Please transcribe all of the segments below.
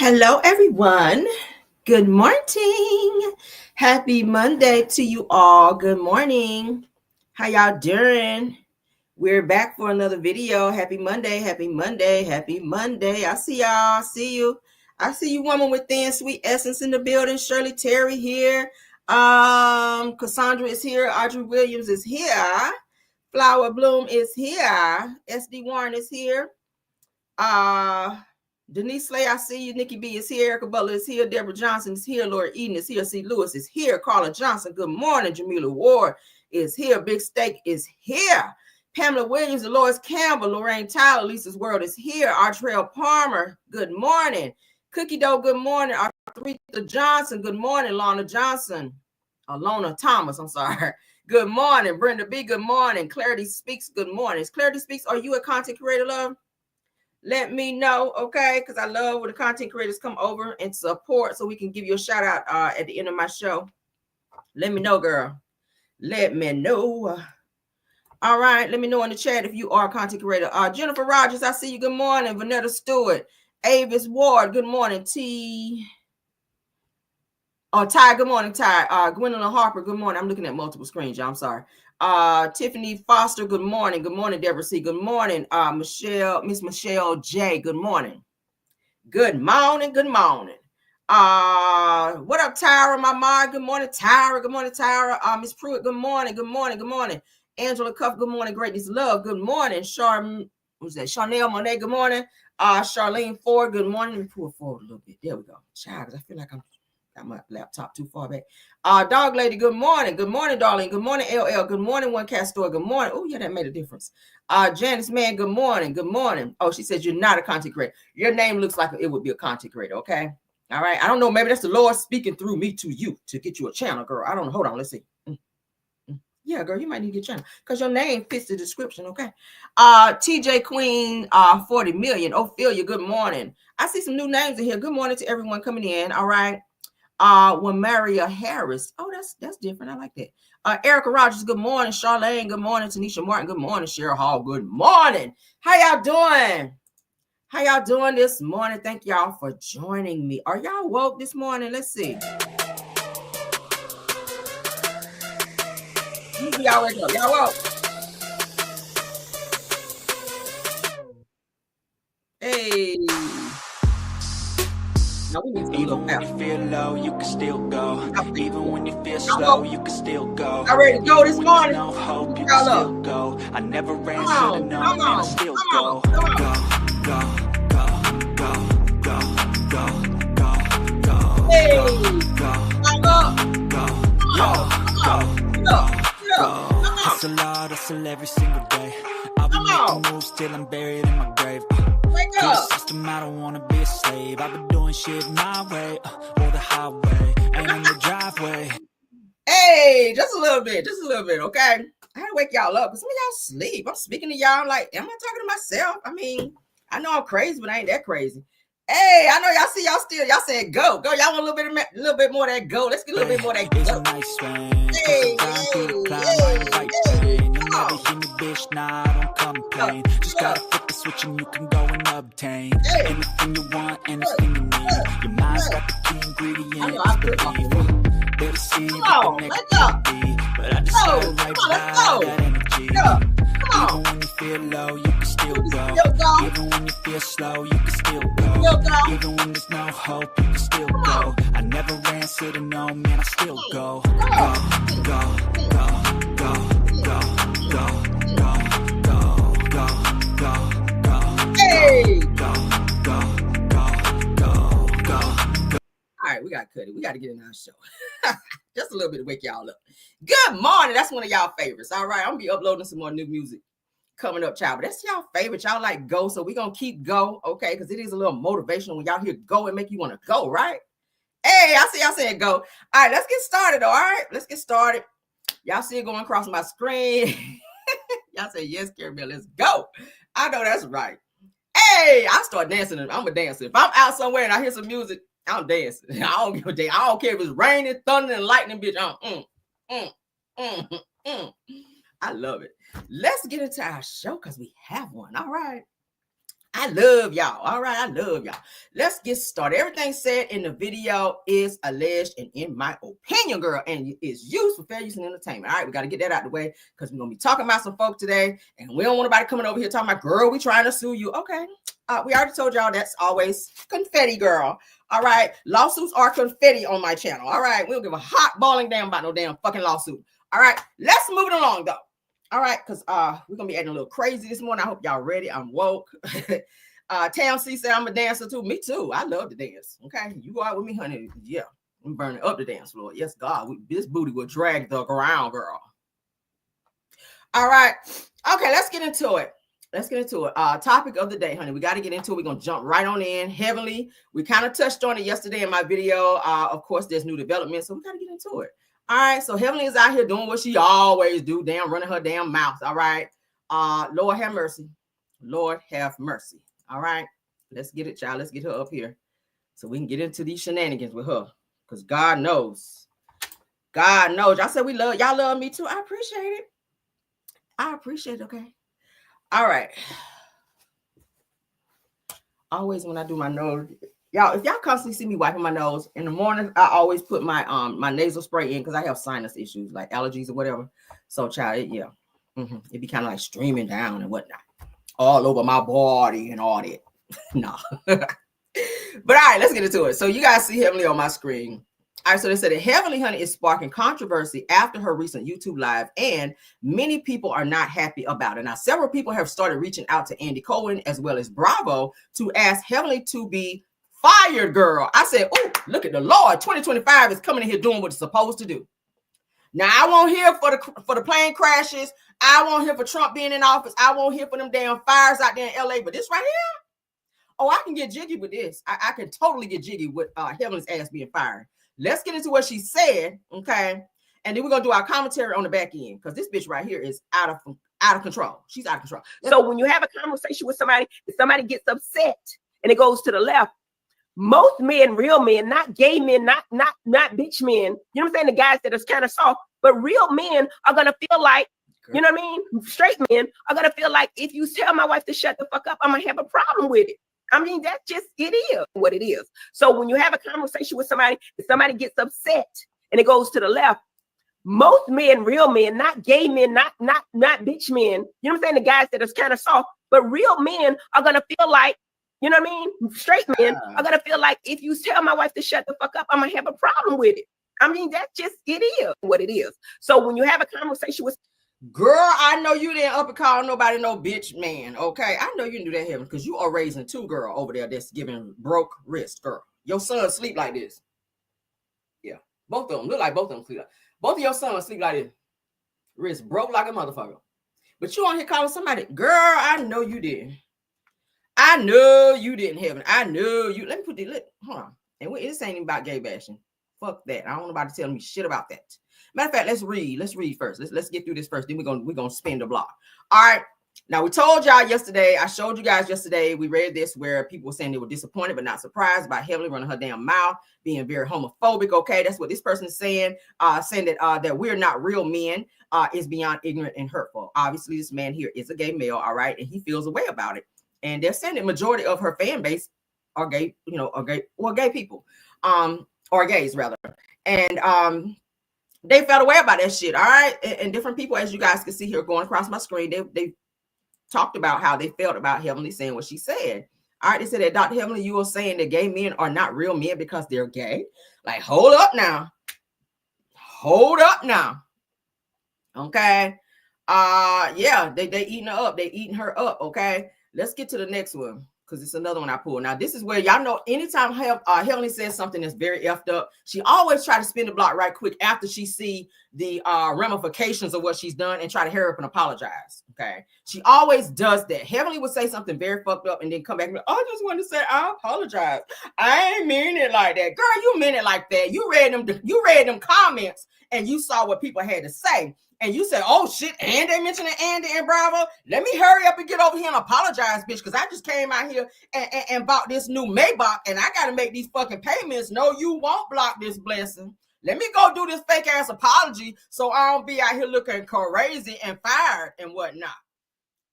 Hello, everyone. Good morning. Happy Monday to you all. Good morning. How y'all doing? We're back for another video. Happy Monday. Happy Monday. Happy Monday. I see y'all. See you. I see you, woman with thin sweet essence in the building. Shirley Terry here. Cassandra is here. Audrey Williams is here. Flower Bloom is here. SD Warren is here. Denise Slay, I see you. Nikki B is here. Erica Butler is here. Deborah Johnson is here. Laura Eden is here. C. Lewis is here. Carla Johnson, good morning. Jamila Ward is here. Big Steak is here. Pamela Williams, Dolores Campbell, Lorraine Tyler, Lisa's World is here. Artrell Palmer, good morning. Cookie Dough, good morning. Aretha Johnson, good morning. Lorna Johnson. Alona Thomas, I'm sorry. Good morning. Brenda B, good morning. Clarity Speaks, good morning. Clarity Speaks, are you a content creator, love? Let me know, okay? Because I love when the content creators come over and support so we can give you a shout out at the end of my show. Let me know, girl. Let me know. All right, let me know in the chat if you are a content creator. Jennifer Rogers, I see you. Good morning. Vanetta Stewart. Avis Ward, good morning. Ty, good morning, Ty. Gwendolyn Harper, good morning. I'm looking at multiple screens, y'all. I'm sorry. Tiffany Foster, good morning. Good morning, Deborah C. Good morning. Miss Michelle J. Good morning. Good morning. Good morning. What up, Tyra, my mom? Good morning, Tyra. Good morning, Tyra. Miss Pruitt, good morning. Good morning. Good morning. Angela Cuff, good morning. Greatness Love, good morning. Chanel Monet, good morning. Charlene Ford, good morning. Let me pull it forward a little bit. There we go. Child, because I feel like I'm got my laptop too far back. Dog Lady, good morning. Good morning, darling. Good morning, LL. Good morning, One Cat Store. Good morning. Oh, yeah, that made a difference. Janice Man, good morning. Good morning. Oh, she says you're not a content creator. Your name looks like it would be a content creator, okay? All right. I don't know. Maybe that's the Lord speaking through me to you to get you a channel, girl. I don't know. Hold on. Let's see. Yeah, girl, you might need to get your channel because your name fits the description, okay? TJ Queen, 40 million. Ophelia, good morning. I see some new names in here. Good morning to everyone coming in, all right? Maria Harris. Oh, that's different. I like that. Erica Rogers, good morning. Charlene, good morning. Tanisha Martin, good morning. Cheryl Hall, good morning. How y'all doing? How y'all doing this morning? Thank y'all for joining me. Are y'all woke this morning? Let's see. Y'all wake up. Y'all woke. Hey. Now we need to even when you feel low, you can still go. Even when you feel slow, you can still go. I ready to go this morning. No hope, you can still go. I never ran, should've known, man, I still go. Go, go, go, go, go, go, go, go. Hey, go, hustle hard, hustle every single day. I'll be making moves till I'm buried in my grave. To the system, I don't wanna be a slave. I've been doing shit my way, or the highway, and in the driveway. Hey, just a little bit, okay? I had to wake y'all up because some of y'all sleep. I'm speaking to y'all like, am I talking to myself? I mean, I know I'm crazy, but I ain't that crazy. Hey, I know y'all see y'all still, y'all saying go. Go, y'all want a little bit more of that go. Let's get a little bit more of that go. It's a nice swing. Hey, never hear me, bitch, nah, I don't complain. Just gotta flip the switch and you can go and obtain anything you want, anything you need. Your mind's got the key ingredient, believe. Better see what the next could be, but I just gotta right by that energy. Even when you feel low, you can still go. Even when you feel slow, you can still go. Even when there's no hope, you can still go. I never ran, should've known, man, I still go. Go, go, go, go, go, go, go, go, go, go, go. Hey! Go, go, go, go, go. All right, we got to cut it. We got to get in our show. Just a little bit to wake y'all up. Good morning. That's one of y'all favorites. All right, I'm going to be uploading some more new music coming up, child. But that's y'all favorite. Y'all like go, so we're going to keep go, okay? Because it is a little motivational when y'all hear go and make you want to go, right? Hey, I see y'all saying go. All right, let's get started, all right? Let's get started. Y'all see it going across my screen. Y'all say, yes, Caribbean, let's go. I know that's right. Hey, I start dancing. I'm a dancer. If I'm out somewhere and I hear some music, I'm dancing. I don't give a damn. I don't care if it's raining, thunder, and lightning, bitch. I love it. Let's get into our show because we have one. All right. I love y'all. All right, I love y'all. Let's get started. Everything said in the video is alleged and in my opinion, girl, and is used for fair use and entertainment. All right, we got to get that out of the way because we're going to be talking about some folk today, and we don't want nobody coming over here talking about, girl, we trying to sue you. Okay, we already told y'all that's always confetti, girl. All right, lawsuits are confetti on my channel. All right, we don't give a hot balling damn about no damn fucking lawsuit. All right, let's move it along, though. All right, because we're going to be acting a little crazy this morning. I hope y'all ready. I'm woke. Tam C said I'm a dancer too. Me too. I love to dance. Okay, you go out with me, honey. Yeah, I'm burning up the dance floor. Yes, God, this booty will drag the ground, girl. All right. Okay, let's get into it. Topic of the day, honey. We got to get into it. We're going to jump right on in. Heavenly. We kind of touched on it yesterday in my video. Of course, there's new development, so we got to get into it. All right, so Heavenly is out here doing what she always do, damn, running her damn mouth. All right, Lord have mercy. Lord have mercy. All right, let's get it, child. Let's get her up here so we can get into these shenanigans with her, because God knows. God knows. Y'all said y'all love me too. I appreciate it. Okay. All right. Always when I do my nose, y'all, if y'all constantly see me wiping my nose in the morning, I always put my my nasal spray in because I have sinus issues like allergies or whatever. So, child, it be kind of like streaming down and whatnot, all over my body and all that. No, but all right, let's get into it. So you guys see Heavenly on my screen. All right, so they said that Heavenly, honey, is sparking controversy after her recent YouTube live, and many people are not happy about it. Now, several people have started reaching out to Andy Cohen as well as Bravo to ask Heavenly to be fired, girl. I said, oh, look at the Lord. 2025 is coming in here doing what it's supposed to do. Now, I won't hear for the plane crashes. I won't hear for Trump being in office. I won't hear for them damn fires out there in LA. But this right here, oh, I can get jiggy with this. I can totally get jiggy with Heavenly's ass being fired. Let's get into what she said, okay? And then we're going to do our commentary on the back end because this bitch right here is out of control. She's out of control. So when you have a conversation with somebody, if somebody gets upset and it goes to the left, most men, real men, not gay men, not bitch men, you know what I'm saying? The guys that is kind of soft, but real men are going to feel like, you know what I mean? Straight men are going to feel like if you tell my wife to shut the fuck up, I'm going to have a problem with it. I mean, that's just, it is what it is. So when you have a conversation with somebody, if somebody gets upset and it goes to the left, most men, real men, not gay men, not bitch men, you know what I'm saying? The guys that is kind of soft, but real men are going to feel like, you know what I mean? Straight men are going to feel like if you tell my wife to shut the fuck up, I'm going to have a problem with it. I mean, that's just, it is what it is. So when you have a conversation with, girl, I know you didn't up and call nobody no bitch man, okay? I know you didn't do that, Heaven, because you are raising two girl over there that's giving broke wrist, girl. Your son sleep like this. Yeah, both of them. Look like both of them sleep like. Both of your sons sleep like this. Wrist broke like a motherfucker. But you on here calling somebody, girl, I know you didn't. I know you didn't, Heaven. I know you. Let me put this, hold on. And this ain't even about gay bashing. Fuck that. I don't want nobody telling me shit about that. Matter of fact, let's read first. Let's get through this first. Then we're gonna spin the block. All right. Now we told y'all yesterday. I showed you guys yesterday. We read this where people were saying they were disappointed but not surprised by Heavenly running her damn mouth, being very homophobic. Okay, that's what this person is saying. Saying that we're not real men is beyond ignorant and hurtful. Obviously, this man here is a gay male. All right, and he feels a way about it. And they're saying the majority of her fan base are gay. You know, are gay people, or gays rather, and they felt away about that shit. All right. And different people, as you guys can see here going across my screen, they talked about how they felt about Heavenly saying what she said. All right. They said that Dr. Heavenly, you were saying that gay men are not real men because they're gay. Like, hold up now. Okay. Yeah, they eating her up. They eating her up. Okay. Let's get to the next one, because it's another one I pulled. Now, this is where y'all know anytime Heavenly says something that's very effed up, she always try to spin the block right quick after she see the ramifications of what she's done and try to hurry up and apologize. Okay. She always does that. Heavenly would say something very fucked up and then come back and be like, I just want to say I apologize. I ain't mean it like that. Girl, you meant it like that. You read them comments and you saw what people had to say. And you said, oh shit, and they mentioned Andy and Bravo. Let me hurry up and get over here and apologize, bitch, because I just came out here and bought this new Maybach and I got to make these fucking payments. No, you won't block this blessing. Let me go do this fake ass apology so I don't be out here looking crazy and fired and whatnot.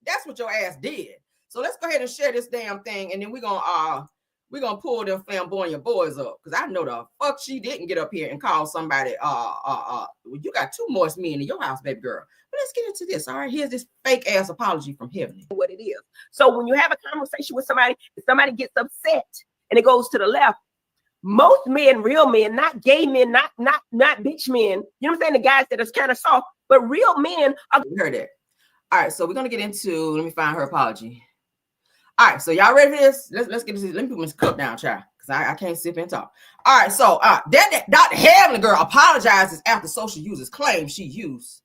That's what your ass did. So let's go ahead and share this damn thing, and then we're gonna pull them flamboyant boys up, because I know the fuck she didn't get up here and call somebody. You got two moist men in your house, baby girl. But let's get into this. All right, here's this fake ass apology from Heavenly. What it is. So when you have a conversation with somebody, if somebody gets upset and it goes to the left, most men, real men, not gay men, not bitch men. You know what I'm saying? The guys that is kind of soft, but real men are. We heard that. All right, so we're gonna get into. Let me find her apology. All right, so y'all ready for this? Let's get this. Let me put my cup down, child, because I can't sip and talk. All right, so that Dr. Heavenly girl apologizes after social users claim she used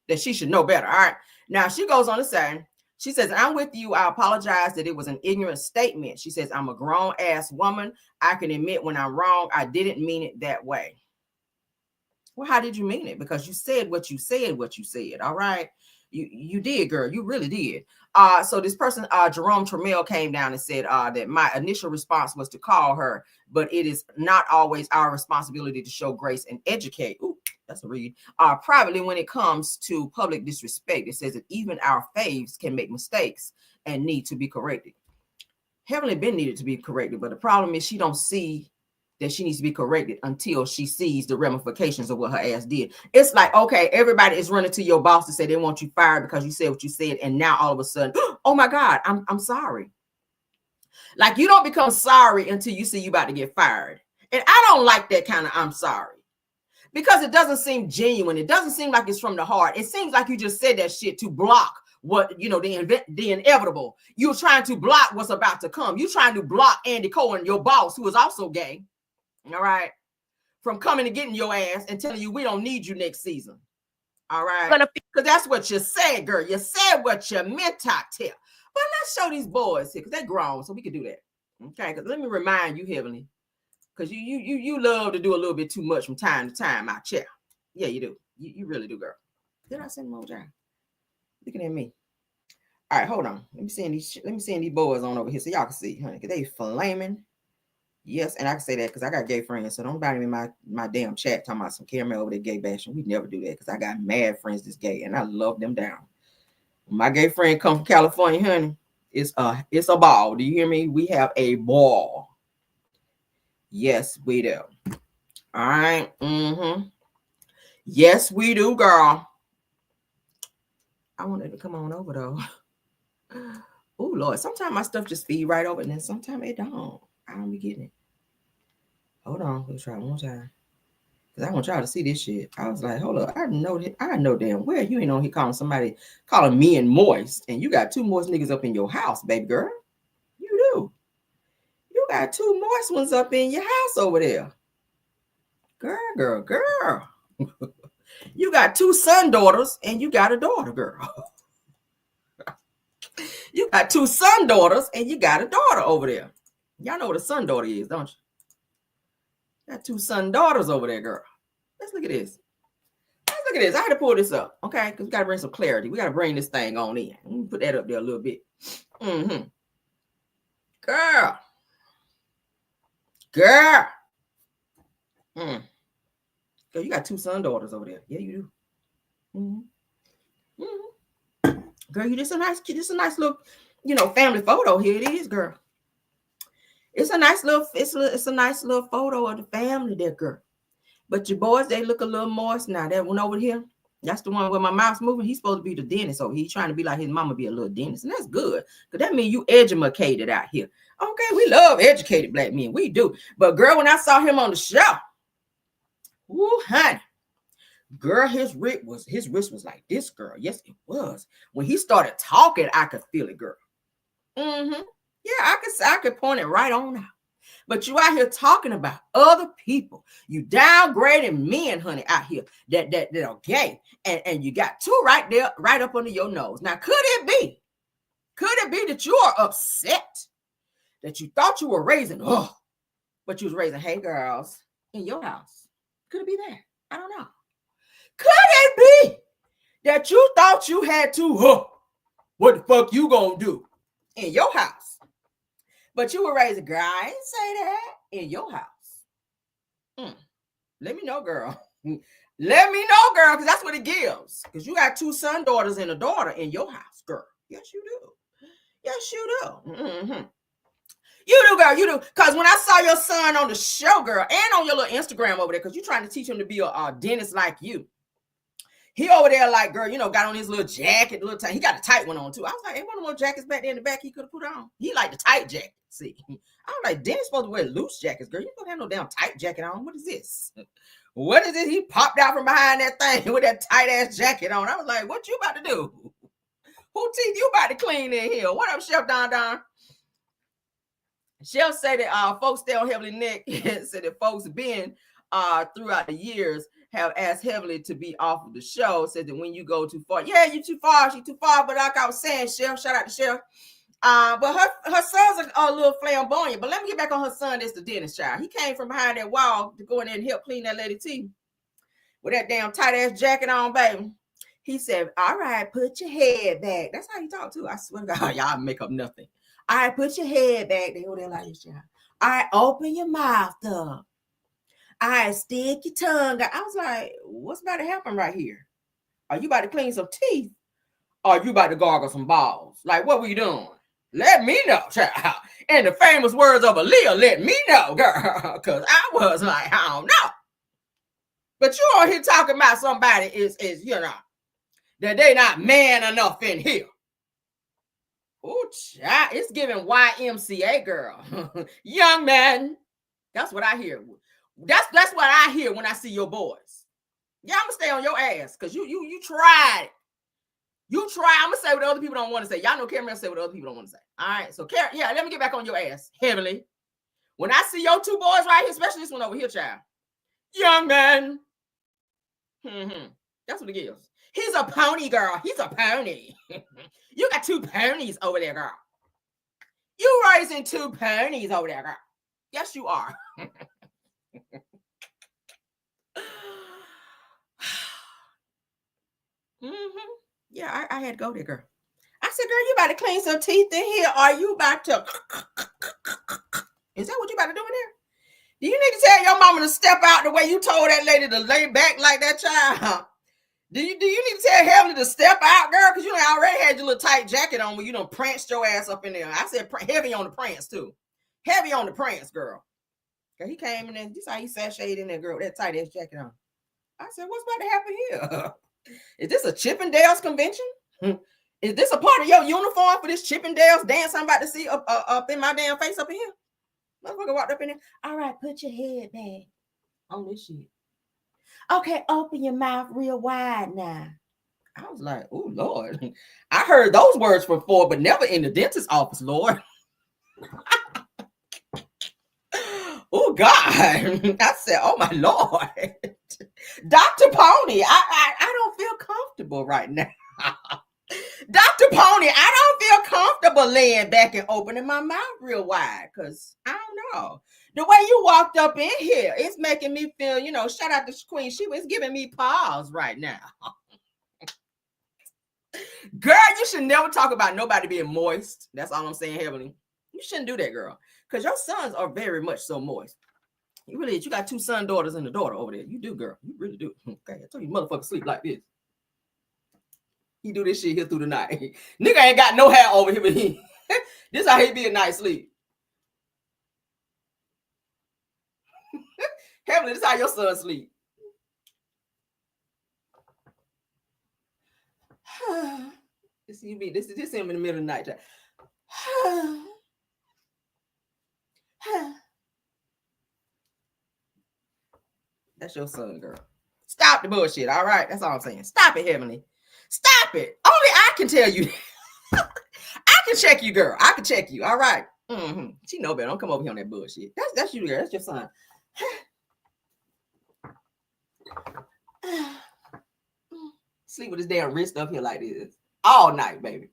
that she should know better. All right, now she goes on to say, she says, I'm with you. I apologize that it was an ignorant statement. She says, I'm a grown ass woman. I can admit when I'm wrong. I didn't mean it that way. Well, how did you mean it? Because you said what you said. All right. You did, girl. You really did. So this person, Jerome Trammell, came down and said that my initial response was to call her, but it is not always our responsibility to show grace and educate. Ooh, that's a read. Privately, when it comes to public disrespect, it says that even our faves can make mistakes and need to be corrected. Heavenly been needed to be corrected, but the problem is she don't see that she needs to be corrected until she sees the ramifications of what her ass did. It's like, okay, everybody is running to your boss to say they want you fired because you said what you said, and now all of a sudden, oh my God, I'm sorry. Like, you don't become sorry until you see you about to get fired. And I don't like that kind of I'm sorry, because it doesn't seem genuine. It doesn't seem like it's from the heart. It seems like you just said that shit to block what, you know, the inevitable. You're trying to block what's about to come. You're trying to block Andy Cohen, your boss, who is also gay, all right, from coming and getting your ass and telling you we don't need you next season. All right. Because that's what you said, girl. You said what you meant to tell. But let's show these boys here, because they're grown, so we can do that. Okay. Because let me remind you, Heavenly, because you love to do a little bit too much from time to time out chair. Yeah, you do. You really do, girl. Did I send them over there? Looking at me. All right, hold on. Let me send these boys on over here so y'all can see, honey, because they flaming. Yes, and I can say that because I got gay friends, so don't bother me in my damn chat talking about some camera over there gay bashing. We never do that because I got mad friends that's gay, and I love them down. When my gay friend come from California, honey, it's a ball. Do you hear me? We have a ball. Yes, we do. All right. Yes, we do, girl. I wanted to come on over though. Oh Lord, sometimes my stuff just feed right over, and then sometimes it don't. I don't be getting it. Hold on, let's try one more time. Because I want y'all to see this shit. I was like, hold up, I know damn well you ain't on here calling me and moist. And you got two moist niggas up in your house, baby girl. You do. You got two moist ones up in your house over there. Girl. You got two son daughters and you got a daughter, girl. You got two son daughters and you got a daughter over there. Y'all know what a son daughter is, don't you? Got two son daughters over there, girl. Let's look at this. I had to pull this up, okay? Because we got to bring some clarity. We got to bring this thing on in. Let me put that up there a little bit. Girl. Girl, you got two son daughters over there. Yeah, you do. Girl, this a nice little, family photo. Here it is, girl. It's a nice little photo of the family there, girl. But your boys, they look a little moist now. That one over here, that's the one where my mouth's moving. He's supposed to be the dentist, so he's trying to be like his mama, be a little dentist, and that's good, because that means you educated out here. Okay, we love educated black men, we do. But girl, when I saw him on the show, ooh, honey, girl, his wrist was like this, girl. Yes, it was. When he started talking, I could feel it, girl. Yeah, I could point it right on out. But you out here talking about other people. You downgrading men, honey, out here that are gay. And you got two right there, right up under your nose. Now, could it be that you are upset that you thought you were raising, but you was raising, hey, girls, in your house? Could it be that? I don't know. Could it be that you thought you had to, what the fuck you gonna do in your house? But you were raising, girl, I ain't say that, in your house. Let me know, girl. Let me know, girl, because that's what it gives. Because you got two son daughters and a daughter in your house, girl. Yes, you do. Yes, you do. You do, girl. You do. Because when I saw your son on the show, girl, and on your little Instagram over there, because you're trying to teach him to be a dentist like you. He over there, like, girl, you know, got on his little jacket, little tight. He got a tight one on too. I was like, ain't one of those jackets back there in the back he could have put on. He like the tight jacket. See, I was like, dentist supposed to wear loose jackets, girl. You don't have no damn tight jacket on. What is this? What is this? He popped out from behind that thing with that tight ass jacket on. I was like, what you about to do? Who teeth you about to clean in here? What up, Chef Don? Chef say that folks stay on Heavenly Neck. Said that folks been throughout the years have asked Heavenly to be off of the show. Said that when you go too far, yeah, you too far, she too far. But like I was saying, Chef, shout out to Chef. But her sons are a little flamboyant. But let me get back on her son. That's the dentist child. He came from behind that wall to go in there and help clean that lady teeth with that damn tight ass jacket on, baby. He said, all right, put your head back. That's how he talked too. I swear to God, y'all make up nothing. All right, put your head back. They go there like this, child. All right, open your mouth up. All right, stick your tongue out. I was like, what's about to happen right here? Are you about to clean some teeth? Or are you about to gargle some balls? Like, what were you doing? Let me know, child. And the famous words of Aaliyah, let me know, girl. Because I was like, I don't know. But you on here talking about somebody is you know, that they not man enough in here. Oh, child, it's giving YMCA, girl. Young man. That's what I hear. That's what I hear when I see your boys. Yeah, I'm gonna stay on your ass because you tried it. You try. I'm gonna say what other people don't want to say. Y'all know Cameron say what other people don't want to say. All right, so yeah, let me get back on your ass, Heavenly. When I see your two boys right here, especially this one over here, child. Young man. That's what it is. He's a pony, girl. He's a pony. You got two ponies over there, girl. You raising two ponies over there, girl. Yes, you are. Yeah, I had to go there, girl. I said, girl, you about to clean some teeth in here. Are you about to? Is that what you about to do in there? Do you need to tell your mama to step out the way you told that lady to lay back like that, child? Do you need to tell Heavenly to step out, girl? Because you already had your little tight jacket on when you done pranced your ass up in there. I said heavy on the prance, too. Heavy on the prance, girl. He came in there. This how he sashayed in there, girl, with that tight ass jacket on. I said, what's about to happen here? Is this a Chippendales convention? Is this a part of your uniform for this Chippendales dance I'm about to see up in my damn face up in here? Motherfucker walked up in there. All right, put your head back on this shit. Okay, open your mouth real wide now. I was like, oh, Lord. I heard those words before, but never in the dentist's office, Lord. Oh, God. I said, oh, my Lord. Dr. Pony, I don't feel comfortable right now. Dr. Pony, I don't feel comfortable laying back and opening my mouth real wide because I don't know. The way you walked up in here, it's making me feel, you know, shout out to Queen. She was giving me pause right now. Girl, you should never talk about nobody being moist. That's all I'm saying, Heavenly. You shouldn't do that, girl, because your sons are very much so moist. You got two son daughters and a daughter over there. You do, girl. You really do. Okay, I told you motherfuckers sleep like this. He do this shit here through the night. Nigga ain't got no hair over here, but this how he be a night sleep. Heavenly, this how your son sleep. This him in the middle of the night. That's your son, girl. Stop the bullshit, all right? That's all I'm saying. Stop it, Heavenly. Stop it. Only I can tell you. I can check you, girl. I can check you, all right? She know better. Don't come over here on that bullshit. That's you, girl. That's your son. Sleep with his damn wrist up here like this all night, baby.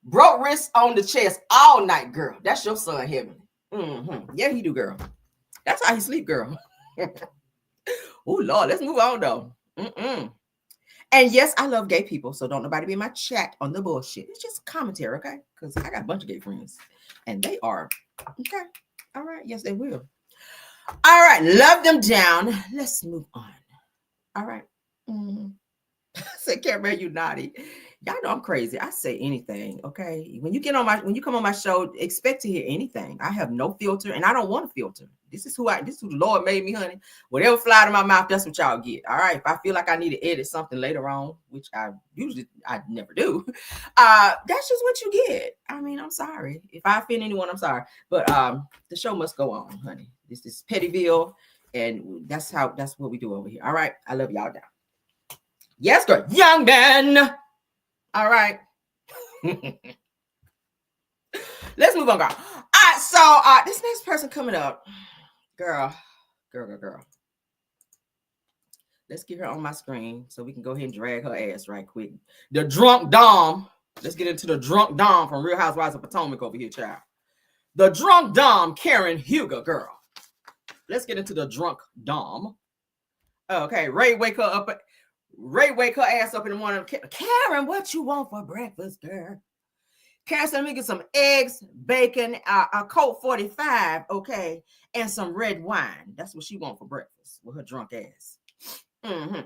Broke wrist on the chest all night, girl. That's your son, Heavenly. Yeah, he do, girl. That's how he sleep, girl. Oh, Lord, let's move on, though. And yes, I love gay people, so don't nobody be in my chat on the bullshit. It's just commentary, okay? Because I got a bunch of gay friends, and they are. Okay. All right. Yes, they will. All right. Love them down. Let's move on. All right. Say, Cameron, you naughty. Y'all know I'm crazy. I say anything. Okay. When you come on my show, expect to hear anything. I have no filter and I don't want to filter. This is who the Lord made me, honey. Whatever fly out of my mouth, that's what y'all get. All right. If I feel like I need to edit something later on, which I never do, that's just what you get. I mean, I'm sorry. If I offend anyone, I'm sorry. But the show must go on, honey. This is Pettyville, and that's what we do over here. All right. I love y'all down. Yes, girl. Young man. All right. Let's move on, girl. All right, so this next person coming up, girl. Let's get her on my screen so we can go ahead and drag her ass right quick. The drunk Dom. Let's get into the drunk Dom from Real Housewives of Potomac over here, child. The drunk Dom, Karen Huger, girl. Let's get into the drunk Dom. Okay, Ray wake her ass up in the morning. Karen, what you want for breakfast, girl? Karen said, let me get some eggs, bacon, a Colt 45, okay, and some red wine. That's what she want for breakfast with her drunk ass. Mm-hmm.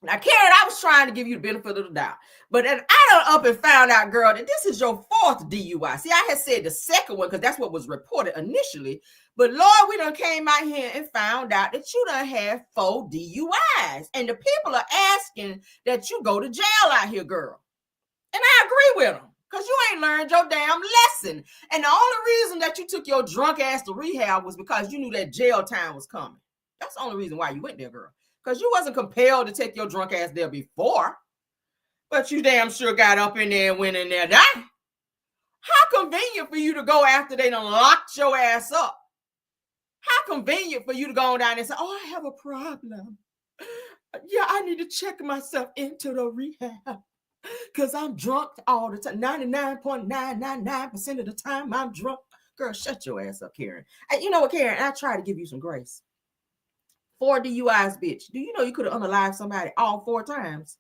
Now, Karen, I was trying to give you the benefit of the doubt, but then I done up and found out, girl, that this is your 4th DUI. See, I had said the second one because that's what was reported initially, but Lord, we done came out here and found out that you done had 4 DUIs, and the people are asking that you go to jail out here, girl. And I agree with them because you ain't learned your damn lesson. And the only reason that you took your drunk ass to rehab was because you knew that jail time was coming. That's the only reason why you went there, girl. Because you wasn't compelled to take your drunk ass there before. But you damn sure got up in there and went in there. How convenient for you to go after they done locked your ass up. How convenient for you to go on down and say, oh, I have a problem. Yeah, I need to check myself into the rehab. Because I'm drunk all the time. 99.999% of the time I'm drunk. Girl, shut your ass up, Karen. You know what, Karen? I try to give you some grace. 4 DUIs, bitch. Do you know you could have unalived somebody all 4 times?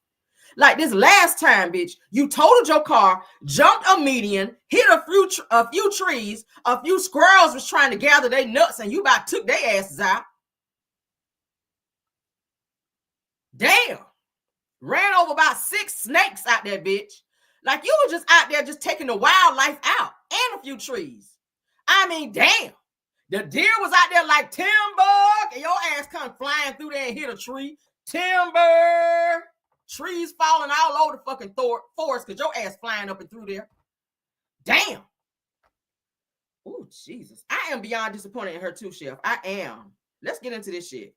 Like this last time, bitch, you totaled your car, jumped a median, hit a few trees, a few squirrels was trying to gather their nuts, and you about took their asses out. Damn. Ran over about 6 snakes out there, bitch. Like you were just out there just taking the wildlife out and a few trees. I mean, damn. The deer was out there like timber, and your ass come flying through there and hit a tree. Timber. Trees falling all over the fucking forest because your ass flying up and through there. Damn. Oh, Jesus. I am beyond disappointed in her too, Chef. I am. Let's get into this shit.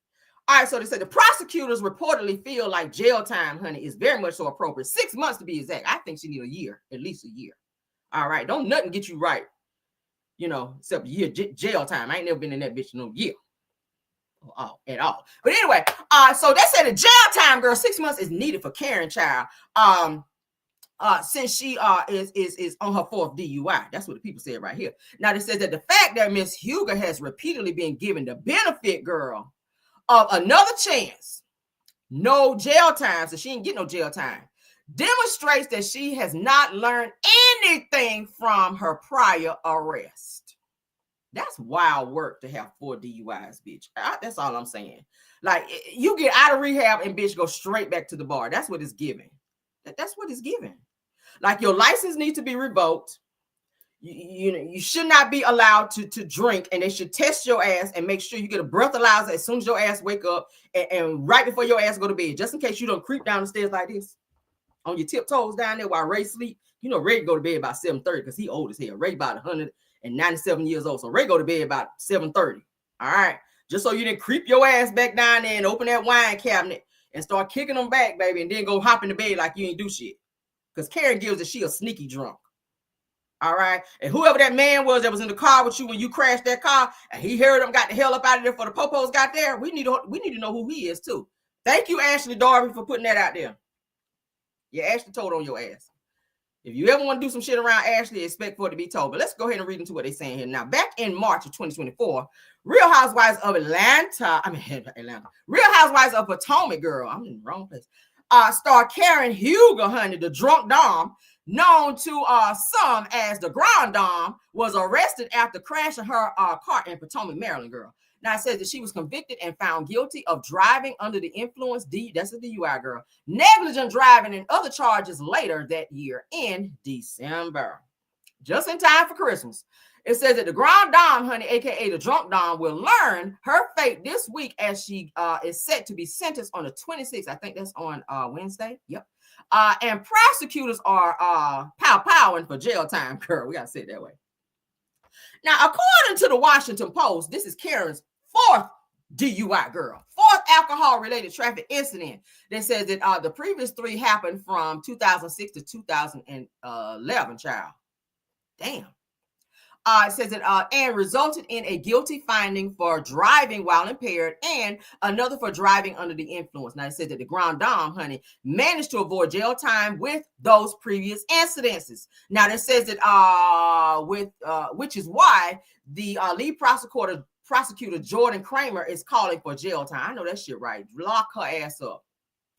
All right, so they said the prosecutors reportedly feel like jail time, honey, is very much so appropriate. 6 months to be exact. I think she need a year, at least a year. All right, don't nothing get you right, you know, except a year jail time. I ain't never been in that bitch no year at all. But anyway, so they said the jail time, girl, 6 months is needed for Karen, child. Since she is on her 4th DUI. That's what the people said right here. Now, it says that the fact that Miss Huger has repeatedly been given the benefit, girl, of another chance, no jail time, so she didn't get no jail time, demonstrates that she has not learned anything from her prior arrest. That's wild work to have 4 DUIs, bitch. That's all I'm saying. Like, you get out of rehab and bitch go straight back to the bar. That's what it's giving. That's what it's giving. Like, your license needs to be revoked. You should not be allowed to drink, and they should test your ass and make sure you get a breathalyzer as soon as your ass wake up and right before your ass go to bed, just in case you don't creep down the stairs like this on your tiptoes down there while Ray sleep. You know, Ray go to bed about 7:30 because he old as hell. Ray about 197 years old, so Ray go to bed about 7:30. All right, just so you didn't creep your ass back down there and open that wine cabinet and start kicking them back, baby, and then go hop in the bed like you ain't do shit. Because Karen gives that she a sneaky drunk. All right. And whoever that man was that was in the car with you when you crashed that car and he heard them, got the hell up out of there for the popos got there, we need to know who he is too. Thank you, Ashley Darby, for putting that out there. Yeah, Ashley told on your ass. If you ever want to do some shit around Ashley, expect for it to be told. But let's go ahead and read into what they're saying here. Now, back in March of 2024, Real Housewives of Real Housewives of Potomac, girl, I'm in the wrong place. Star Karen Huger, honey, the drunk Dom, known to some as the Grand Dame, was arrested after crashing her car in Potomac, Maryland, girl. Now, it says that she was convicted and found guilty of driving under the influence, that's a DUI, girl, negligent driving, and other charges later that year in December. Just in time for Christmas. It says that the Grand Dame, honey, aka the Drunk Dame, will learn her fate this week as she is set to be sentenced on the 26th. I think that's on Wednesday. Yep. And prosecutors are pow-powing for jail time, girl. We gotta say it that way. Now, according to the Washington Post, this is Karen's fourth DUI, girl. Fourth alcohol-related traffic incident. That says that the previous 3 happened from 2006 to 2011, child. Damn. It says that and resulted in a guilty finding for driving while impaired and another for driving under the influence. Now, it says that the Grand Dame, honey, managed to avoid jail time with those previous incidences. Now, that says that which is why the lead prosecutor Jordan Kramer is calling for jail time. I know that shit right. Lock her ass up.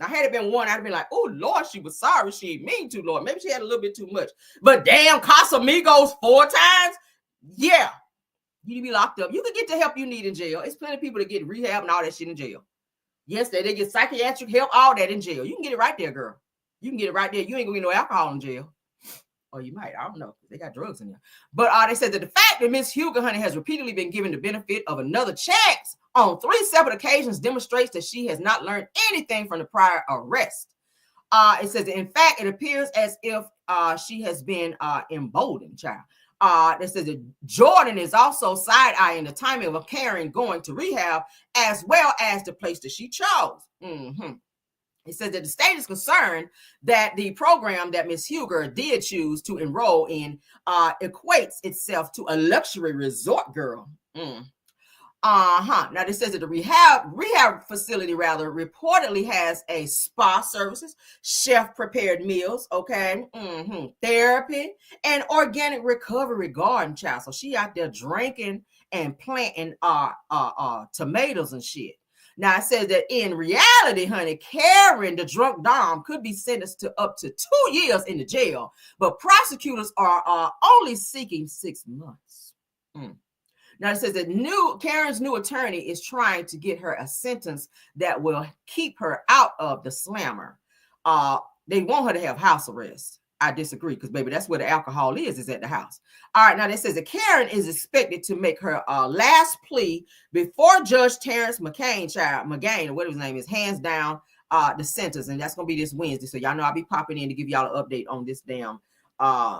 Now, had it been one, I'd have been like, oh, Lord, she was sorry. She didn't mean to, Lord. Maybe she had a little bit too much. But damn, Casamigos 4 times? Yeah. You need to be locked up. You can get the help you need in jail. It's plenty of people that get rehab and all that shit in jail. Yes, they get psychiatric help, all that in jail. You can get it right there, girl. You can get it right there. You ain't gonna get no alcohol in jail. Or you might. I don't know. They got drugs in there. But they said that the fact that Miss Huger, honey, has repeatedly been given the benefit of another chance on 3 separate occasions demonstrates that she has not learned anything from the prior arrest. It says that, in fact, it appears as if she has been emboldened, child. That says that Jordan is also side-eyeing the timing of Karen going to rehab as well as the place that she chose. Mm-hmm. It says that the state is concerned that the program that Ms. Huger did choose to enroll in equates itself to a luxury resort, girl. Now, this says that the rehab facility, reportedly has a spa services, chef-prepared meals, okay, therapy, and organic recovery garden, child. So she out there drinking and planting tomatoes and shit. Now, it says that in reality, honey, Karen, the Drunk Dame, could be sentenced to up to 2 years in the jail, but prosecutors are only seeking 6 months. Now, it says that Karen's new attorney is trying to get her a sentence that will keep her out of the slammer. They want her to have house arrest. I disagree because, baby, that's where the alcohol is at the house. All right, now that says that Karen is expected to make her last plea before Judge Terrence McGain, or whatever his name is, hands down the sentence. And that's going to be this Wednesday. So y'all know I'll be popping in to give y'all an update on this damn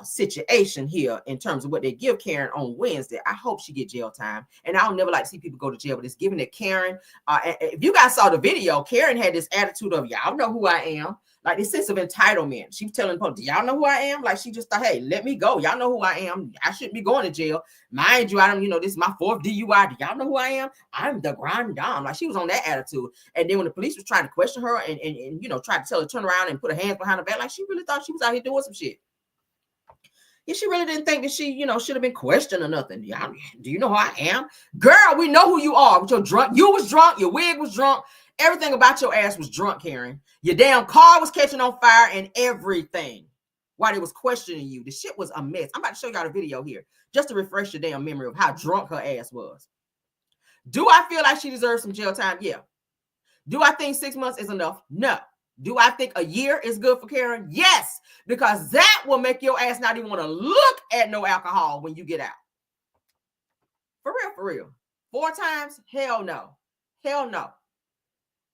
situation here in terms of what they give Karen on Wednesday. I hope she get jail time. And I don't never like to see people go to jail, but it's given that Karen, if you guys saw the video, Karen had this attitude of, y'all know who I am. Like this sense of entitlement. She was telling people, do y'all know who I am? Like she just thought, hey, let me go. Y'all know who I am. I shouldn't be going to jail. Mind you, I don't, this is my 4th DUI. Do y'all know who I am? I'm the Grand Dame. Like she was on that attitude. And then when the police was trying to question her and tried to tell her to turn around and put her hands behind her back, like she really thought she was out here doing some shit. Yeah, she really didn't think that she, should have been questioned or nothing. Y'all, do you know who I am? Girl, we know who you are. With your drunk, you was drunk, your wig was drunk. Everything about your ass was drunk, Karen. Your damn car was catching on fire and everything while they was questioning you. The shit was a mess. I'm about to show y'all the video here just to refresh your damn memory of how drunk her ass was. Do I feel like she deserves some jail time? Yeah. Do I think 6 months is enough? No. Do I think a year is good for Karen? Yes, because that will make your ass not even want to look at no alcohol when you get out. For real. 4 times? Hell no. Hell no.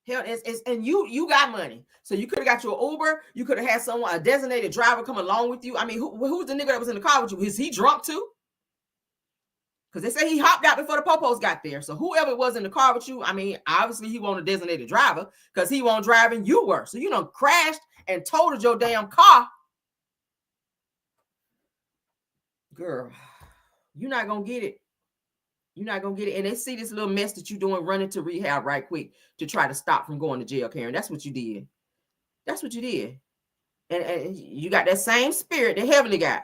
Hell, and you got money. So you could have got your Uber. You could have had someone, a designated driver come along with you. I mean, who's the nigga that was in the car with you? Is he drunk too? Because they say he hopped out before the popos got there. So whoever was in the car with you, I mean, obviously he wasn't a designated driver because he wasn't driving, you were. So you done crashed and totaled your damn car. Girl, you're not going to get it. You're not going to get it. And they see this little mess that you're doing running to rehab right quick to try to stop from going to jail, Karen. That's what you did. That's what you did. And you got that same spirit that Heavenly got.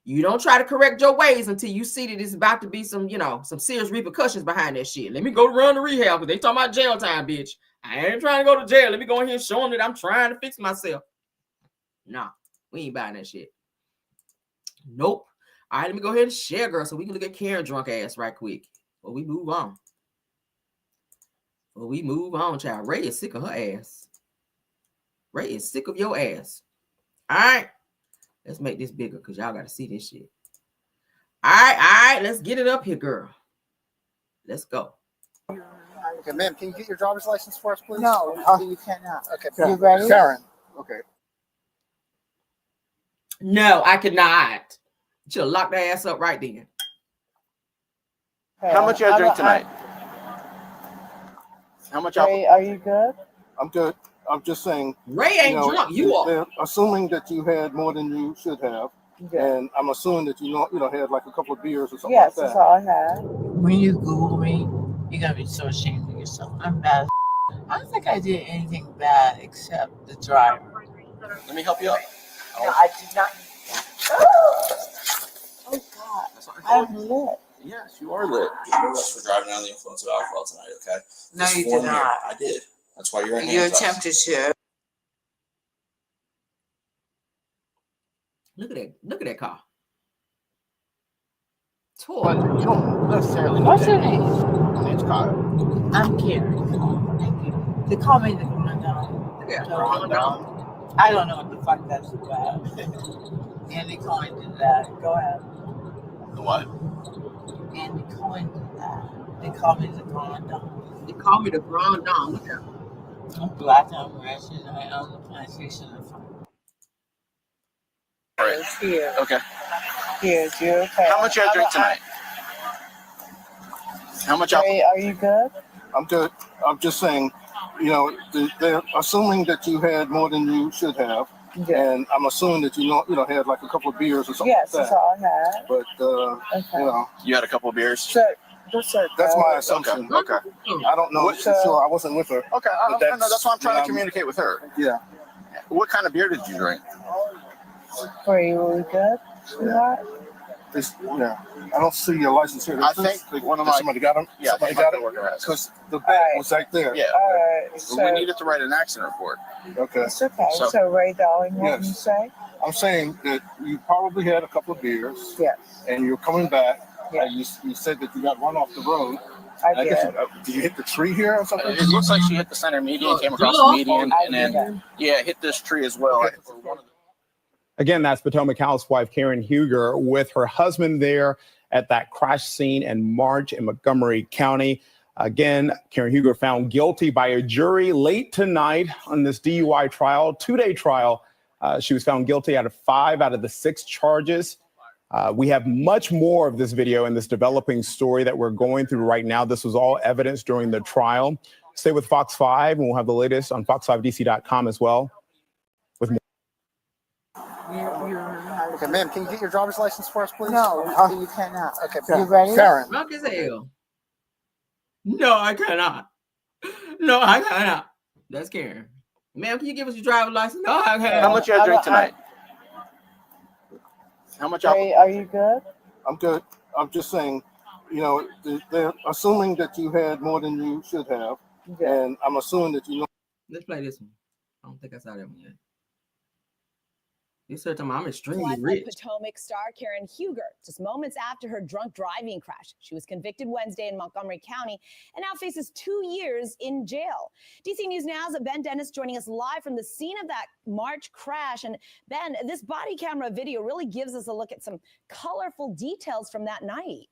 You don't try to correct your ways until you see that it's about to be some, some serious repercussions behind that shit. Let me go run to rehab because they talking about jail time, bitch. I ain't trying to go to jail. Let me go in here and show them that I'm trying to fix myself. Nah, we ain't buying that shit. Nope. All right, let me go ahead and share, girl, so we can look at Karen drunk ass right quick. Before we move on. Child. Ray is sick of her ass. Ray is sick of your ass. All right. Let's make this bigger because y'all got to see this shit. All right. Let's get it up here, girl. Let's go. Okay, ma'am, can you get your driver's license for us, please? No, you cannot. Okay, You ready? Karen. Okay. No, I cannot. Should have locked that ass up right then. How much y'all drink tonight? How much y'all? Ray, are you good? I'm good. I'm just saying. Ray ain't drunk. You are. They're assuming that you had more than you should have, and I'm assuming that you had like a couple of beers or something like that. Yes, that's all I had. When you Google me, you're gonna be so ashamed of yourself. I'm bad. I don't think I did anything bad except the driver. Let me help you out. No, I did not. Oh God, I'm lit. Yes, you are lit. You for driving under the influence of alcohol tonight, okay? No, Just you did one year. not. I did. That's why you're in You handcuffs. attempted to. Look at that car. But you don't necessarily. What's your name? It's Kyle. I'm Karen. Thank you. They call me the Grandon. Yeah. I don't know what the fuck that's about. Andy Cohen did that. Go ahead. The what? Andy Cohen did that. They call me the Grandon. They call me the Grand Dame. Look at I'm black, I'm Russian, I own the plantation of farm. It's here. Okay. Here's you. Okay. How much y'all drink tonight? How much y'all? Ray, are you good? I'm good. I'm just saying, they're assuming that you had more than you should have, and I'm assuming that you had like a couple of beers or something Yes, like that's that. all I had. But Okay. you had a couple of beers. Sir, That's my assumption. Okay. I don't know. Sure, I wasn't with her. Okay, But that's why I'm trying to communicate with her. Yeah. What kind of beer did you drink? Are you really good, sweetheart? I don't see your license here. I think one of my somebody got them. Yeah, somebody got it. worker has. Because the bag was right there. Yeah. All right. But So, we needed to write an accident report. Okay. it's okay. So- So, Ray, darling, what did you Yes. say? I'm saying that you probably had a couple of beers. Yes. And you're coming back. Yeah. And you said that you got run off the road. I guess did. did you hit the tree here or something? It looks like she hit the center median, came across the median, I and did then that. hit this tree as well. Okay. Again, that's Potomac housewife Karen Huger with her husband there at that crash scene in March in Montgomery County. Again, Karen Huger found guilty by a jury late tonight on this DUI trial, 2-day trial. She was found guilty out of 5 out of the 6 charges. We have much more of this video and this developing story that we're going through right now. This was all evidence during the trial. Stay with Fox 5, and we'll have the latest on fox5dc.com as well. With more. Okay, ma'am, can you get your driver's license for us, please? No, you cannot. Okay. You ready? Karen. Drunk as hell. No, I cannot. No, I cannot. That's Karen. Ma'am, can you give us your driver's license? No, I cannot. How much y'all drink tonight? How much y'all? Ray, are you good? I'm good. I'm just saying, they're assuming that you had more than you should have, and I'm assuming that Let's play this one. I don't think I saw that one yet. This her time I'm extremely rich. Potomac star Karen Huger, just moments after her drunk driving crash. She was convicted Wednesday in Montgomery County and now faces 2 years in jail. DC News Now's Ben Dennis joining us live from the scene of that March crash. And Ben, this body camera video really gives us a look at some colorful details from that night.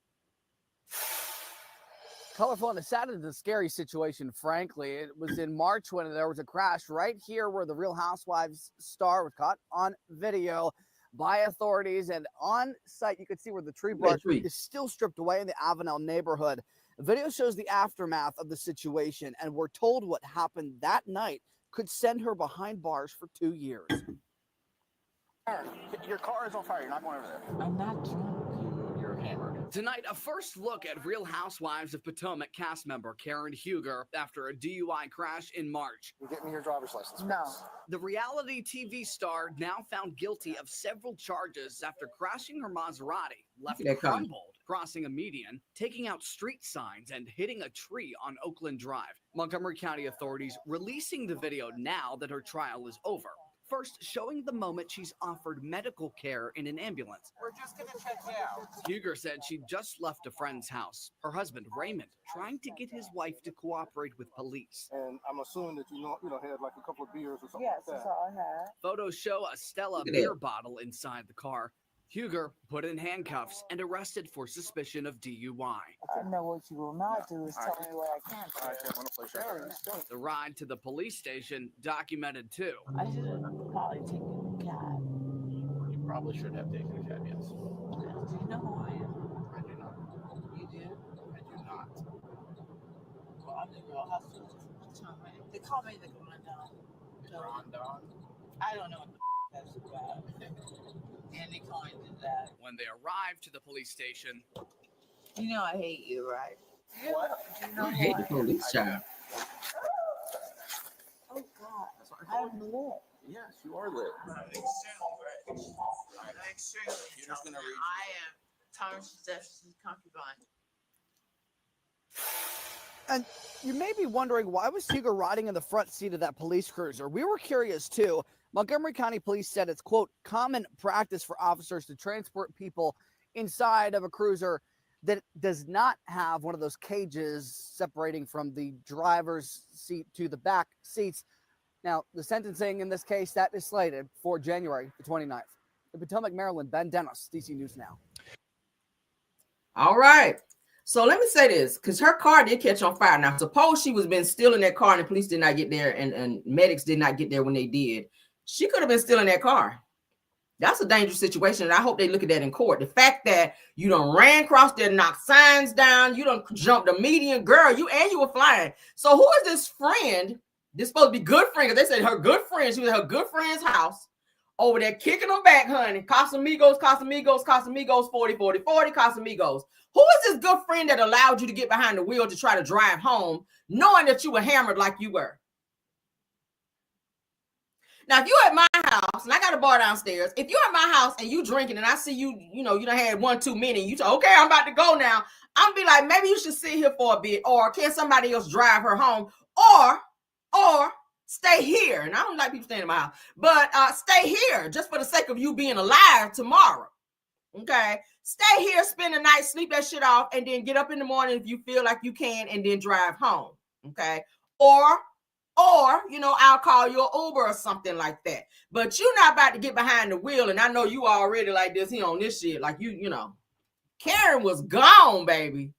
Colorful and a sad and a scary situation, frankly. It was in March when there was a crash right here where the Real Housewives star was caught on video by authorities. And on site, you could see where the tree brush is still stripped away in the Avenel neighborhood. The video shows the aftermath of the situation, and we're told what happened that night could send her behind bars for 2 years. Your car is on fire. You're not going over there. I'm not drunk. You're hammered. Tonight, a first look at Real Housewives of Potomac cast member Karen Huger after a DUI crash in March. get me your driver's license. No. The reality TV star now found guilty of several charges after crashing her Maserati, left crumbled, crossing a median, taking out street signs, and hitting a tree on Oakland Drive. Montgomery County authorities releasing the video now that her trial is over. first showing the moment she's offered medical care in an ambulance. We're just gonna check you out. Huger said she just left a friend's house. Her husband, Raymond, trying to get his wife to cooperate with police. And I'm assuming that you had like a couple of beers or something Yes, like that's that. all I had. Photos show a Stella beer bottle inside the car. Huger put in handcuffs and arrested for suspicion of DUI. I know what you will not do is tell me what I can't do. All right, I want to play shot. The ride to the police station documented too. I should have probably taken a cab. You probably should have taken a cab, yes. Do you know who I am? I do not. You do? I do not. Well, I'm the Real Hustlers. They call me the Grandon. Rondon. I don't know what that's about. And they call me that. When they arrived to the police station, You know I hate you, right? What? Do you know I who hate I the am? police child. Oh, God. That's what I told I'm you. lit. Yes, you are lit. Extremely You're just gonna read. I am Thomas Jefferson's concubine. and you may be wondering, why was Huger riding in the front seat of that police cruiser? We were curious too. Montgomery County Police said it's, quote, common practice for officers to transport people inside of a cruiser that does not have one of those cages separating from the driver's seat to the back seats. Now, the sentencing in this case, that is slated for January the 29th. In Potomac, Maryland, Ben Dennis, DC News Now. All right. So let me say this, because her car did catch on fire. Now, suppose she was been still in that car and the police did not get there and medics did not get there when they did. She could have been still in that car. That's a dangerous situation, and I hope they look at that in court. The fact that you done ran across there, knocked signs down, you done jumped the median, girl, you were flying. So who is this friend? This supposed to be good friend, because they said her good friend, she was at her good friend's house over there kicking them back, honey. Casamigos, 40, 40, 40, Casamigos. Who is this good friend that allowed you to get behind the wheel to try to drive home, knowing that you were hammered like you were? Now, if you at my house, and I got a bar downstairs, if you're at my house and you drinking and I see you, you done had one too many, you say, okay, I'm about to go now. I'm be like, maybe you should sit here for a bit, or can somebody else drive her home, or stay here. And I don't like people staying in my house, but stay here just for the sake of you being alive tomorrow. Okay, stay here, spend the night, sleep that shit off, and then get up in the morning if you feel like you can, and then drive home. Okay, or I'll call you an Uber or something like that. But you're not about to get behind the wheel, and I know you already like this here on this shit. Like Karen was gone, baby.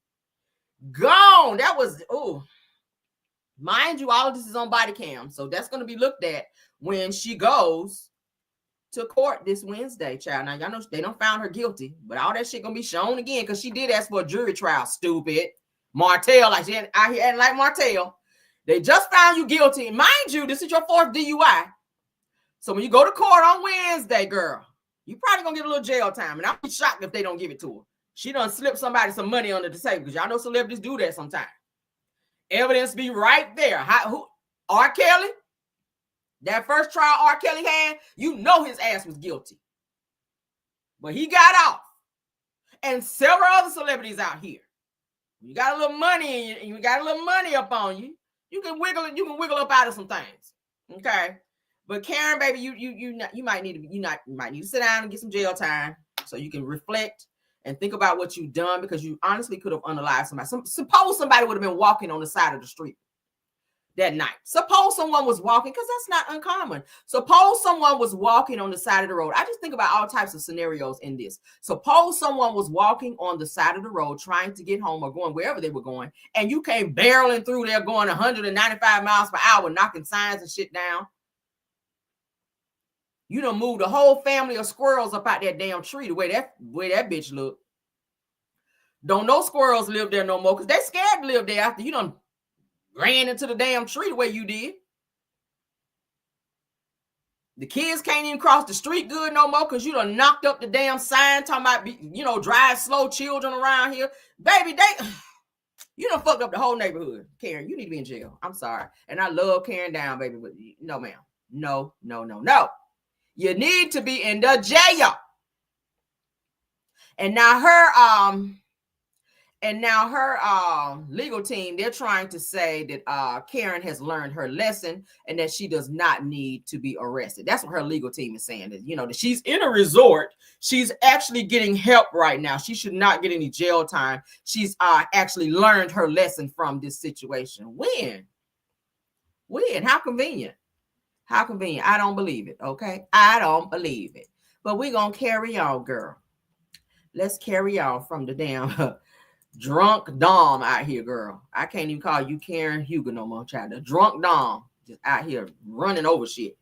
Gone. That was, mind you, all of this is on body cam. So that's going to be looked at when she goes to court this Wednesday, child. Now, y'all know they don't found her guilty, but all that shit going to be shown again because she did ask for a jury trial, stupid. Martell, like she out here acting like Martell. They just found you guilty. And mind you, this is your 4th DUI. So when you go to court on Wednesday, girl, you probably going to get a little jail time. And I'll be shocked if they don't give it to her. She done slipped somebody some money under the table because y'all know celebrities do that sometimes. Evidence be right there. R. Kelly? That first trial R. Kelly had, his ass was guilty. But he got off. And several other celebrities out here. You got a little money and you got a little money up on you. You can wiggle up out of some things. Okay. But Karen, baby, you might need to sit down and get some jail time so you can reflect and think about what you've done, because you honestly could have unalived somebody. Suppose somebody would have been walking on the side of the street that night. Suppose someone was walking, because that's not uncommon. Suppose someone was walking on the side of the road. I just think about all types of scenarios in this. Suppose someone was walking on the side of the road trying to get home or going wherever they were going, and you came barreling through there going 195 miles per hour, knocking signs and shit down. You done moved a whole family of squirrels up out that damn tree the way that bitch look. Don't no squirrels live there no more because they scared to live there after you done ran into the damn tree the way you did. The kids can't even cross the street good no more because you done knocked up the damn sign talking about, drive slow children around here. Baby, you done fucked up the whole neighborhood. Karen, you need to be in jail. I'm sorry. And I love Karen down, baby, but no, ma'am. No. You need to be in the jail. And now And now her legal team, they're trying to say that Karen has learned her lesson and that she does not need to be arrested. That's what her legal team is saying. That, you know, that she's in a resort. She's actually getting help right now. She should not get any jail time. She's actually learned her lesson from this situation. When? How convenient. How convenient. I don't believe it, okay? I don't believe it. But we're going to carry on, girl. Let's carry on from the damn... drunk Dom out here, girl. I can't even call you Karen Huger no more, child. The drunk Dom just out here running over shit.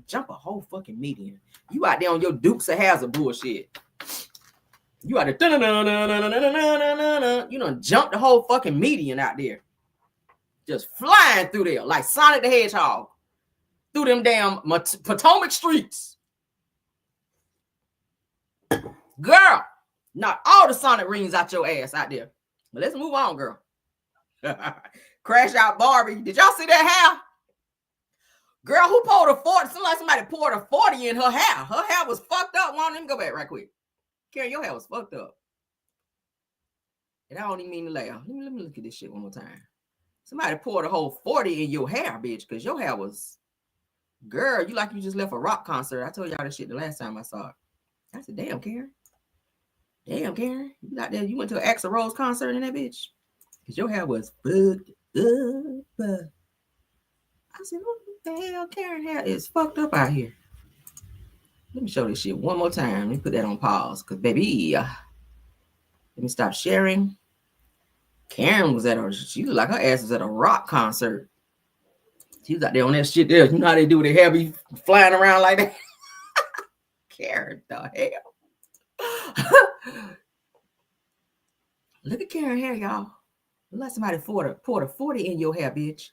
Jump a whole fucking median. You out there on your Dukes of Hazzard bullshit. You out there, you know, jump the whole fucking median out there. Just flying through there like Sonic the Hedgehog. Through them damn Potomac streets. Girl. Knock all the Sonic rings out your ass out there. But let's move on, girl. Crash Out Barbie. Did y'all see that hair? Girl, who poured a 40? Seemed like somebody poured a 40 in her hair. Her hair was fucked up. Why don't let me go back right quick? Karen, your hair was fucked up. And I don't even mean to laugh. Let me look at this shit one more time. Somebody poured a whole 40 in your hair, bitch, because your hair was... Girl, you like you just left a rock concert. I told y'all this shit the last time I saw it. I said, damn, Karen. Damn, Karen, you out there, you went to an Axl Rose concert in that bitch? Because your hair was fucked up. I said, what the hell? Karen hair is fucked up out here. Let me show this shit one more time. Let me put that on pause. Because, baby, let me stop sharing. Karen was she looked like her ass was at a rock concert. She was out there on that shit there. You know how they do with their hair be flying around like that? Karen, the hell? Look at Karen hair, y'all. Let somebody poured a 40 in your hair, bitch.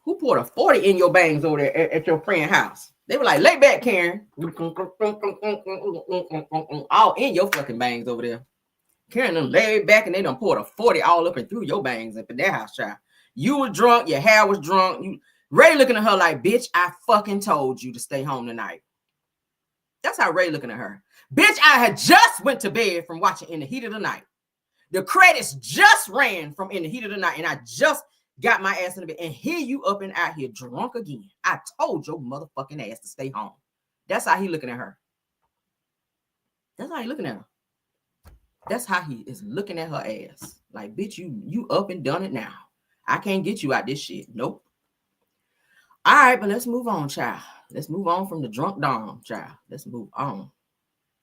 Who poured a 40 in your bangs over there at your friend's house? They were like, lay back, Karen. All in your fucking bangs over there. Karen done laid back and they done poured a 40 all up and through your bangs up in their house, child. You were drunk, your hair was drunk. Ray looking at her like, bitch, I fucking told you to stay home tonight. That's how Ray looking at her. Bitch, I had just went to bed from watching In the Heat of the Night. The credits just ran from In the Heat of the Night, and I just got my ass in the bed. And here you up and out here drunk again. I told your motherfucking ass to stay home. That's how he looking at her. That's how he looking at her. That's how he is looking at her ass. Like, bitch, you up and done it now. I can't get you out this shit. Nope. All right, but let's move on, child. Let's move on from the drunk Dom, child. Let's move on.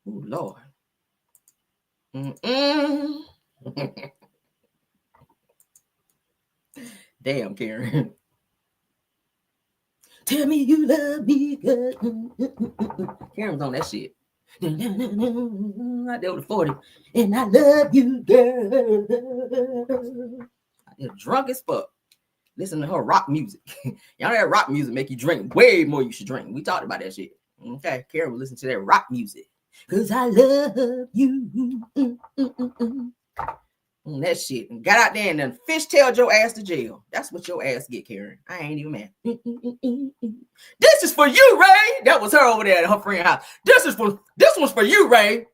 Oh, Lord. Damn, Karen. Tell me you love me good. Karen's on that shit. Right there with the 40. And I love you, girl. You're drunk as fuck. Listen to her rock music. Y'all know that rock music make you drink way more you should drink. We talked about that shit. Okay, Karen will listen to that rock music. Cause I love you. That shit. And got out there and then fishtailed your ass to jail. That's what your ass get, Karen. I ain't even mad. This is for you, Ray. That was her over there at her friend's house. This one's for you, Ray.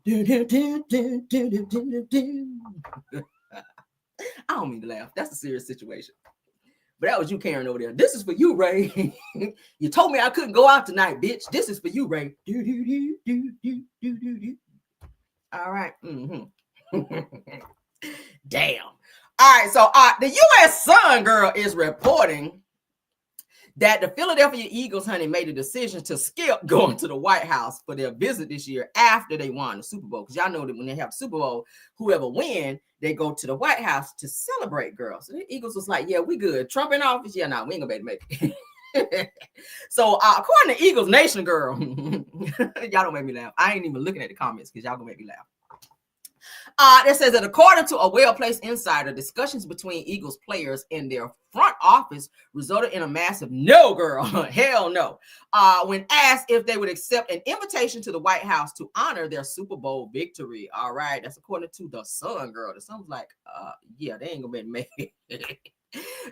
I don't mean to laugh. That's a serious situation. But that was you, Karen, over there. This is for you, Ray. You told me I couldn't go out tonight, bitch. This is for you, Ray. All right. Damn. All right. So the U.S. Sun, girl, is reporting that the Philadelphia Eagles, honey, made a decision to skip going to the White House for their visit this year after they won the Super Bowl. Because y'all know that when they have the Super Bowl, whoever win, they go to the White House to celebrate, girls. So the Eagles was like, yeah, we good. Trump in office? Yeah, we ain't gonna be able to make it. So according to Eagles Nation, girl, y'all don't make me laugh. I ain't even looking at the comments because y'all gonna make me laugh. It says that according to a well-placed insider, discussions between Eagles players and their front office resulted in a massive no, girl, hell no, when asked if they would accept an invitation to the White House to honor their Super Bowl victory. All right, that's according to the Sun, girl. The Sun's like, yeah, they ain't gonna be able to make it.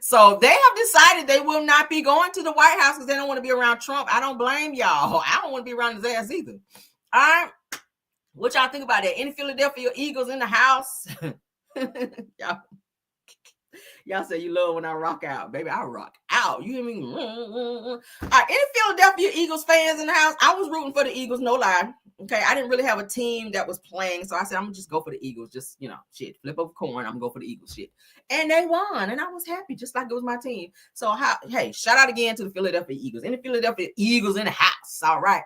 So they have decided they will not be going to the White House because they don't want to be around Trump. I don't blame y'all. I don't want to be around his ass either. All right. What y'all think about that? Any Philadelphia Eagles in the house? Y'all say you love when I rock out. Baby, I rock out. You hear me? All right, any Philadelphia Eagles fans in the house? I was rooting for the Eagles, no lie. Okay, I didn't really have a team that was playing, so I said, I'm going to just go for the Eagles. Just, shit, flip over coin. I'm going to go for the Eagles, shit. And they won, and I was happy, just like it was my team. So, hey, shout out again to the Philadelphia Eagles. Any Philadelphia Eagles in the house, all right?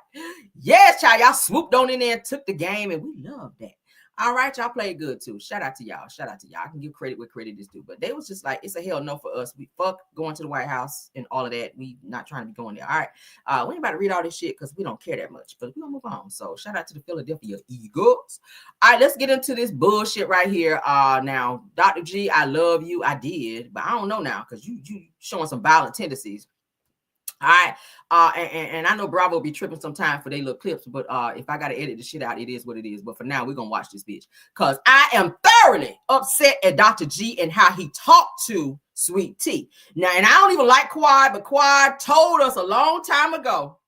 Yes, child, y'all swooped on in there and took the game, and we love that. All right, y'all played good too. Shout out to y'all. Shout out to y'all. I can give credit where credit is due. But they was just like, it's a hell no for us. We fuck going to the White House and all of that. We not trying to be going there. All right. We ain't about to read all this shit because we don't care that much. But we're gonna move on. So shout out to the Philadelphia Eagles. All right, let's get into this bullshit right here. Now, Dr. G, I love you. I did, but I don't know now because you showing some violent tendencies. All right. And I know Bravo be tripping sometimes for their little clips, but if I gotta edit the shit out, it is what it is. But for now, we're gonna watch this bitch because I am thoroughly upset at Dr. G and how he talked to Sweet T. Now, and I don't even like Quad, but Quad told us a long time ago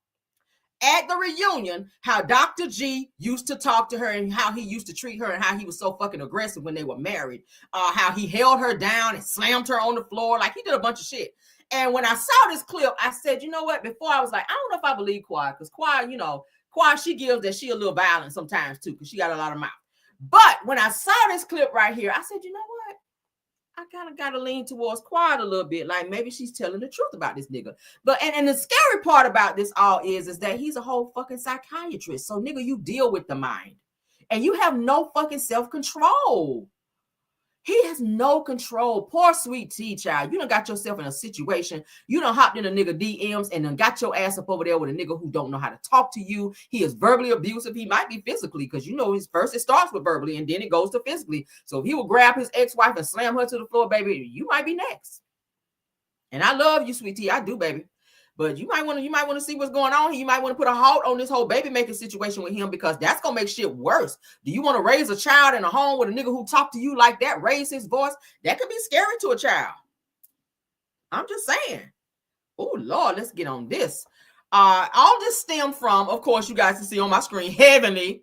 at the reunion how Dr. G used to talk to her and how he used to treat her and how he was so fucking aggressive when they were married. How he held her down and slammed her on the floor. Like he did a bunch of shit. And when I saw this clip, I said, you know what? Before I was like, I don't know if I believe Quad, because Quad, Quad, she gives that she a little violent sometimes too, because she got a lot of mouth. But when I saw this clip right here, I said, you know what? I kind of got to lean towards Quad a little bit. Like maybe she's telling the truth about this nigga. But and the scary part about this all is that he's a whole fucking psychiatrist. So nigga, you deal with the mind. And you have no fucking self-control. He has no control. Poor Sweet T, child. You done got yourself in a situation. You done hopped in a nigga DMs and done got your ass up over there with a nigga who don't know how to talk to you. He is verbally abusive. He might be physically, because it starts with verbally and then it goes to physically. So if he will grab his ex-wife and slam her to the floor, baby, you might be next. And I love you, Sweet T. I do, baby. But you might want to see what's going on here. You might want to put a halt on this whole baby making situation with him, because that's gonna make shit worse. Do you want to raise a child in a home with a nigga who talk to you like that, raise his voice? That could be scary to a child. I'm just saying. Oh Lord, let's get on this. All this stemmed from, of course, you guys can see on my screen, Heavenly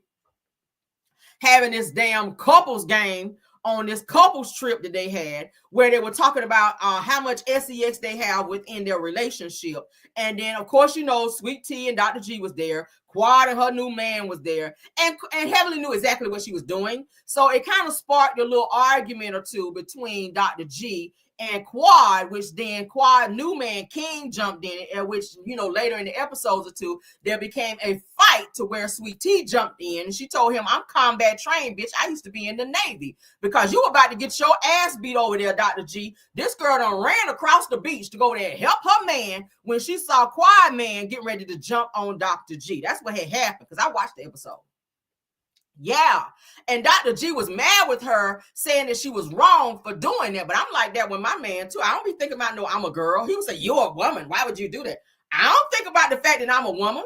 having this damn couples game on this couples trip that they had, where they were talking about how much sex they have within their relationship. And then, of course, Sweet T and Dr. G was there. Quad and her new man was there. And Heavenly knew exactly what she was doing. So it kind of sparked a little argument or two between Dr. G and Quad, which then Quad new man King jumped in, and which, later in the episodes or two, there became a fight to where Sweet T jumped in and she told him, I'm combat trained, bitch. I used to be in the Navy. Because you about to get your ass beat over there, Dr. G. This girl done ran across the beach to go there and help her man when she saw Quad man getting ready to jump on Dr. G. That's what had happened, because I watched the episode. Yeah. And Dr. G was mad with her, saying that she was wrong for doing that. But I'm like that with my man too. I don't be thinking about, no, I'm a girl. He would say, you're a woman. Why would you do that? I don't think about the fact that I'm a woman.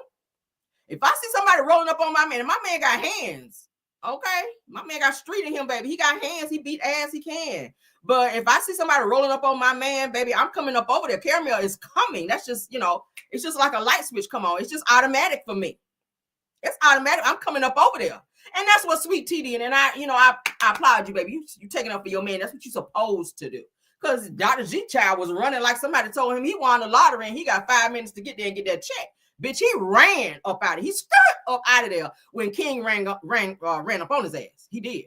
If I see somebody rolling up on my man, and my man got hands, okay? My man got street in him, baby. He got hands. He beat ass. He can. But if I see somebody rolling up on my man, baby, I'm coming up over there. Caramel is coming. That's just, it's just like a light switch come on. It's just automatic for me. It's automatic. I'm coming up over there. And that's what Sweet T did. And I applaud you, baby. You taking up for your man. That's what you're supposed to do. Because Dr. G child was running like somebody told him he won the lottery and he got 5 minutes to get there and get that check. Bitch, he ran up out of it. He skirted up out of there when King ran up on his ass. He did.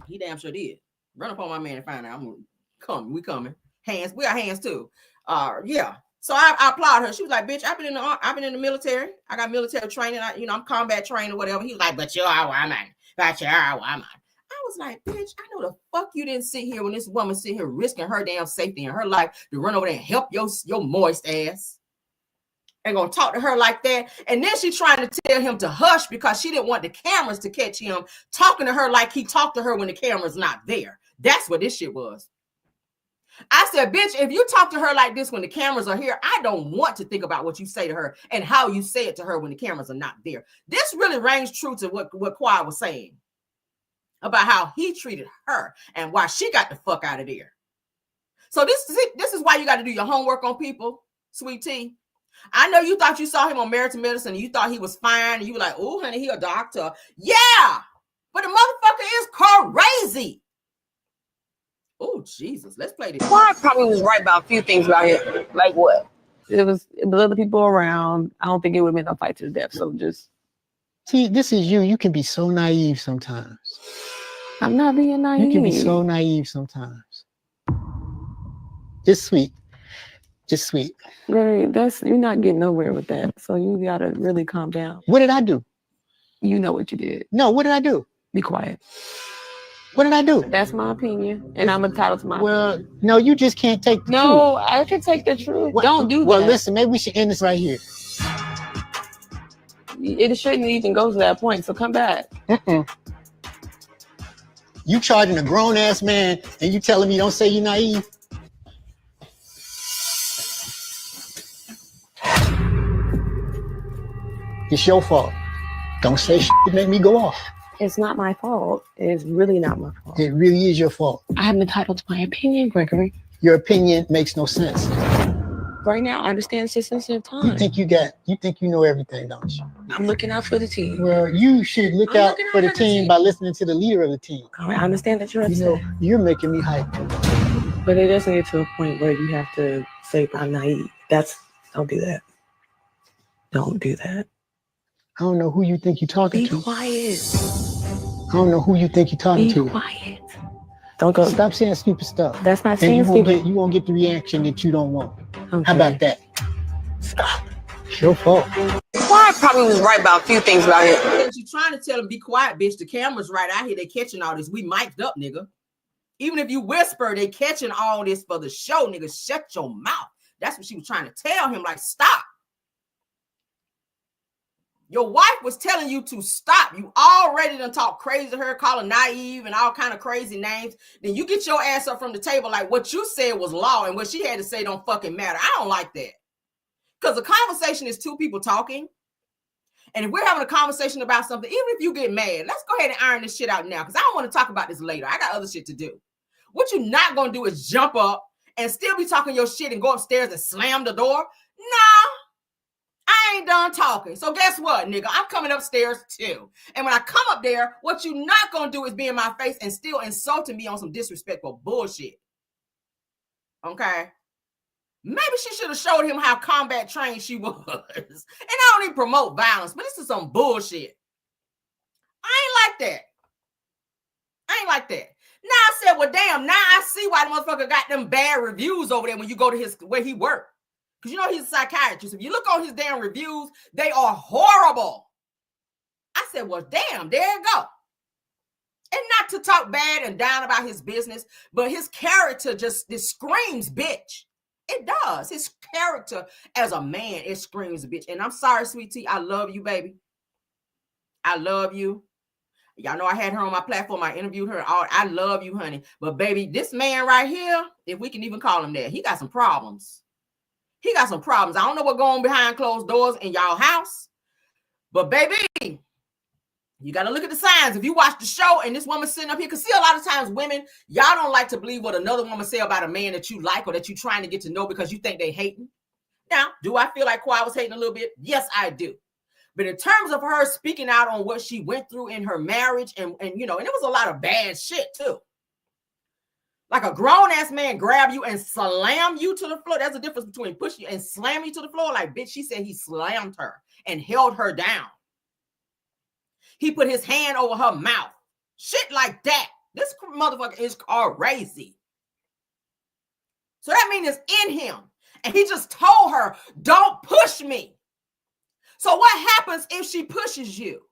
He damn sure did. Run up on my man and find out. We coming. Hands. We got hands too. Yeah. So I applaud her. She was like, bitch, I've been in the military. I got military training. I'm combat trained or whatever. He was like, but you're a woman. But you're a woman. I was like, bitch, I know the fuck you didn't sit here when this woman sit here risking her damn safety in her life to run over there and help your moist ass. And gonna talk to her like that. And then she trying to tell him to hush because she didn't want the cameras to catch him talking to her like he talked to her when the camera's not there. That's what this shit was. I said, bitch, if you talk to her like this when the cameras are here, I don't want to think about what you say to her and how you say it to her when the cameras are not there. This really rings true to what Quad was saying about how he treated her and why she got the fuck out of there. So this is why you got to do your homework on people, Sweet T. I know you thought you saw him on Married to Medicine and you thought he was fine. And you were like, oh, honey, he a doctor. Yeah. But the motherfucker is crazy. Oh, Jesus. Let's play this. Well, I probably was right about a few things about him. Like what? It was other people around. I don't think it would have been a fight to the death. So just see, this is you. You can be so naive sometimes. I'm not being naive. You can be so naive sometimes. Just sweet. Just sweet. Great. You're not getting nowhere with that. So you gotta really calm down. What did I do? You know what you did. No, what did I do? Be quiet. What did I do? That's my opinion, and I'm entitled to my opinion. No, you just can't take the truth. No, I can take the truth. Don't do that. Well, listen, maybe we should end this right here. It shouldn't even go to that point, so come back. You charging a grown-ass man, and you telling me don't say you're naive? It's your fault. Don't say shit to make me go off. It's not my fault. It's really not my fault. It really is your fault. I'm entitled to my opinion, Gregory. Your opinion makes no sense. Right now, I understand it's a sensitive time. You think you know everything, don't you? I'm looking out for the team. Well, you should look out for the team by listening to the leader of the team. All right, I understand that you're upset. You know, you're making me hype. But it doesn't get to a point where you have to say I'm naive. Don't do that. Don't do that. I don't know who you think you're talking to. Be quiet. I don't know who you think you're talking to. Be quiet. Don't go. Stop saying stupid stuff. That's not saying stupid. You won't get the reaction that you don't want. Okay. How about that? Stop. It's your fault. Well, I probably was right about a few things about him. You're trying to tell him, be quiet, bitch. The camera's right out here. They catching all this. We mic'd up, nigga. Even if you whisper, they catching all this for the show, nigga. Shut your mouth. That's what she was trying to tell him. Like, stop. Your wife was telling you to stop. You already done talk crazy to her, call her naive and all kind of crazy names. Then you get your ass up from the table like what you said was law and what she had to say don't fucking matter. I don't like that. Because the conversation is two people talking. And if we're having a conversation about something, even if you get mad, let's go ahead and iron this shit out now because I don't want to talk about this later. I got other shit to do. What you're not going to do is jump up and still be talking your shit and go upstairs and slam the door. Nah. I ain't done talking. So guess what, nigga? I'm coming upstairs too. And when I come up there, what you not gonna do is be in my face and still insulting me on some disrespectful bullshit. Okay? Maybe she should have showed him how combat trained she was. And I don't even promote violence, but this is some bullshit. I ain't like that. Now I said, well, damn, now I see why the motherfucker got them bad reviews over there when you go to where he worked. Because you know he's a psychiatrist. If you look on his damn reviews, they are horrible. I said, well, damn, there you go. And not to talk bad and down about his business, but his character just screams bitch. It does. His character as a man, it screams bitch. And I'm sorry, sweet tea. I love you, baby. I love you. Y'all know I had her on my platform. I interviewed her. I love you, honey. But baby, this man right here, if we can even call him that, he got some problems. He got some problems. I don't know what's going on behind closed doors in y'all house. But baby, you got to look at the signs. If you watch the show and this woman sitting up here, because see, a lot of times women, y'all don't like to believe what another woman say about a man that you like or that you're trying to get to know because you think they hating. Now, do I feel like Kawhi was hating a little bit? Yes, I do. But in terms of her speaking out on what she went through in her marriage and you know, and it was a lot of bad shit too. Like a grown-ass man grab you and slam you to the floor. There's a difference between push you and slam you to the floor. Like, bitch, she said he slammed her and held her down. He put his hand over her mouth. Shit like that. This motherfucker is crazy. So that means it's in him. And he just told her, don't push me. So what happens if she pushes you?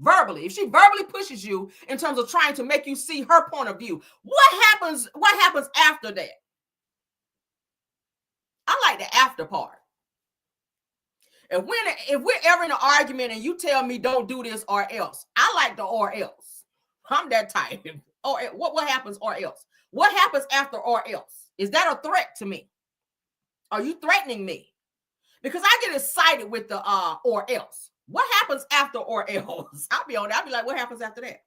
Verbally, if she verbally pushes you in terms of trying to make you see her point of view, what happens after that? I like the after part. If we're ever in an argument and you tell me don't do this or else, I like the or else. I'm that type. Or what happens or else? What happens after or else? Is that a threat to me? Are you threatening me? Because I get excited with the or else. What happens after or else? I'll be on that. I'll be like, what happens after that?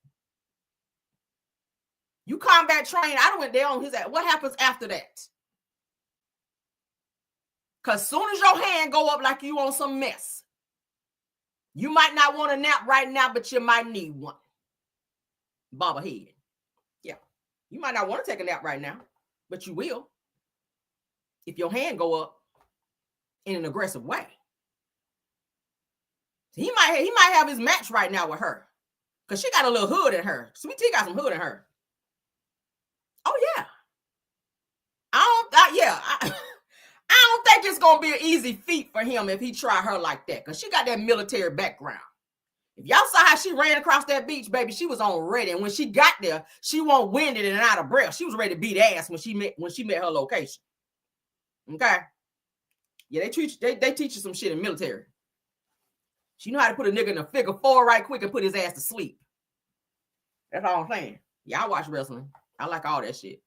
You combat trained. I went there on his ass. What happens after that? Because soon as your hand go up like you on some mess, you might not want a nap right now, but you might need one. Bobblehead. Yeah. You might not want to take a nap right now, but you will if your hand go up in an aggressive way. He might have his match right now with her because she got a little hood in her. Sweet Tea got some hood in her. Oh, yeah. I don't think it's going to be an easy feat for him if he try her like that because she got that military background. If y'all saw how she ran across that beach, baby, she was on ready. And when she got there, she wasn't winded and out of breath. She was ready to beat ass when she met her location. Okay? Yeah, they teach you some shit in military. She know how to put a nigga in a figure four right quick and put his ass to sleep. That's all I'm saying. Yeah, I watch wrestling. I like all that shit.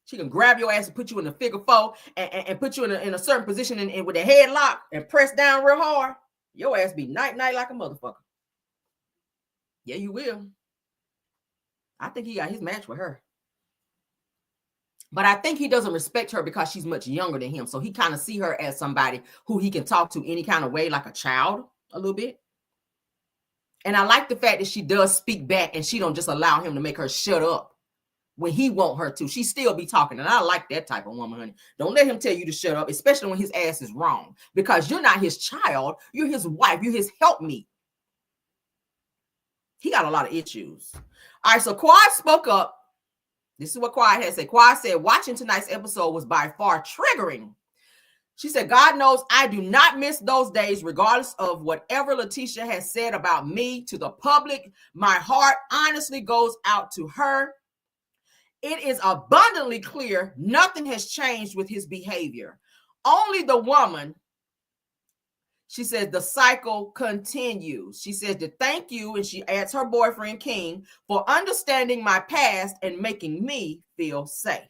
She can grab your ass and put you in a figure four and put you in a certain position and with a headlock and press down real hard. Your ass be night like a motherfucker. Yeah, you will. I think he got his match with her. But I think he doesn't respect her because she's much younger than him. So he kind of see her as somebody who he can talk to any kind of way, like a child a little bit. And I like the fact that she does speak back and she don't just allow him to make her shut up when he want her to. She still be talking. And I like that type of woman, honey. Don't let him tell you to shut up, especially when his ass is wrong. Because you're not his child. You're his wife. You're his helpmeet. He got a lot of issues. All right, so Quad spoke up. This is what Quad had said. Quad said, watching tonight's episode was by far triggering. She said, God knows I do not miss those days, regardless of whatever Letitia has said about me to the public. My heart honestly goes out to her. It is abundantly clear nothing has changed with his behavior. Only the woman, she says, the cycle continues. She says to thank you, and she adds her boyfriend, King, for understanding my past and making me feel safe.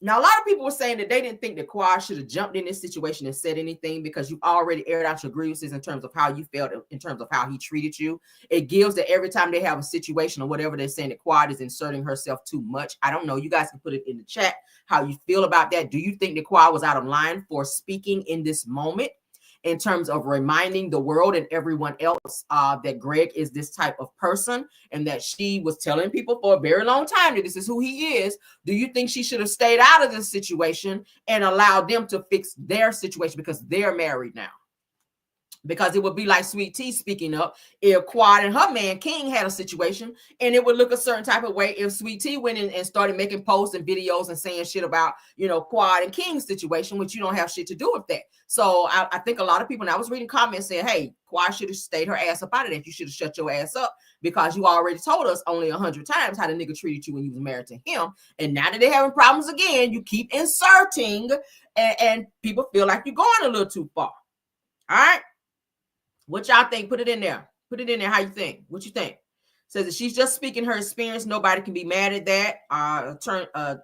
Now, a lot of people were saying that they didn't think that Quad should have jumped in this situation and said anything because you already aired out your grievances in terms of how you felt, in terms of how he treated you. It gives that every time they have a situation or whatever, they're saying that Quad is inserting herself too much. I don't know. You guys can put it in the chat how you feel about that. Do you think that Quad was out of line for speaking in this moment in terms of reminding the world and everyone else that Greg is this type of person and that she was telling people for a very long time that this is who he is? Do you think she should have stayed out of this situation and allowed them to fix their situation because they're married now? Because it would be like Sweet Tea speaking up if Quad and her man King had a situation, and it would look a certain type of way if Sweet Tea went in and started making posts and videos and saying shit about, you know, Quad and King's situation, which you don't have shit to do with that. So I think a lot of people, and I was reading comments saying, hey, Quad should have stayed her ass up out of that. You should have shut your ass up because you already told us only 100 times how the nigga treated you when you was married to him. And now that they're having problems again, you keep inserting and people feel like you're going a little too far. All right. What y'all think? Put it in there. Put it in there. How you think? What you think? Says that she's just speaking her experience. Nobody can be mad at that.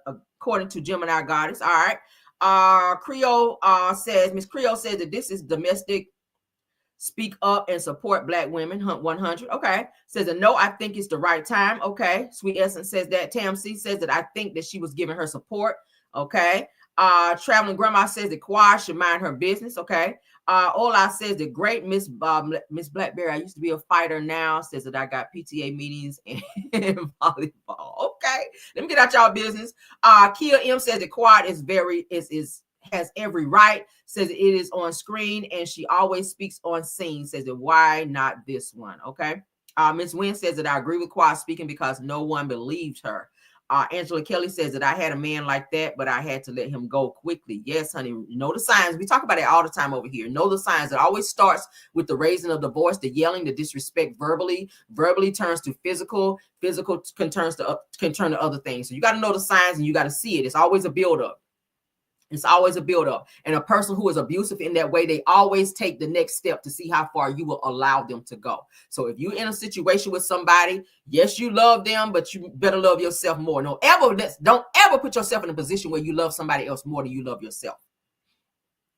According to Gemini Goddess. All right. Creole says, Miss Creole says that this is domestic. Speak up and support Black women. Hunt 100. Okay. Says that no, I think it's the right time. Okay. Sweet Essence says that. Tam C says that I think that she was giving her support. Okay. Traveling Grandma says that Quad should mind her business. Okay. Ola says that great Miss Blackberry. I used to be a fighter now. Says that I got PTA meetings and volleyball. Okay. Let me get out y'all business. Kia M says that Quad is has every right. Says it is on screen and she always speaks on scene. Says that why not this one? Okay. Miss Wynn says that I agree with Quad speaking because no one believed her. Angela Kelly says that I had a man like that, but I had to let him go quickly. Yes, honey. Know the signs. We talk about it all the time over here. Know the signs. It always starts with the raising of the voice, the yelling, the disrespect verbally. Verbally turns to physical. Physical can turn to other things. So you got to know the signs and you got to see it. It's always a buildup. It's always a buildup. And a person who is abusive in that way, they always take the next step to see how far you will allow them to go. So if you're in a situation with somebody, yes, you love them, but you better love yourself more. Don't ever put yourself in a position where you love somebody else more than you love yourself.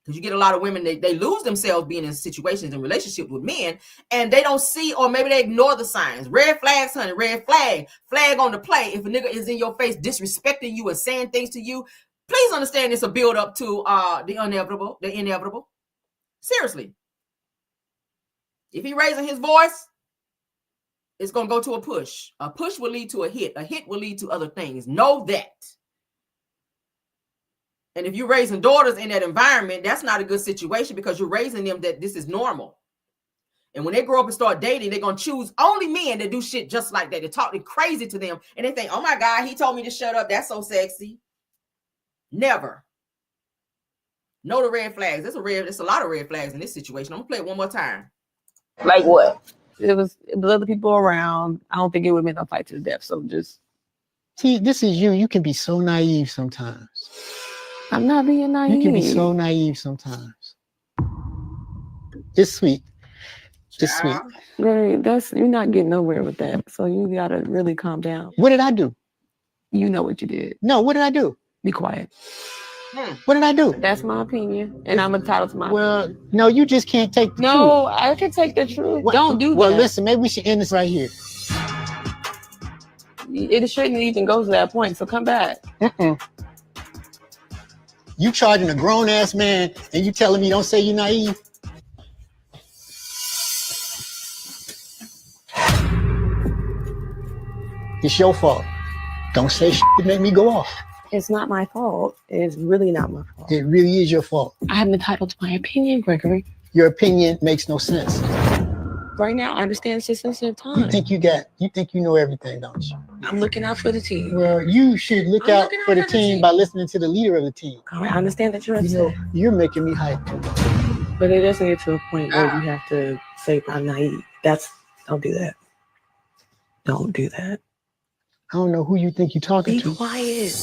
Because you get a lot of women, they lose themselves being in situations and relationships with men, and they don't see, or maybe they ignore the signs. Red flags, honey, red flag. Flag on the play. If a nigga is in your face disrespecting you and saying things to you, Please understand it's a build up to the inevitable. Seriously. If he raising his voice, it's going to go to a push. A push will lead to a hit. A hit will lead to other things. Know that. And if you're raising daughters in that environment, that's not a good situation because you're raising them that this is normal. And when they grow up and start dating, they're going to choose only men that do shit just like that. They talk crazy to them. And they think, oh my God, he told me to shut up. That's so sexy. Never. Know the red flags. There's a lot of red flags in this situation. I'm going to play it one more time. Like what? It was other people around. I don't think it would have been a fight to the death. So just. See, this is you. You can be so naive sometimes. I'm not being naive. You can be so naive sometimes. Just sweet. Just sweet. Great. You're not getting nowhere with that. So you gotta really calm down. What did I do? You know what you did. No, what did I do? Be quiet. What did I do? That's my opinion, and I'm entitled to my opinion. No, you just can't take the truth. No, I can take the truth. Don't do that. Well, listen, maybe we should end this right here. It shouldn't even go to that point, so come back. You charging a grown-ass man, and you telling me don't say you're naive? It's your fault. Don't say shit to make me go off. It's not my fault. It's really not my fault. It really is your fault. I'm entitled to my opinion, Gregory. Your opinion makes no sense. Right now, I understand it's a sensitive time. You think you know everything, don't you? I'm looking out for the team. Well, you should look out for the team by listening to the leader of the team. All right, I understand that you're upset. You know, you're making me hype. But it doesn't get to a point where you have to say I'm naive. Don't do that. Don't do that. I don't know who you think you're talking to. Be quiet.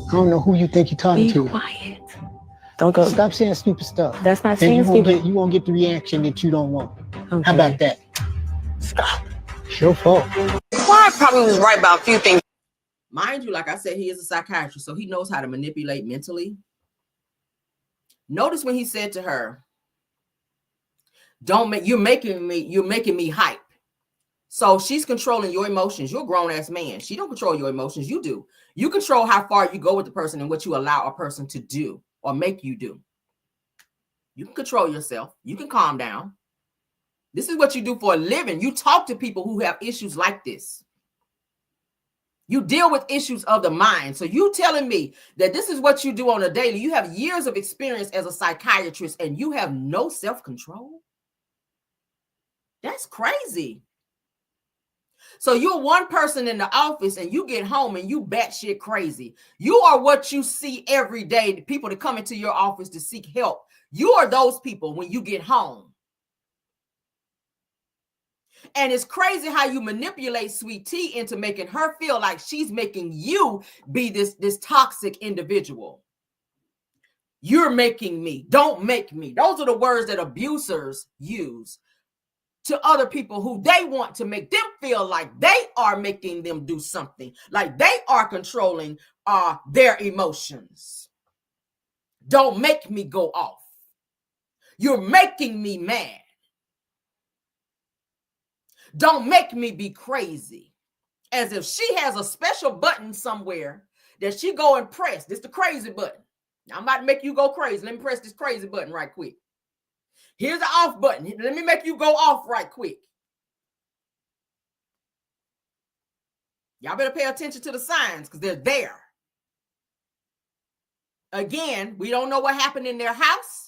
I don't know who you think you're talking to. Be quiet. Don't go. Stop saying stupid stuff. That's not saying stupid. You won't get the reaction that you don't want. Okay. How about that? Stop. It's your fault. Quiet probably was right about a few things. Mind you, like I said, he is a psychiatrist, so he knows how to manipulate mentally. Notice when he said to her, you're making me hype. So she's controlling your emotions. You're a grown-ass man. She don't control your emotions. You do. You control how far you go with the person and what you allow a person to do or make you do. You can control yourself. You can calm down. This is what you do for a living. You talk to people who have issues like this. You deal with issues of the mind. So you telling me that this is what you do on a daily. You have years of experience as a psychiatrist and you have no self-control? That's crazy. So you're one person in the office and you get home and you batshit crazy. You are what you see every day, the people that come into your office to seek help. You are those people when you get home. And it's crazy how you manipulate Sweet Tea into making her feel like she's making you be this toxic individual. You're making me. Don't make me. Those are the words that abusers use to other people who they want to make them feel like they are making them do something, like they are controlling their emotions. Don't make me go off. You're making me mad. Don't make me be crazy. As if she has a special button somewhere that she go and press. This is the crazy button. I'm about to make you go crazy. Let me press this crazy button right quick. Here's the off button. Let me make you go off right quick. Y'all better pay attention to the signs because they're there. Again, we don't know what happened in their house,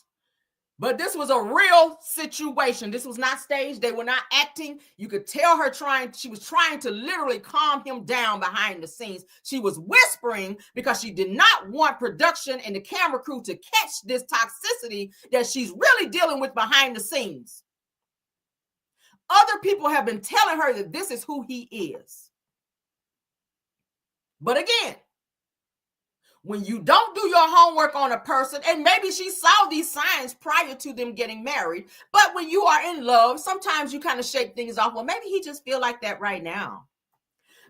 but this was a real situation. This was not staged. They were not acting. You could tell her she was trying to literally calm him down behind the scenes. She was whispering because she did not want production and the camera crew to catch this toxicity that she's really dealing with behind the scenes. Other people have been telling her that this is who he is. But again, when you don't do your homework on a person, and maybe she saw these signs prior to them getting married, but when you are in love, sometimes you kind of shake things off. Well, maybe he just feel like that right now.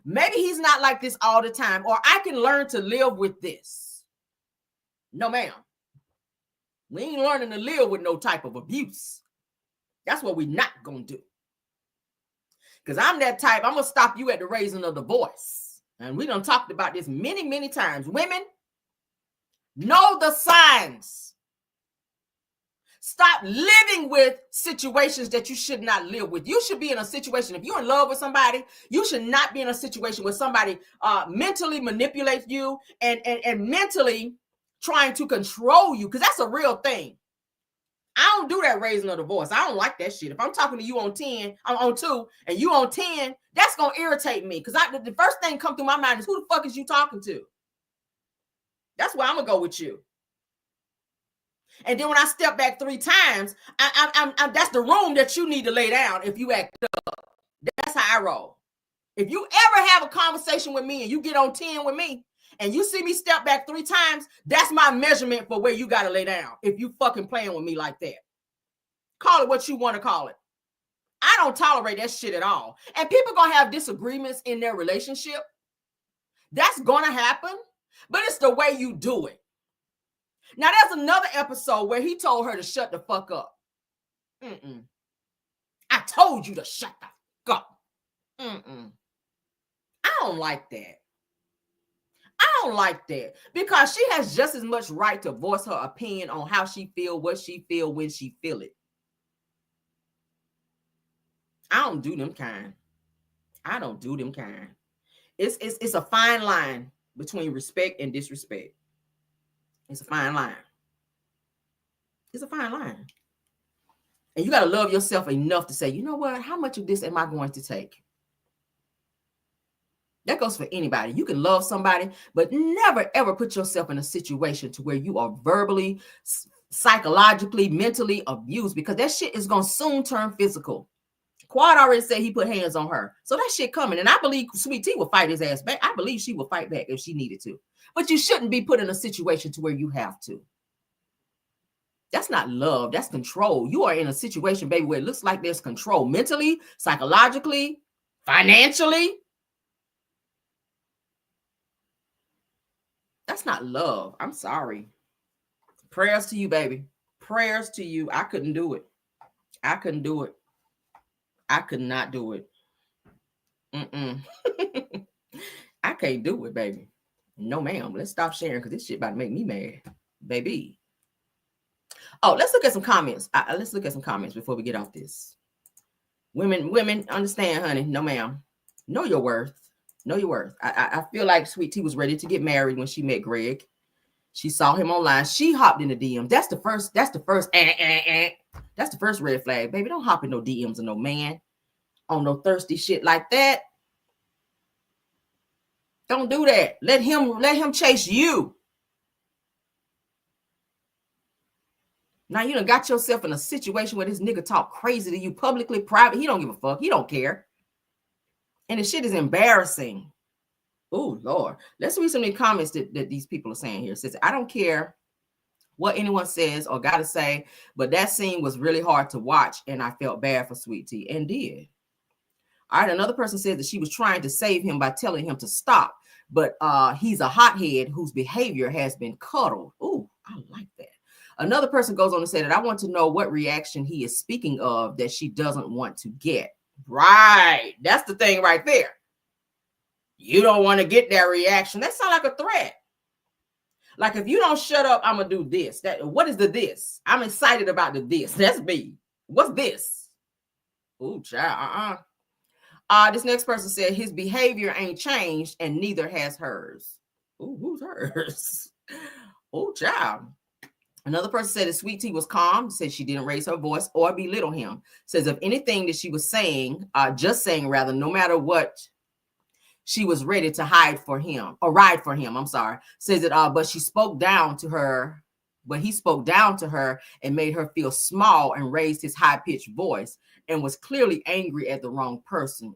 Maybe he's not like this all the time, or I can learn to live with this. No, ma'am. We ain't learning to live with no type of abuse. That's what we're not going to do. Because I'm that type, I'm going to stop you at the raising of the voice. And we done talked about this many, many times. Women, Know the signs. Stop living with situations that you should not live with. You should be in a situation, if you're in love with somebody, you should not be in a situation where somebody mentally manipulates you and mentally trying to control you, because that's a real thing. I don't do that raising a divorce. I don't like that shit. If I'm talking to you on 10, I'm on 2, and you on 10, that's going to irritate me, because the first thing come through my mind is, who the fuck is you talking to? That's where I'm going to go with you. And then when I step back 3 times, that's the room that you need to lay down if you act up. That's how I roll. If you ever have a conversation with me and you get on 10 with me and you see me step back 3 times, that's my measurement for where you got to lay down. If you fucking playing with me like that, call it what you want to call it. I don't tolerate that shit at all. And people going to have disagreements in their relationship. That's going to happen, but it's the way you do it. Now, there's another episode where he told her to shut the fuck up. I told you to shut the fuck up. I don't like that. I don't like that, because she has just as much right to voice her opinion on how she feel, what she feel, when she feel it. I don't do them kind. I don't do them kind. It's a fine line between respect and disrespect. It's a fine line. It's a fine line. And you got to love yourself enough to say, you know what? How much of this am I going to take? That goes for anybody. You can love somebody, but never, ever put yourself in a situation to where you are verbally, psychologically, mentally abused, because that shit is going to soon turn physical. Quad already said he put hands on her. So that shit coming. And I believe Sweet Tea will fight his ass back. I believe she will fight back if she needed to. But you shouldn't be put in a situation to where you have to. That's not love. That's control. You are in a situation, baby, where it looks like there's control mentally, psychologically, financially. That's not love. I'm sorry. Prayers to you, baby. Prayers to you. I couldn't do it. I couldn't do it. I could not do it. I can't do it, baby. No, ma'am. Let's stop sharing, because this shit about to make me mad, baby. Oh, let's look at some comments. Let's look at some comments before we get off this. Women, understand, honey. No, ma'am. Know your worth. Know your worth. I feel like Sweet Tea was ready to get married when she met Greg. She saw him online. She hopped in the DM. That's the first. That's the first red flag, baby. Don't hop in no DMs of no man on no thirsty shit like that. Don't do that. Let him chase you. Now you done got yourself in a situation where this nigga talk crazy to you publicly, private. He don't give a fuck. He don't care. And the shit is embarrassing. Oh, Lord. Let's read some of the comments that these people are saying here. It says, I don't care what anyone says or got to say, but that scene was really hard to watch, and I felt bad for Sweet Tea, and did. All right, another person says that she was trying to save him by telling him to stop, but he's a hothead whose behavior has been cuddled. Ooh, I like that. Another person goes on to say that I want to know what reaction he is speaking of that she doesn't want to get. Right. That's the thing right there. You don't want to get that reaction. That sounds like a threat. Like, if you don't shut up, I'm going to do this. What is the this? I'm excited about the this. That's me. What's this? Ooh, child. This next person said his behavior ain't changed and neither has hers. Ooh, who's hers? Oh, child. Another person said that Sweet Tea was calm, said she didn't raise her voice or belittle him. Says if anything that she was saying, no matter what, she was ready to ride for him. I'm sorry. Says that, but he spoke down to her and made her feel small and raised his high-pitched voice and was clearly angry at the wrong person.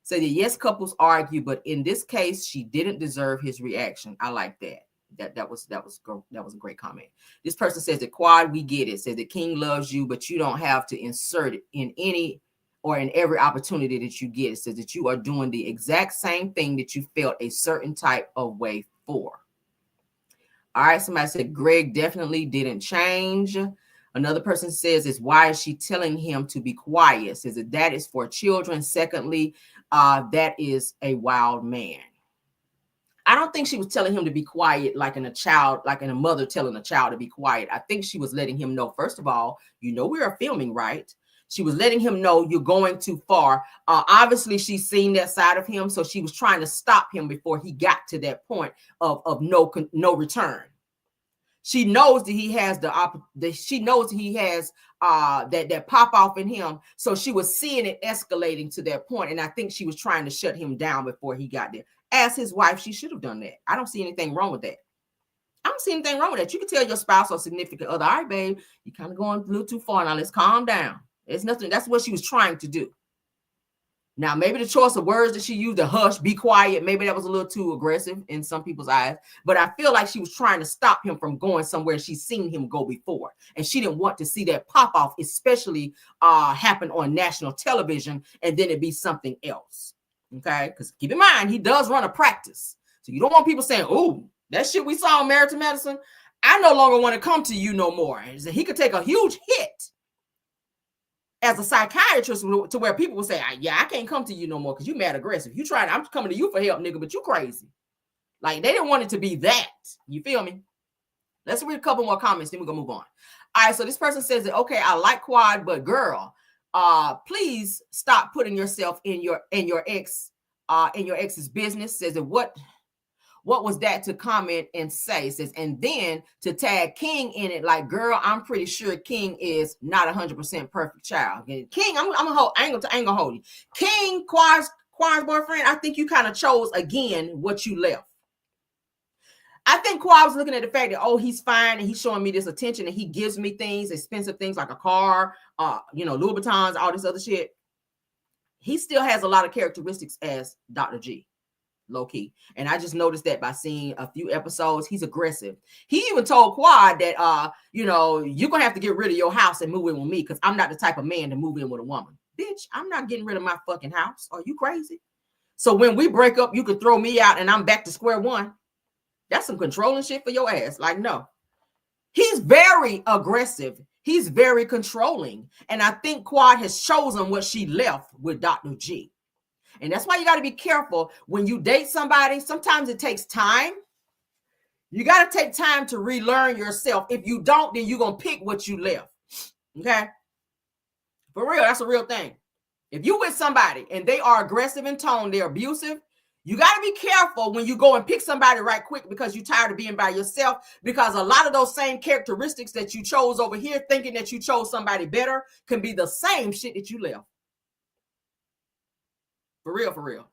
Said that yes, couples argue, but in this case, she didn't deserve his reaction. I like that. That was a great comment. This person says that Quad, we get it. Says that King loves you, but you don't have to insert it in any or in every opportunity that you get. It says that you are doing the exact same thing that you felt a certain type of way for. All right, somebody said Greg definitely didn't change. Another person says is why is she telling him to be quiet? Says that is for children. Secondly, that is a wild man. I don't think she was telling him to be quiet like in a mother telling a child to be quiet. I think she was letting him know, first of all, we are filming, right? She was letting him know you're going too far. Obviously, she's seen that side of him, so she was trying to stop him before he got to that point of no return. She knows that he has that pop off in him. So she was seeing it escalating to that point, and I think she was trying to shut him down before he got there. As his wife, she should have done that. I don't see anything wrong with that. I don't see anything wrong with that. You can tell your spouse or significant other, all right, babe, you're kind of going a little too far now. Let's calm down. It's nothing. That's what she was trying to do. Now, maybe the choice of words that she used, to hush, be quiet, maybe that was a little too aggressive in some people's eyes. But I feel like she was trying to stop him from going somewhere she's seen him go before. And she didn't want to see that pop off, especially happen on national television, and then it be something else. Okay? Because keep in mind, he does run a practice. So you don't want people saying, oh, that shit we saw on Married to Medicine, I no longer want to come to you no more. And he could take a huge hit as a psychiatrist to where people will say, yeah, I can't come to you no more because you mad aggressive. You trying, I'm coming to you for help, nigga, but you crazy. Like, they didn't want it to be that. You feel me? Let's read a couple more comments, then we're gonna move on. All right, so this person says that, okay, I like Quad, but girl, please stop putting yourself in your ex's business. Says that what was that to comment and say? It says, and then to tag King in it, like, girl, I'm pretty sure King is not 100% perfect child. And King, I'm gonna hold, I ain't gonna hold you. King, Quad's boyfriend, I think you kind of chose again what you left. I think Quad was looking at the fact that, oh, he's fine and he's showing me this attention and he gives me things, expensive things like a car, Louis Vuittons, all this other shit. He still has a lot of characteristics as Dr. G. Low key. And I just noticed that by seeing a few episodes, he's aggressive. He even told Quad that, you're going to have to get rid of your house and move in with me because I'm not the type of man to move in with a woman. Bitch, I'm not getting rid of my fucking house. Are you crazy? So when we break up, you could throw me out and I'm back to square one. That's some controlling shit for your ass. Like, no. He's very aggressive. He's very controlling. And I think Quad has chosen what she left with Dr. G. And that's why you got to be careful when you date somebody. Sometimes it takes time. You got to take time to relearn yourself. If you don't, then you're going to pick what you left. Okay? For real, that's a real thing. If you with somebody and they are aggressive in tone, they're abusive, you got to be careful when you go and pick somebody right quick because you're tired of being by yourself, because a lot of those same characteristics that you chose over here thinking that you chose somebody better can be the same shit that you left. For real, for real.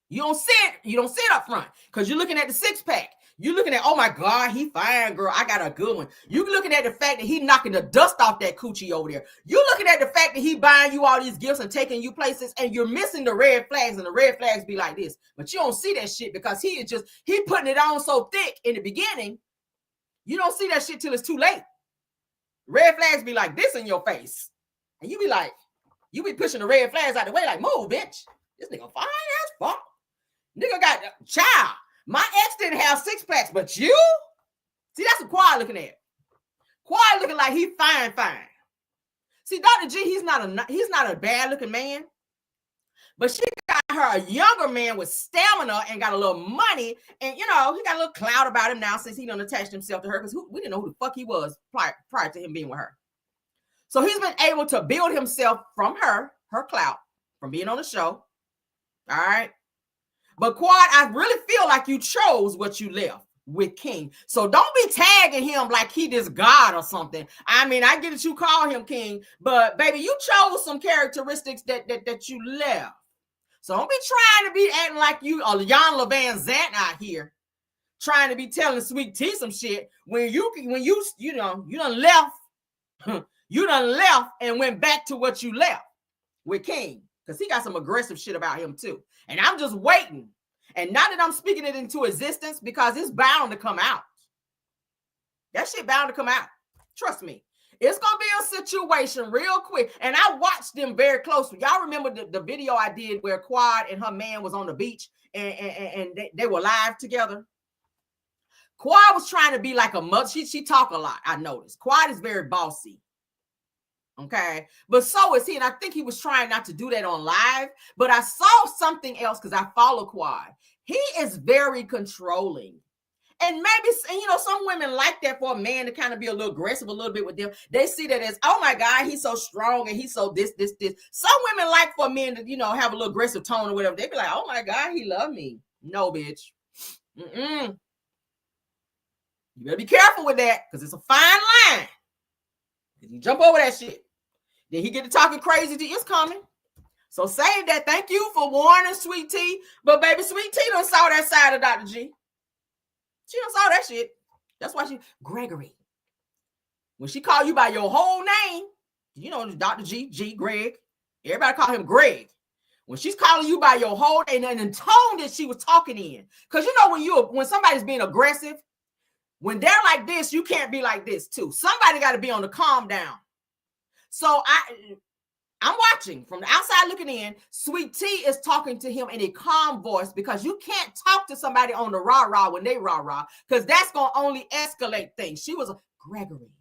You don't sit up front because you're looking at the six pack. You're looking at, oh my God, he fine, girl. I got a good one. You're looking at the fact that he knocking the dust off that coochie over there. You're looking at the fact that he buying you all these gifts and taking you places, and you're missing the red flags, and the red flags be like this. But you don't see that shit because he putting it on so thick in the beginning. You don't see that shit till it's too late. Red flags be like this in your face. And you be pushing the red flags out the way like, move, bitch. This nigga fine as fuck. Nigga got child. My ex didn't have six packs, but you? See, that's what Quad looking at. Quad looking like he fine. See, Dr. G, he's not a bad looking man, but she got her a younger man with stamina and got a little money, and he got a little clout about him now since he done attached himself to her, because we didn't know who the fuck he was prior to him being with her. So he's been able to build himself from her clout, from being on the show. All right. But Quad, I really feel like you chose what you left with King. So don't be tagging him like he this God or something. I mean, I get that you call him King, but baby, you chose some characteristics that you left. So don't be trying to be acting like you a Jan Levan Zant out here, trying to be telling Sweet Tea some shit when you done left. You done left and went back to what you left with King. Because he got some aggressive shit about him too. And I'm just waiting. And now that I'm speaking it into existence, because it's bound to come out. That shit bound to come out. Trust me. It's going to be a situation real quick. And I watched them very closely. Y'all remember the video I did where Quad and her man was on the beach and they were live together? Quad was trying to be like a mother. She talk a lot, I noticed. Quad is very bossy. Okay, but so is he, and I think he was trying not to do that on live, but I saw something else because I follow Quad. He is very controlling. And maybe, you know, some women like that for a man to kind of be a little aggressive a little bit with them. They see that as, oh my God, he's so strong and he's so this. Some women like for men to, you know, have a little aggressive tone or whatever. They be like, oh my God, he love me. No, bitch. You better be careful with that because it's a fine line. If you jump over that shit, then he get to talking crazy to you. It's coming. So save that. Thank you for warning Sweet Tea. But baby, Sweet Tea done saw that side of Dr. G. She done saw that shit. That's why she, Gregory. When she call you by your whole name, you know, Dr. G, Greg. Everybody call him Greg. When she's calling you by your whole name and the tone that she was talking in. Because you know, when somebody's being aggressive, when they're like this, you can't be like this too. Somebody got to be on the calm down. So I'm watching from the outside looking in. Sweet Tea is talking to him in a calm voice because you can't talk to somebody on the rah-rah when they rah-rah because that's going to only escalate things. She was Gregory.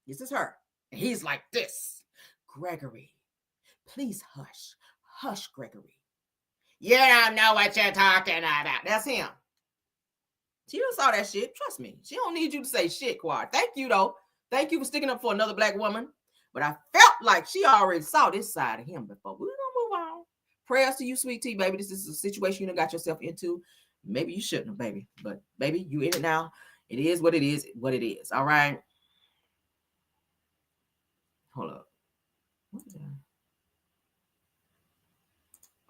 This is her. And he's like this. Gregory, please hush. Hush, Gregory. You don't know what you're talking about. That's him. She done saw that shit. Trust me. She don't need you to say shit, Quad. Thank you, though. Thank you for sticking up for another black woman. But I felt like she already saw this side of him before. We're going to move on. Prayers to you, Sweet Tea, baby. This is a situation you done got yourself into. Maybe you shouldn't have, baby. But, baby, you in it now. It is what it is. What it is. All right? Hold up. What is that?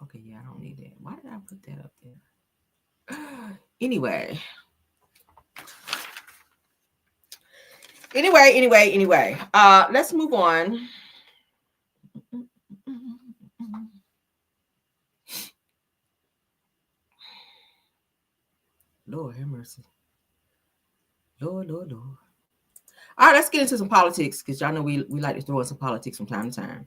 Okay, yeah, I don't need that. Why did I put that up there? Anyway. Let's move on. Lord have mercy. Lord. All right, let's get into some politics because y'all know we like to throw in some politics from time to time.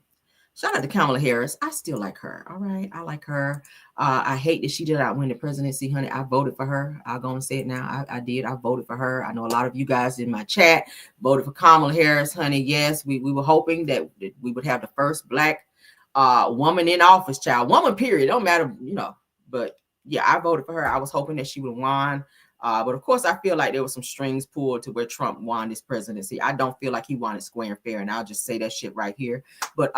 Shout out to Kamala Harris. I still like her. All right. I like her. I hate that she did not win the presidency, honey. I voted for her. I'll go and say it now. I did. I voted for her. I know a lot of you guys in my chat voted for Kamala Harris, honey. Yes, we were hoping that we would have the first black woman in office, child. Woman, period. Don't matter, you know. But yeah, I voted for her. I was hoping that she would have won. But of course, I feel like there was some strings pulled to where Trump won this presidency. I don't feel like he won it square and fair, and I'll just say that shit right here. But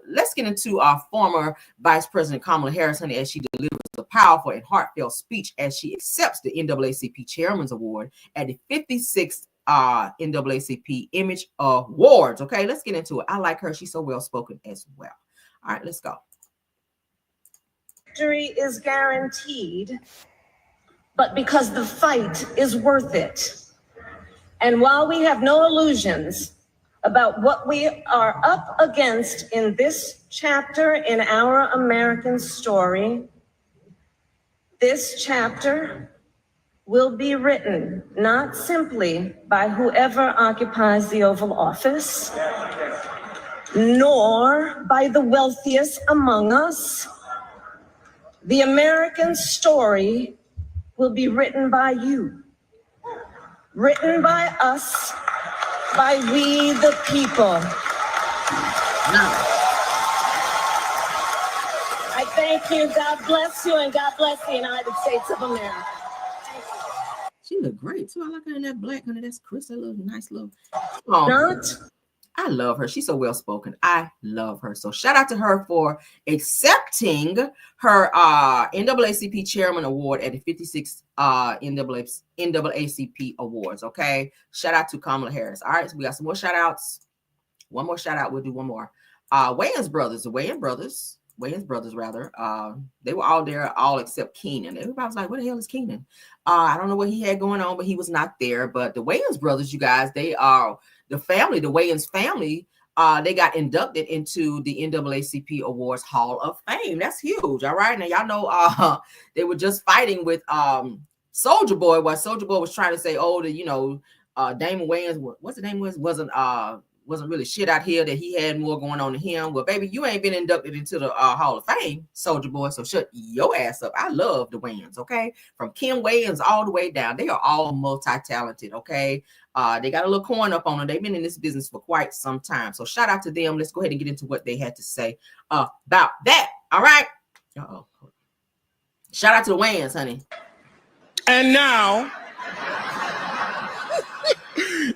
let's get into our former Vice President Kamala Harris, honey, as she delivers a powerful and heartfelt speech as she accepts the NAACP Chairman's Award at the 56th NAACP Image Awards. Okay, let's get into it. I like her. She's so well-spoken as well. All right, let's go. Victory is guaranteed, but because the fight is worth it. And while we have no illusions about what we are up against in this chapter in our American story, this chapter will be written not simply by whoever occupies the Oval Office, nor by the wealthiest among us. The American story will be written by you, written by us, by we the people. I thank you. God bless you, and God bless the United States of America. She looked great too. I like her in that black, honey. That's Chris. That little nice little. I love her. She's so well spoken. I love her. So shout out to her for accepting her NAACP Chairman Award at the 56th NAACP Awards. Okay. Shout out to Kamala Harris. All right. So we got some more shout outs. One more shout out. We'll do one more. Wayans brothers. They were all there, all except Keenan. Everybody was like, "What the hell is Keenan?" I don't know what he had going on, but he was not there. But the Wayans brothers, you guys, they are the family, the Wayans family. They got inducted into the NAACP Awards Hall of Fame. That's huge. All right. Now, y'all know they were just fighting with Soulja Boy while Soulja Boy was trying to say, oh, Damon Wayans, what's the name wasn't really shit out here, that he had more going on than him. Well, baby, you ain't been inducted into the Hall of Fame, Soulja Boy, so shut your ass up. I love the Wayans, okay? From Kim Wayans all the way down. They are all multi-talented, okay? They got a little coin up on them. They've been in this business for quite some time. So shout out to them. Let's go ahead and get into what they had to say about that. All right. Shout out to the Wayans, honey. And now,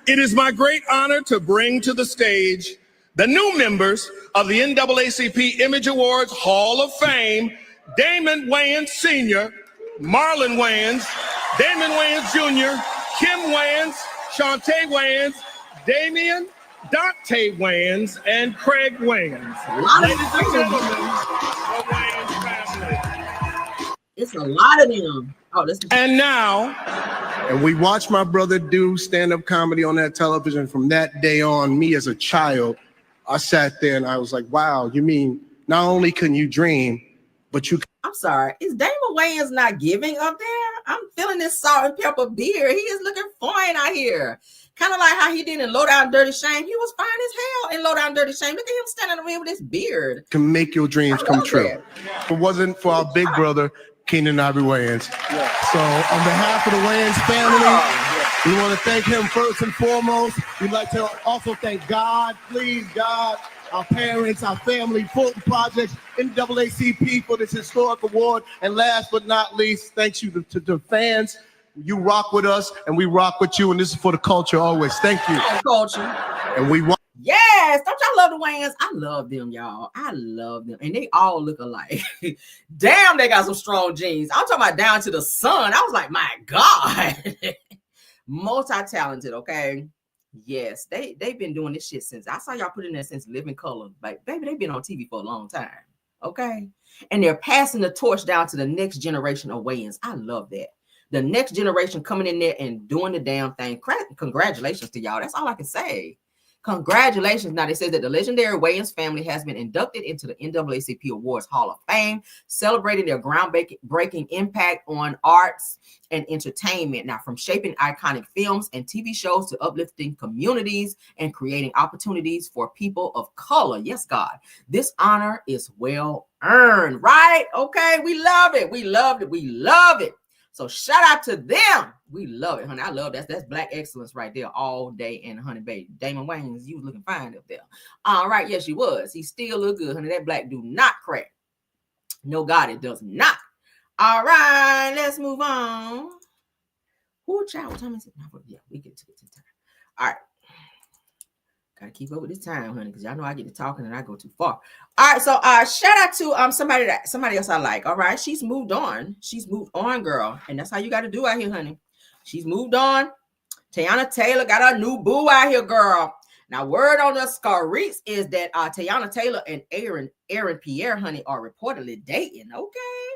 it is my great honor to bring to the stage the new members of the NAACP Image Awards Hall of Fame, Damon Wayans Sr., Marlon Wayans, Damon Wayans Jr., Kim Wayans, Shantae Wayans, Damian, Dante Wayans, and Craig Wayans. Ladies and gentlemen, the Wayans family. It's a lot of them. Oh, and now, and we watched my brother do stand-up comedy on that television. From that day on, me as a child, I sat there and I was like, wow, you mean not only can you dream, but you... I'm sorry, is Damon Wayans not giving up there? I'm feeling this salt and pepper beard. He is looking fine out here. Kind of like how he did in Low Down Dirty Shame. He was fine as hell in Low Down Dirty Shame. Look at him standing over here with his beard. Can make your dreams come true. If it wasn't for our big brother, Keenan Ivory Wayans. Yeah. So on behalf of the Wayans family, we want to thank him first and foremost. We'd like to also thank God, please God, our parents, our family, Fulton Projects, NAACP for this historic award. And last but not least, thanks you to the fans. You rock with us and we rock with you. And this is for the culture always. Thank you. Culture. And we want. Yes, don't y'all love the Wayans? I love them, y'all. I love them. And they all look alike. Damn, they got some strong genes. I'm talking about down to the sun. I was like, my God. Multi-talented, okay? Yes, they've been doing this shit since. I saw y'all put in there since Living Color. Like, baby, they've been on TV for a long time, okay? And they're passing the torch down to the next generation of Wayans. I love that. The next generation coming in there and doing the damn thing. Congratulations to y'all. That's all I can say. Congratulations. Now, they say that the legendary Wayans family has been inducted into the NAACP Awards Hall of Fame, celebrating their groundbreaking impact on arts and entertainment. Now, from shaping iconic films and TV shows to uplifting communities and creating opportunities for people of color. Yes, God, this honor is well earned, right? Okay, we love it. We loved it. We love it. So shout out to them. We love it, honey. I love that. That's black excellence right there all day. And honey, baby, Damon Wayans, you was looking fine up there. All right, yes, she was. He still look good, honey. That black do not crack. No, God, it does not. All right, let's move on. Who child? What time is it? Yeah, we get to the time. All right. Gotta keep up with this time, honey, because y'all know I get to talking and I go too far. All right, so shout out to somebody else I like. All right, she's moved on. She's moved on, girl, and that's how you got to do out here, honey. She's moved on. Teyana Taylor got a new boo out here, girl. Now, word on the Scareets is that Teyana Taylor and Aaron Pierre, honey, are reportedly dating. Okay,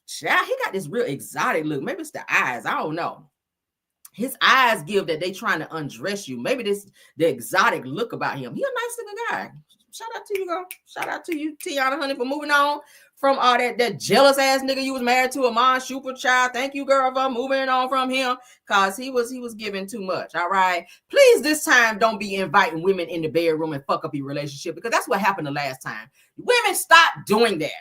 child, he got this real exotic look. Maybe it's the eyes. I don't know. His eyes give that they trying to undress you. Maybe this the exotic look about him. He a nice looking guy. Shout out to you, girl. Shout out to you, Teyana, honey, for moving on from all that jealous ass nigga you was married to, Amon Schuper, child. Thank you, girl, for moving on from him, cause he was giving too much. All right, please this time don't be inviting women in the bedroom and fuck up your relationship, because that's what happened the last time. Women, stop doing that.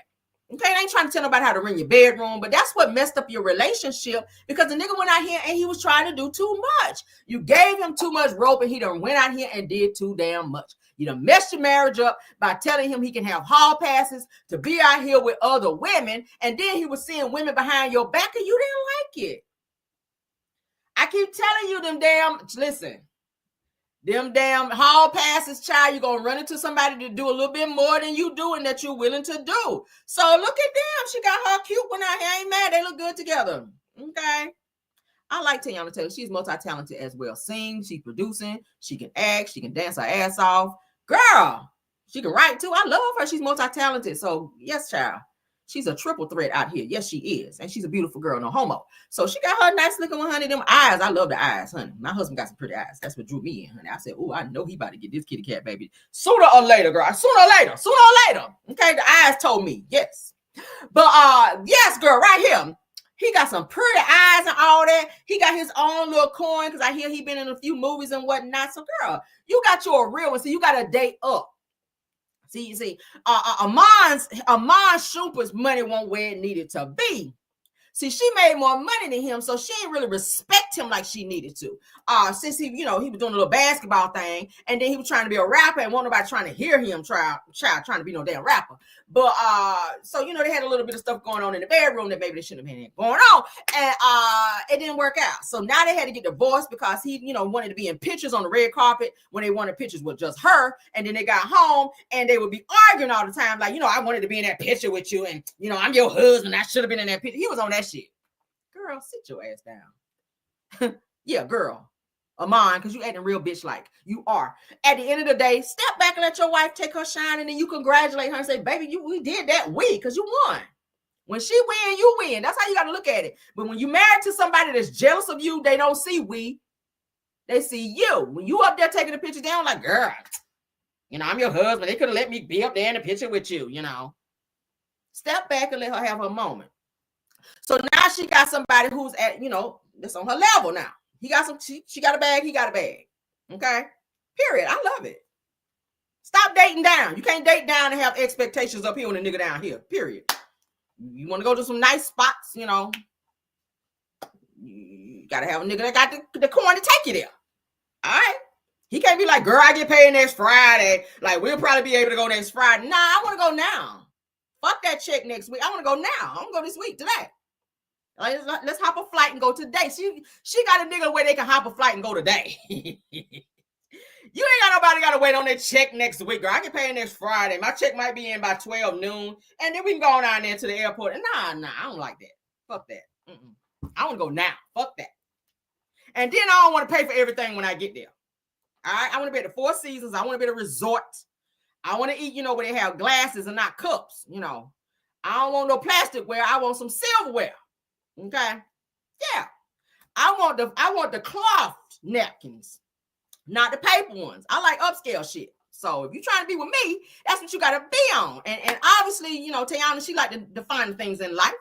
Okay, I ain't trying to tell nobody how to run your bedroom, but that's what messed up your relationship, because the nigga went out here and he was trying to do too much. You gave him too much rope and he done went out here and did too damn much. You done messed your marriage up by telling him he can have hall passes to be out here with other women, and then he was seeing women behind your back and you didn't like it. I keep telling you them damn hall passes, child, you're going to run into somebody to do a little bit more than you do and that you're willing to do. So look at them. She got her cute one out here. I ain't mad. They look good together. Okay. I like Teyana Taylor. She's multi-talented as well. Sing, she's producing, she can act, she can dance her ass off. Girl, she can write too. I love her. She's multi-talented. So yes, child. She's a triple threat out here. Yes, she is. And she's a beautiful girl, no homo. So she got her nice looking one, honey. Them eyes. I love the eyes, honey. My husband got some pretty eyes. That's what drew me in, honey. I said, oh, I know he about to get this kitty cat, baby. Sooner or later, girl. Sooner or later. Okay, the eyes told me, yes. But yes, girl, right here. He got some pretty eyes and all that. He got his own little coin, because I hear he been in a few movies and whatnot. So, girl, you got your real one. So you got to date up. See, Amon Schuper's money won't where it needed to be. See, she made more money than him, so she didn't really respect him like she needed to. Since he, he was doing a little basketball thing, and then he was trying to be a rapper, and wasn't nobody trying to hear him trying to be no damn rapper. But so they had a little bit of stuff going on in the bedroom that maybe they shouldn't have been going on, and it didn't work out. So now they had to get divorced because he, wanted to be in pictures on the red carpet when they wanted pictures with just her, and then they got home and they would be arguing all the time, like, I wanted to be in that picture with you, and I'm your husband, I should have been in that picture. He was on that shit. Girl, sit your ass down. Yeah, girl. Amon, because you acting real bitch like you are. At the end of the day, step back and let your wife take her shine, and then you congratulate her and say, baby, we did that because you won. When she win, you win. That's how you got to look at it. But when you married to somebody that's jealous of you, they don't see we. They see you. When you up there taking the picture down, like, girl, I'm your husband. They could have let me be up there in the picture with you, Step back and let her have her moment. So now she got somebody who's at, that's on her level now. He got she got a bag, he got a bag. Okay? Period. I love it. Stop dating down. You can't date down and have expectations up here on a nigga down here. Period. You want to go to some nice spots, you gotta have a nigga that got the coin to take you there. All right? He can't be like, girl, I get paid next Friday. Like, we'll probably be able to go next Friday. Nah, I want to go now. Fuck that check next week. I want to go now. I want to go this week, today. Let's hop a flight and go today. She got a nigga where they can hop a flight and go today. You ain't got nobody got to wait on that check next week, girl. I get paid next Friday. My check might be in by 12 noon, and then we can go on down there to the airport. Nah, I don't like that. Fuck that. I want to go now. Fuck that. And then I don't want to pay for everything when I get there. All right? I want to be at the Four Seasons. I want to be at a resort. I want to eat, where they have glasses and not cups, I don't want no plasticware. I want some silverware. Okay? Yeah. I want the cloth napkins, not the paper ones. I like upscale shit. So if you're trying to be with me, that's what you got to be on. And obviously, Teyana, she like to define things in life.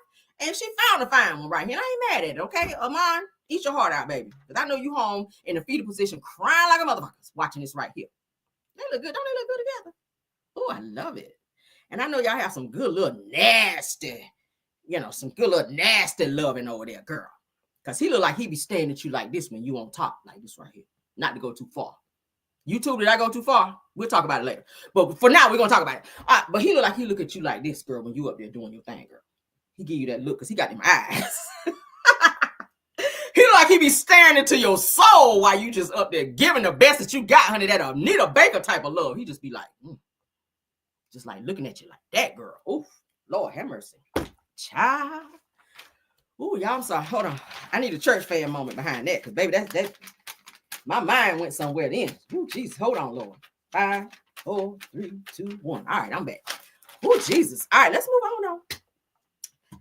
And she found a fine one right here. And I ain't mad at it, okay? Amon, eat your heart out, baby. Because I know you home in a fetal position crying like a motherfucker watching this right here. They look good. Don't they look good together? Oh, I love it. And I know y'all have some good little nasty, some good little nasty loving over there, girl. Because he look like he be staring at you like this when you on top, like this right here. Not to go too far. YouTube, did I go too far? We'll talk about it later. But for now, we're going to talk about it. All right, but he look like he look at you like this, girl, when you up there doing your thing, girl. He give you that look because he got them eyes. He look like he be staring into your soul while you just up there giving the best that you got, honey, that Anita Baker type of love. He just be like, just like looking at you like that, girl. Oof, Lord have mercy. Child. Ooh, y'all, I'm sorry. Hold on. I need a church fan moment behind that because, baby, that my mind went somewhere then. Ooh, Jesus. Hold on, Lord. 5, 4, 3, 2, 1. All right, I'm back. Ooh, Jesus. All right, let's move on now.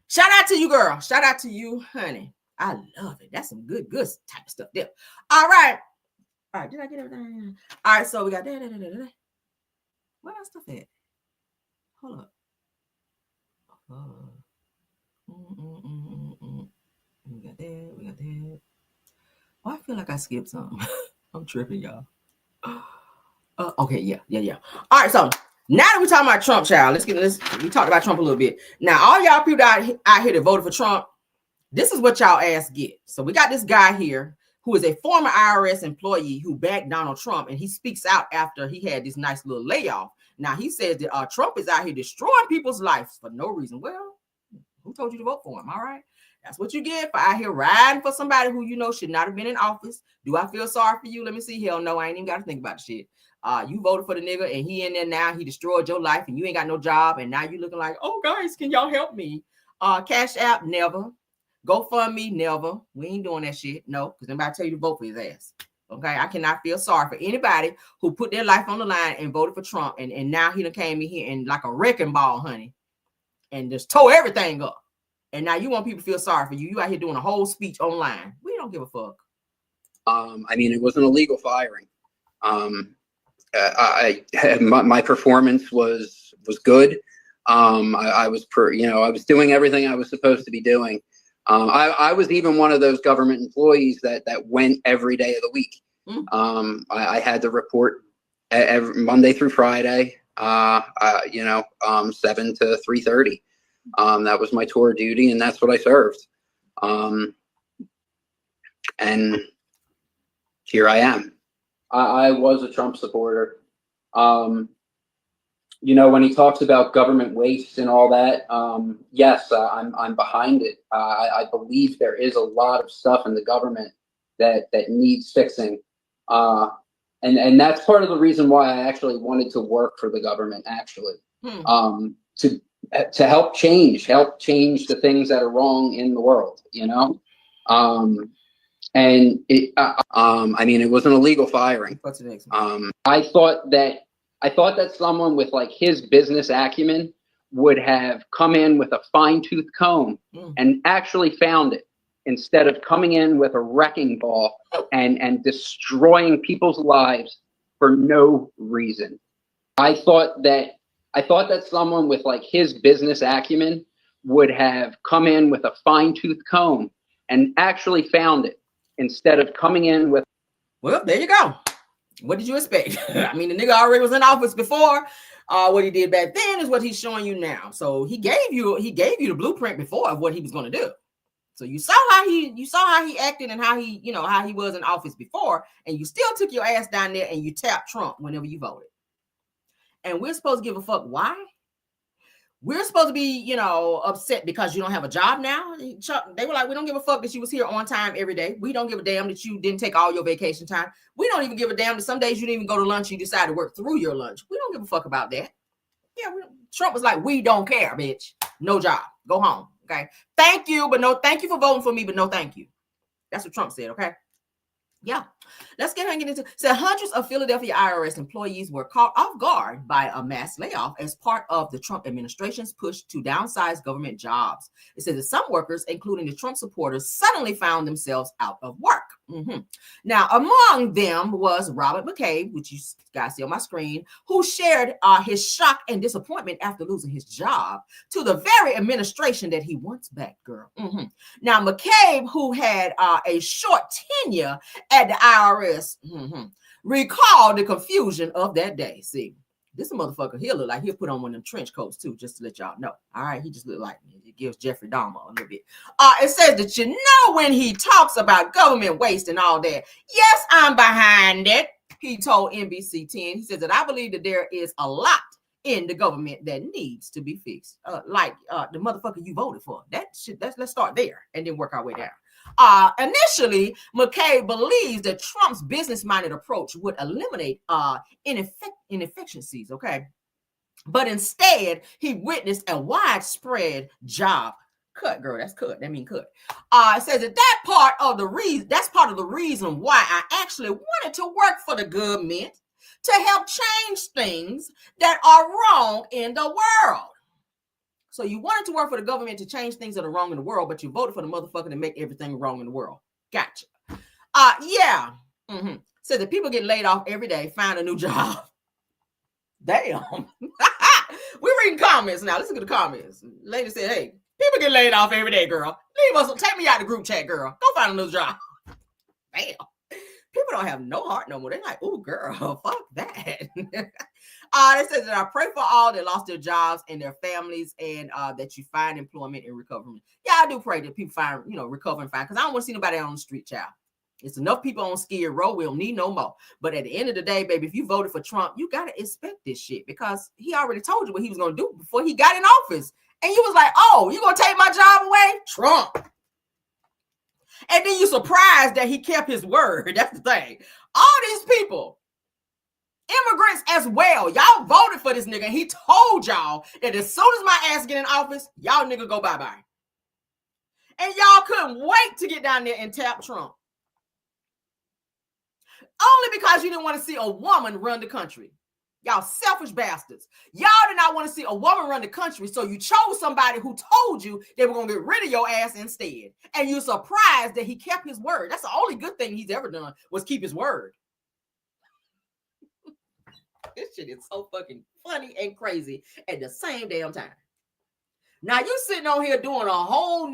Shout out to you, girl. Shout out to you, honey. I love it. That's some good type of stuff there. All right. All right, did I get everything? All right, so we got that. Where that stuff at? Hold up. We got that. Oh, I feel like I skipped something. I'm tripping, y'all. Okay, yeah. All right, so now that we're talking about Trump, child, we talked about Trump a little bit. Now, all y'all people out here that voted for Trump, this is what y'all ass get. So we got this guy here who is a former IRS employee who backed Donald Trump, and he speaks out after he had this nice little layoff. Now, he says that Trump is out here destroying people's lives for no reason. Well, who told you to vote for him? All right. That's what you get for out here riding for somebody who should not have been in office. Do I feel sorry for you? Let me see. Hell no, I ain't even got to think about the shit. You voted for the nigga and he in there now. He destroyed your life and you ain't got no job. And now you looking like, oh, guys, can y'all help me? Cash App, never. GoFundMe, never. We ain't doing that shit. No, because nobody tell you to vote for his ass. Okay, I cannot feel sorry for anybody who put their life on the line and voted for Trump. And now he done came in here and like a wrecking ball, honey, and just tore everything up. And now you want people to feel sorry for you. You out here doing a whole speech online. We don't give a fuck. I mean, it was an illegal firing. My performance was good. I was doing everything I was supposed to be doing. I was even one of those government employees that went every day of the week. I had to report every Monday through Friday, 7 to 3:30. That was my tour duty, and that's what I served. And here I am. I was a Trump supporter. You know, when he talks about government waste and all that, yes, I'm behind it. I believe there is a lot of stuff in the government that needs fixing. And that's part of the reason why I actually wanted to work for the government, actually, to help change the things that are wrong in the world, you know? And it, I mean, it was an illegal firing. What's the next one? I thought that someone with like his business acumen would have come in with a fine-tooth comb and actually found it, instead of coming in with a wrecking ball and destroying people's lives for no reason. I thought that someone with like his business acumen would have come in with a fine-tooth comb and actually found it, instead of coming in with. Well, there you go. What did you expect? I mean, the nigga already was in office before. What he did back then is what he's showing you now. So he gave you the blueprint before of what he was going to do. So you saw how he acted and how he was in office before, and you still took your ass down there and you tapped Trump whenever you voted. And we're supposed to give a fuck why? We're supposed to be, upset because you don't have a job now. They were like, we don't give a fuck that you was here on time every day. We don't give a damn that you didn't take all your vacation time. We don't even give a damn that some days you didn't even go to lunch. You decided to work through your lunch. We don't give a fuck about that. Yeah, Trump was like, we don't care, bitch. No job. Go home. Okay. Thank you, but no, thank you for voting for me, but no, thank you. That's what Trump said. Okay. Yeah, let's get into. So hundreds of Philadelphia IRS employees were caught off guard by a mass layoff as part of the Trump administration's push to downsize government jobs. It says that some workers, including the Trump supporters, suddenly found themselves out of work. Now, among them was Robert McCabe, which you guys see on my screen, who shared his shock and disappointment after losing his job to the very administration that he once backed, girl. Now, McCabe, who had a short tenure at the IRS, recalled the confusion of that day. See, this motherfucker, he'll look like he'll put on one of them trench coats too, just to let y'all know. All right, he just look like me. It gives Jeffrey Dahmer a little bit. It says that when he talks about government waste and all that, yes, I'm behind it. He told NBC 10. He says that I believe that there is a lot in the government that needs to be fixed, like the motherfucker you voted for. Let's start there and then work our way down. Initially, McCabe believes that Trump's business-minded approach would eliminate inefficiencies, okay? But instead, he witnessed a widespread job cut, girl. That's cut. That means cut. It says that that's part of the reason why I actually wanted to work for the government, to help change things that are wrong in the world. So you wanted to work for the government to change things that are wrong in the world, but you voted for the motherfucker to make everything wrong in the world. Gotcha. Yeah. So that people get laid off every day, find a new job. Damn. We're reading comments now. Listen to the comments. Lady said, hey, people get laid off every day, girl. Leave us. Take me out of the group chat, girl. Go find a new job. Damn. People don't have no heart no more. They're like, oh, girl, fuck that. It says that I pray for all that lost their jobs and their families, and that you find employment and recovery. Yeah, I do pray that people find, recover and find, because I don't want to see nobody on the street, child. It's enough people on Skid Row. We don't need no more. But at the end of the day, baby, if you voted for Trump, you got to expect this shit, because he already told you what he was going to do before he got in office. And you was like, oh, you going to take my job away? Trump. And then you surprised that he kept his word. That's the thing. All these people, immigrants as well, y'all voted for this nigga. And he told y'all that as soon as my ass get in office, y'all nigga go bye-bye. And y'all couldn't wait to get down there and tap Trump. Only because you didn't want to see a woman run the country. Y'all selfish bastards. Y'all did not want to see a woman run the country, so you chose somebody who told you they were going to get rid of your ass instead. And you're surprised that he kept his word. That's the only good thing he's ever done, was keep his word. This shit is so fucking funny and crazy at the same damn time. Now you sitting on here doing a whole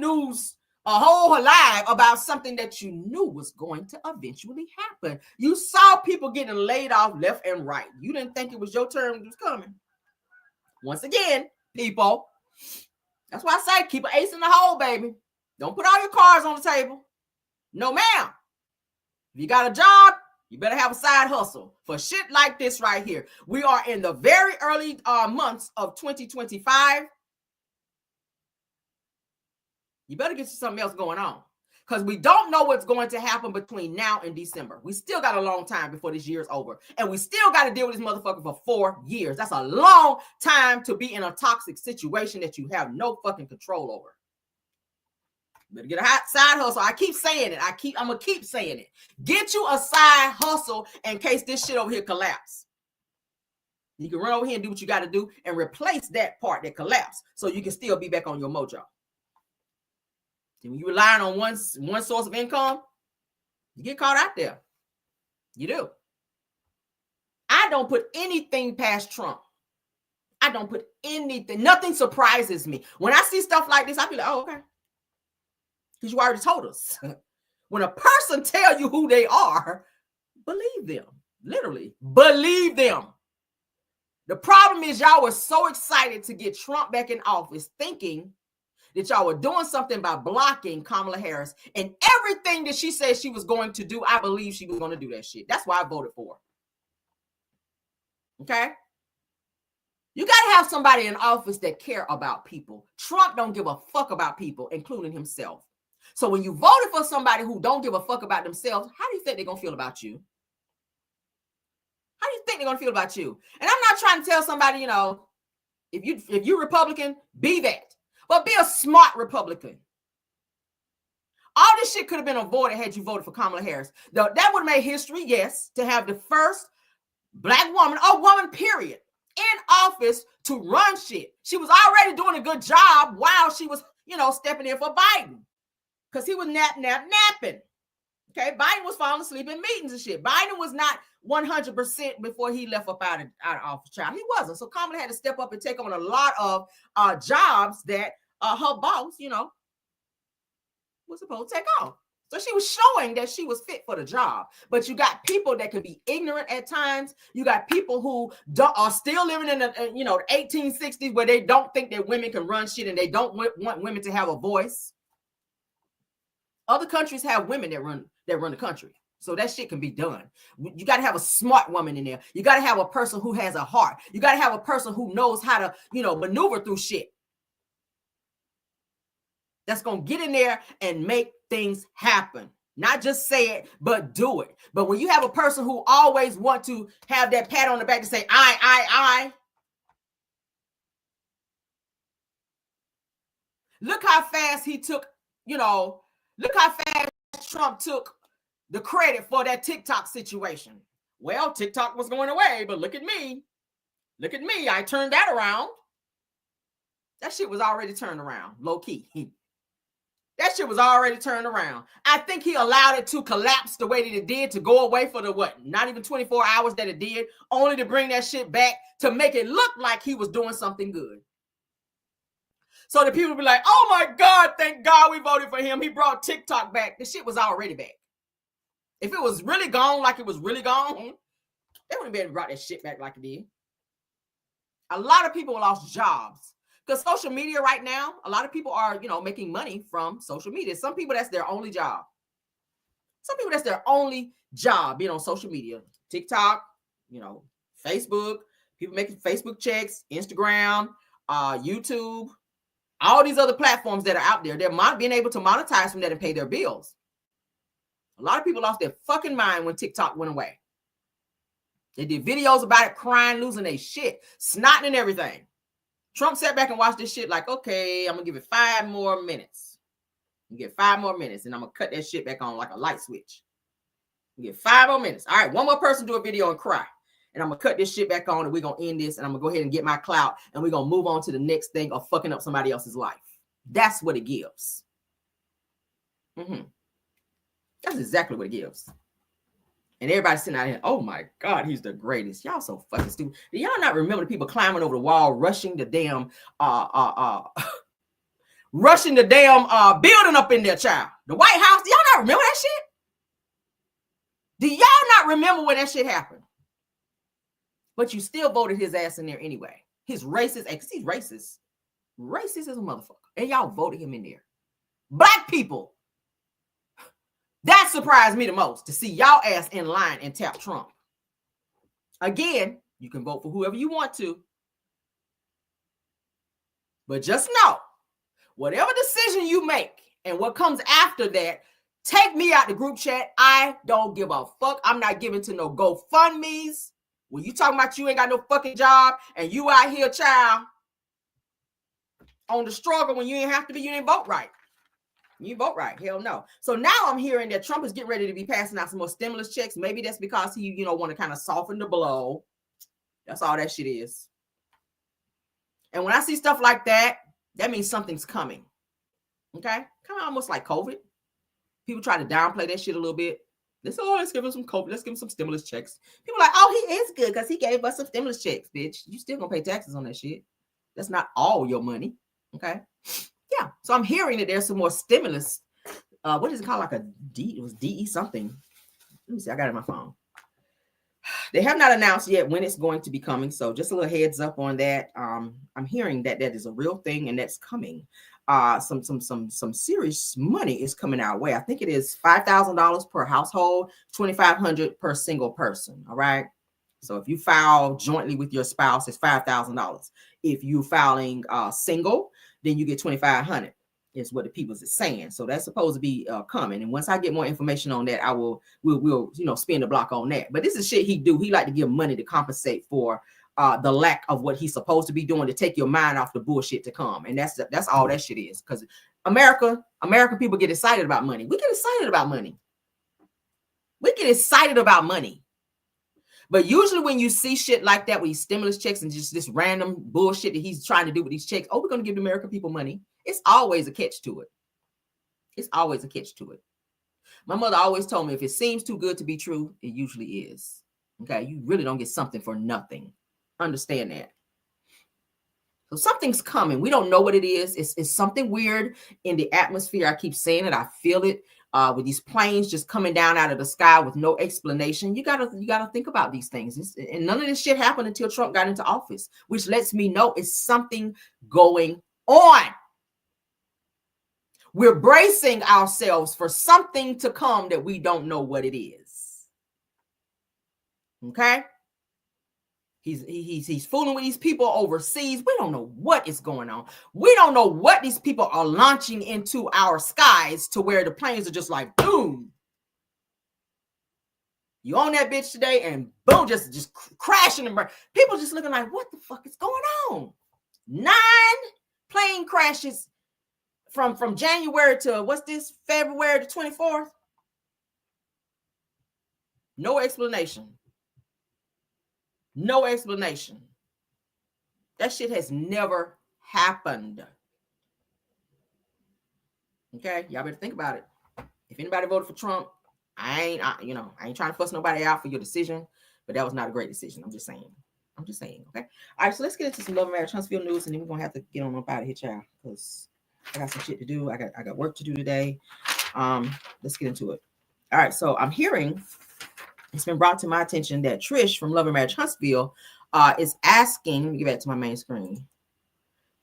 live about something that you knew was going to eventually happen. You saw people getting laid off left and right. You didn't think it was your turn was coming. Once again, people, that's why I say keep an ace in the hole, baby. Don't put all your cards on the table. No, ma'am. If you got a job, you better have a side hustle for shit like this right here. We are in the very early months of 2025. You better get you something else going on, because we don't know what's going to happen between now and December. We still got a long time before this year's over, and we still got to deal with this motherfucker for 4 years. That's a long time to be in a toxic situation that you have no fucking control over. Better get a hot side hustle. I keep saying it. I'm gonna keep saying it. Get you a side hustle in case this shit over here collapse. You can run over here and do what you got to do and replace that part that collapsed, so you can still be back on your mojo. And when you relying on one source of income, you get caught out there. You do. I don't put anything past Trump. I don't put anything. Nothing surprises me. When I see stuff like this, I be like, oh, okay. Because you already told us. When a person tell you who they are, believe them. Literally, believe them. The problem is y'all were so excited to get Trump back in office, thinking that y'all were doing something by blocking Kamala Harris, and everything that she said she was going to do, I believe she was going to do that shit. That's why I voted for her. Okay? You got to have somebody in office that care about people. Trump don't give a fuck about people, including himself. So when you voted for somebody who don't give a fuck about themselves, how do you think they're going to feel about you? How do you think they're going to feel about you? And I'm not trying to tell somebody, you know, if you're Republican, be that. But be a smart Republican. All this shit could have been avoided had you voted for Kamala Harris. That would have made history, yes, to have the first black woman, or woman, period, in office to run shit. She was already doing a good job while she was, you know, stepping in for Biden. Because he was napping. Okay, Biden was falling asleep in meetings and shit. Biden was not 100% before he left up out of office, child. He wasn't. So Kamala had to step up and take on a lot of jobs that her boss, you know, was supposed to take on. So she was showing that she was fit for the job. But you got people that can be ignorant at times. You got people who are still living in the, the 1860s, where they don't think that women can run shit, and they don't want women to have a voice. Other countries have women that run the country. So that shit can be done. You got to have a smart woman in there. You got to have a person who has a heart. You got to have a person who knows how to, maneuver through shit. That's going to get in there and make things happen. Not just say it, but do it. But when you have a person who always want to have that pat on the back to say, I. Look how fast he took, look how fast Trump took the credit for that TikTok situation. Well, TikTok was going away, but look at me. Look at me. I turned that around. That shit was already turned around, low key. That shit was already turned around. I think he allowed it to collapse the way that it did, to go away for not even 24 hours that it did, only to bring that shit back to make it look like he was doing something good. So the people be like, oh my God, thank God we voted for him. He brought TikTok back. The shit was already back. If it was really gone like it was really gone, they wouldn't be able to bring that shit back like it did. A lot of people lost jobs because social media right now, a lot of people are, making money from social media. Some people, that's their only job. Some people, that's their only job, being on social media. TikTok, Facebook, people making Facebook checks, Instagram, YouTube, all these other platforms that are out there. They're being able to monetize from that and pay their bills. A lot of people lost their fucking mind when TikTok went away. They did videos about it, crying, losing their shit, snotting and everything. Trump sat back and watched this shit like, okay, I'm going to give it 5 more minutes. You get 5 more minutes, and I'm going to cut that shit back on like a light switch. You get 5 more minutes. All right, one more person do a video and cry. And I'm going to cut this shit back on, and we're going to end this, and I'm going to go ahead and get my clout, and we're going to move on to the next thing of fucking up somebody else's life. That's what it gives. That's exactly what it gives. And everybody's sitting out here, oh my God, he's the greatest. Y'all so fucking stupid. Do y'all not remember the people climbing over the wall, rushing the damn building up in their child? The White House, do y'all not remember that shit? Do y'all not remember when that shit happened? But you still voted his ass in there anyway. His racist, because he's racist. Racist as a motherfucker. And y'all voted him in there. Black people. That surprised me the most, to see y'all ass in line and tap Trump. Again, you can vote for whoever you want to. But just know, whatever decision you make and what comes after that, take me out the group chat. I don't give a fuck. I'm not giving to no GoFundMes. When you talking about you ain't got no fucking job and you out here, child, on the struggle when you ain't have to be, you ain't vote right. You vote right. Hell no. So now I'm hearing that Trump is getting ready to be passing out some more stimulus checks. Maybe that's because he, want to kind of soften the blow. That's all that shit is. And when I see stuff like that, that means something's coming. Okay? Kind of almost like COVID. People try to downplay that shit a little bit. Let's give him some COVID. Let's give him some stimulus checks. People are like, oh, he is good because he gave us some stimulus checks, bitch. You still gonna pay taxes on that shit. That's not all your money. Okay? Yeah, so I'm hearing that there's some more stimulus. What is it called? Like a D? It was DE something. Let me see. I got it on my phone. They have not announced yet when it's going to be coming. So just a little heads up on that. I'm hearing that is a real thing and that's coming. Some serious money is coming our way. I think it is $5,000 per household, $2,500 per single person. All right. So if you file jointly with your spouse, it's $5,000. If you filing single, then you get $2,500 is what the people's is saying. So that's supposed to be coming. And once I get more information on that, we'll spin the block on that. But this is shit he do. He like to give money to compensate for the lack of what he's supposed to be doing, to take your mind off the bullshit to come. And that's all that shit is. Because American people get excited about money. We get excited about money. We get excited about money. But usually when you see shit like that, with these stimulus checks and just this random bullshit that he's trying to do with these checks, we're going to give the American people money. It's always a catch to it. It's always a catch to it. My mother always told me, if it seems too good to be true, it usually is. Okay, you really don't get something for nothing. Understand that. So something's coming. We don't know what it is. It's something weird in the atmosphere. I keep saying it. I feel it. With these planes just coming down out of the sky with no explanation. You gotta think about these things. And none of this shit happened until Trump got into office, which lets me know it's something going on. We're bracing ourselves for something to come that we don't know what it is. Okay? He's fooling with these people overseas. We don't know what is going on. We don't know what these people are launching into our skies to where the planes are just like, boom. You own that bitch today and boom, just crashing and burn. People just looking like, what the fuck is going on? 9 plane crashes from January to February the 24th. No explanation. No explanation. That shit has never happened. Okay, y'all better think about it. If anybody voted for Trump, I ain't trying to fuss nobody out for your decision, but that was not a great decision. I'm just saying. Okay. All right, so let's get into some Love and Marriage Huntsville news, and then we're gonna have to get on up out of here, child, because I got some shit to do. I got work to do today. Let's get into it. All right, so I'm hearing. It's been brought to my attention that Trish from Love and Marriage Huntsville is asking, let me get back to my main screen.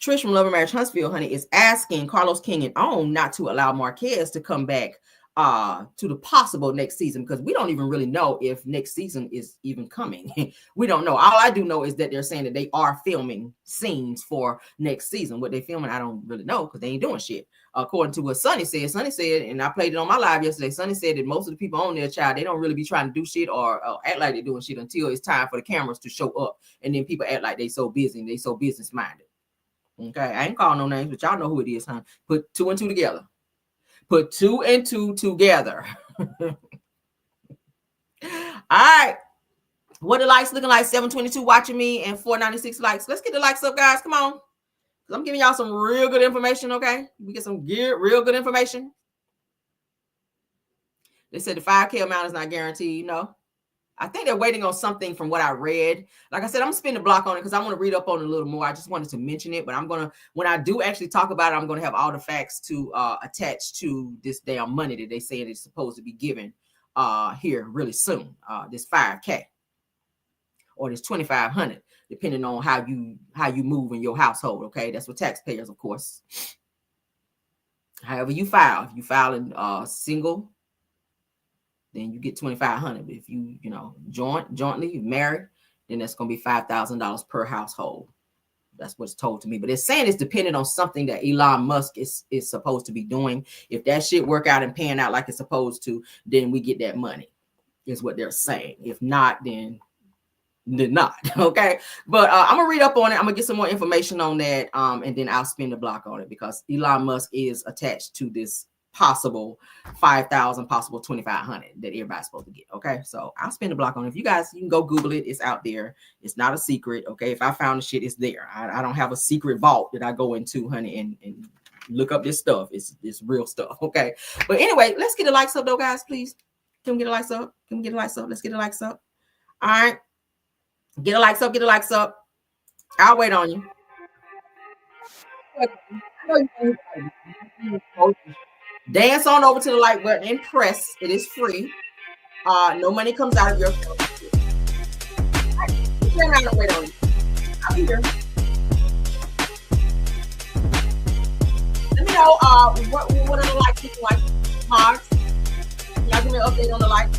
Trish from Love and Marriage Huntsville, honey, is asking Carlos King and OWN not to allow Marques to come back to the possible next season, because we don't even really know if next season is even coming. We don't know. All I do know is that they're saying that they are filming scenes for next season. What they filming, I don't really know, because they ain't doing shit. According to what Sonny said, and I played it on my live yesterday, Sonny said that most of the people on their child, they don't really be trying to do shit or act like they're doing shit until it's time for the cameras to show up. And then people act like they so busy and they so business minded. Okay, I ain't calling no names, but y'all know who it is, huh? Put 2 and 2 together. Put 2 and 2 together. All right. What the likes looking like? 722 watching me and 496 likes. Let's get the likes up, guys. Come on. I'm giving y'all some real good information, okay? We get some real good information. They said the 5K amount is not guaranteed. No. I think they're waiting on something from what I read. Like I said, I'm going to spin the block on it because I want to read up on it a little more. I just wanted to mention it, but when I do actually talk about it, I'm going to have all the facts to attach to this damn money that they say it's supposed to be given here really soon. This 5K or this 2,500, depending on how you move in your household. Okay, that's for taxpayers, of course. However you file, if you file in single, then you get $2,500. But if you jointly married, then that's gonna be $5,000 per household. That's what's told to me. But it's saying it's dependent on something that Elon Musk is supposed to be doing. If that shit work out and pan out like it's supposed to, then we get that money, is what they're saying. If not, then not. Okay. But I'm gonna read up on it. I'm gonna get some more information on that. And then I'll spin the block on it, because Elon Musk is attached to this possible 5,000, possible 2,500 that everybody's supposed to get. Okay, so I'll spin the block on it. If you guys, you can go Google it. It's out there. It's not a secret. Okay, if I found the shit, it's there. I don't have a secret vault that I go into, honey, and look up this stuff. It's real stuff. Okay, but anyway, let's get the likes up though, guys. Please, can we get the likes up? Can we get the likes up? Let's get the likes up. All right, get the likes up. Get the likes up. I'll wait on you. Dance on over to the like button and press. It is free. No money comes out of your pocket. Wait on you. I'll be here. Let me know what are the likes looking like. Marques, y'all give me an update on the likes.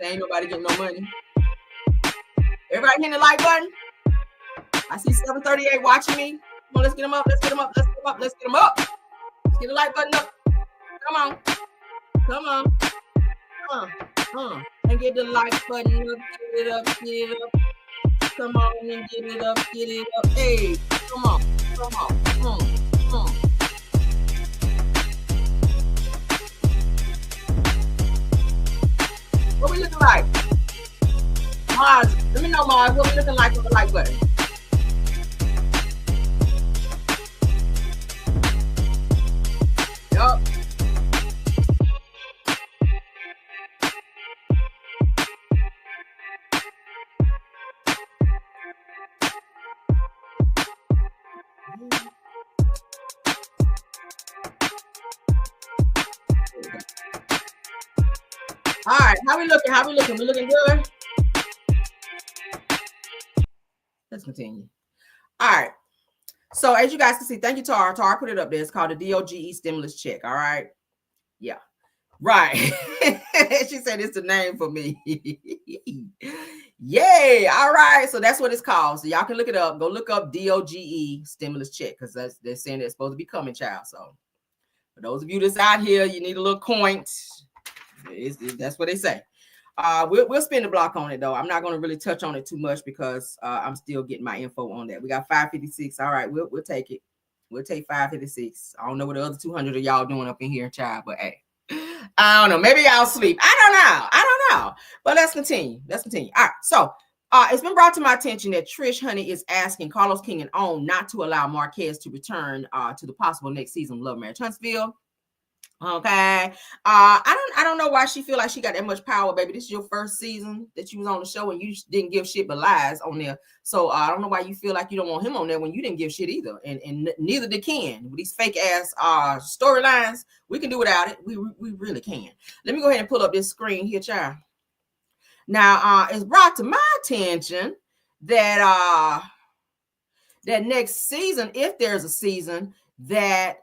Ain't nobody getting no money. Everybody hitting the like button. I see 738 watching me. Come on, let's get them up. Let's get them up. Let's get them up. Let's get them up. Let's get the like button up. Come on. Come on. Come on. And get the like button up. Get it up. Get it up. Come on and get it up. Get it up. Hey, come on. Come on. Come on. What we looking like? Marques, let me know, Marques, what we looking like on the like button. Yup. All right, how we looking? How we looking? We looking good? Let's continue. All right. So as you guys can see, thank you, Tara. Tara put it up there. It's called the DOGE stimulus check. All right. Yeah. Right. She said it's the name for me. Yay. All right. So that's what it's called. So y'all can look it up. Go look up DOGE stimulus check, because they're saying it's supposed to be coming, child. So for those of you that's out here, you need a little coin. That's what they say. We'll spin the block on it though. I'm not going to really touch on it too much, because I'm still getting my info on that. We got 556. All right, we'll take it. We'll take 556. I don't know what the other 200 of y'all doing up in here, child, but hey, I don't know. Maybe y'all sleep. I don't know. But let's continue. All right. So it's been brought to my attention that Trish, honey, is asking Carlos King and OWN not to allow Marques to return to the possible next season of Love, Marriage, Huntsville. Okay. I don't know why she feel like she got that much power, baby. This is your first season that you was on the show, and you didn't give shit but lies on there. So I don't know why you feel like you don't want him on there when you didn't give shit either, and neither did Ken. With these fake ass storylines, we can do without it. We really can. Let me go ahead and pull up this screen here, child. Now it's brought to my attention that that next season, if there's a season, that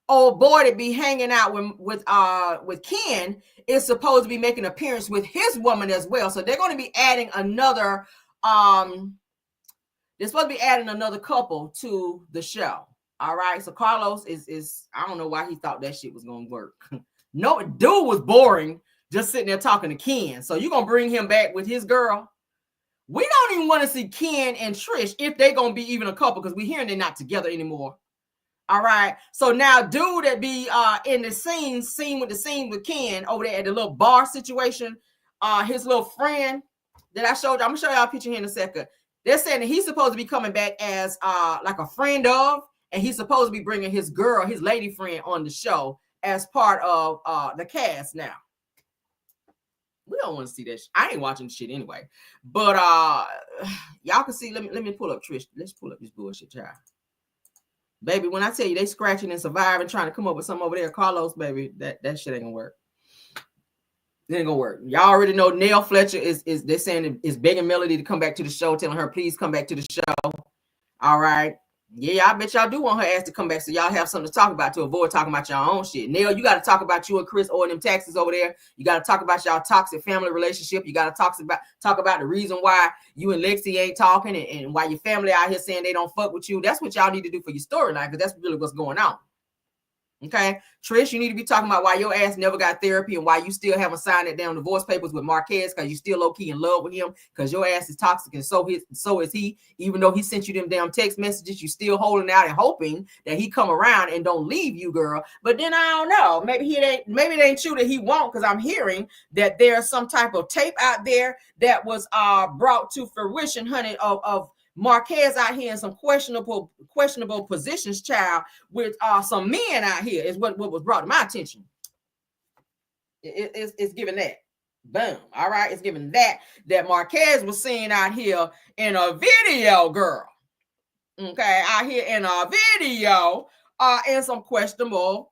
old boy to be hanging out with Ken is supposed to be making an appearance with his woman as well. So they're going to be adding another they're supposed to be adding another couple to the show. All right. So Carlos is I don't know why he thought that shit was going to work. No, dude was boring just sitting there talking to Ken. So you're going to bring him back with his girl? We don't even want to see Ken and Trish if they're going to be even a couple, because we're hearing they're not together anymore. All right. So now dude that be in the scene with Ken over there at the little bar situation, his little friend that I showed you, I'm gonna show y'all a picture here in a second. They're saying that he's supposed to be coming back as like a friend of, and he's supposed to be bringing his girl, his lady friend, on the show as part of the cast. Now we don't want to see that. I ain't watching shit anyway, but y'all can see. Let me pull up Trish. Let's pull up this bullshit, child. Baby, when I tell you they scratching and surviving, trying to come up with something over there, Carlos, baby, that shit ain't gonna work. It ain't gonna work. Y'all already know Nell Fletcher is they're saying is begging Melody to come back to the show, telling her please come back to the show. All right. Yeah, I bet y'all do want her ass to come back so y'all have something to talk about to avoid talking about your own shit. Nell, you got to talk about you and Chris owing them taxes over there. You got to talk about y'all toxic family relationship. You got to talk about the reason why you and Lexi ain't talking and why your family out here saying they don't fuck with you. That's what y'all need to do for your storyline, because that's really what's going on. Okay, Trish, you need to be talking about why your ass never got therapy and why you still haven't signed that damn divorce papers with Marques, because you still low-key in love with him, because your ass is toxic and so is he. Even though he sent you them damn text messages, you still holding out and hoping that he come around and don't leave you, girl. But then I don't know, maybe it ain't true that he won't, because I'm hearing that there's some type of tape out there that was brought to fruition, honey, of Marques out here in some questionable positions, child, with some men out here is what was brought to my attention. It's giving that. Boom. All right. It's giving that Marques was seen out here in a video, girl. Okay. Out here in a video in some questionable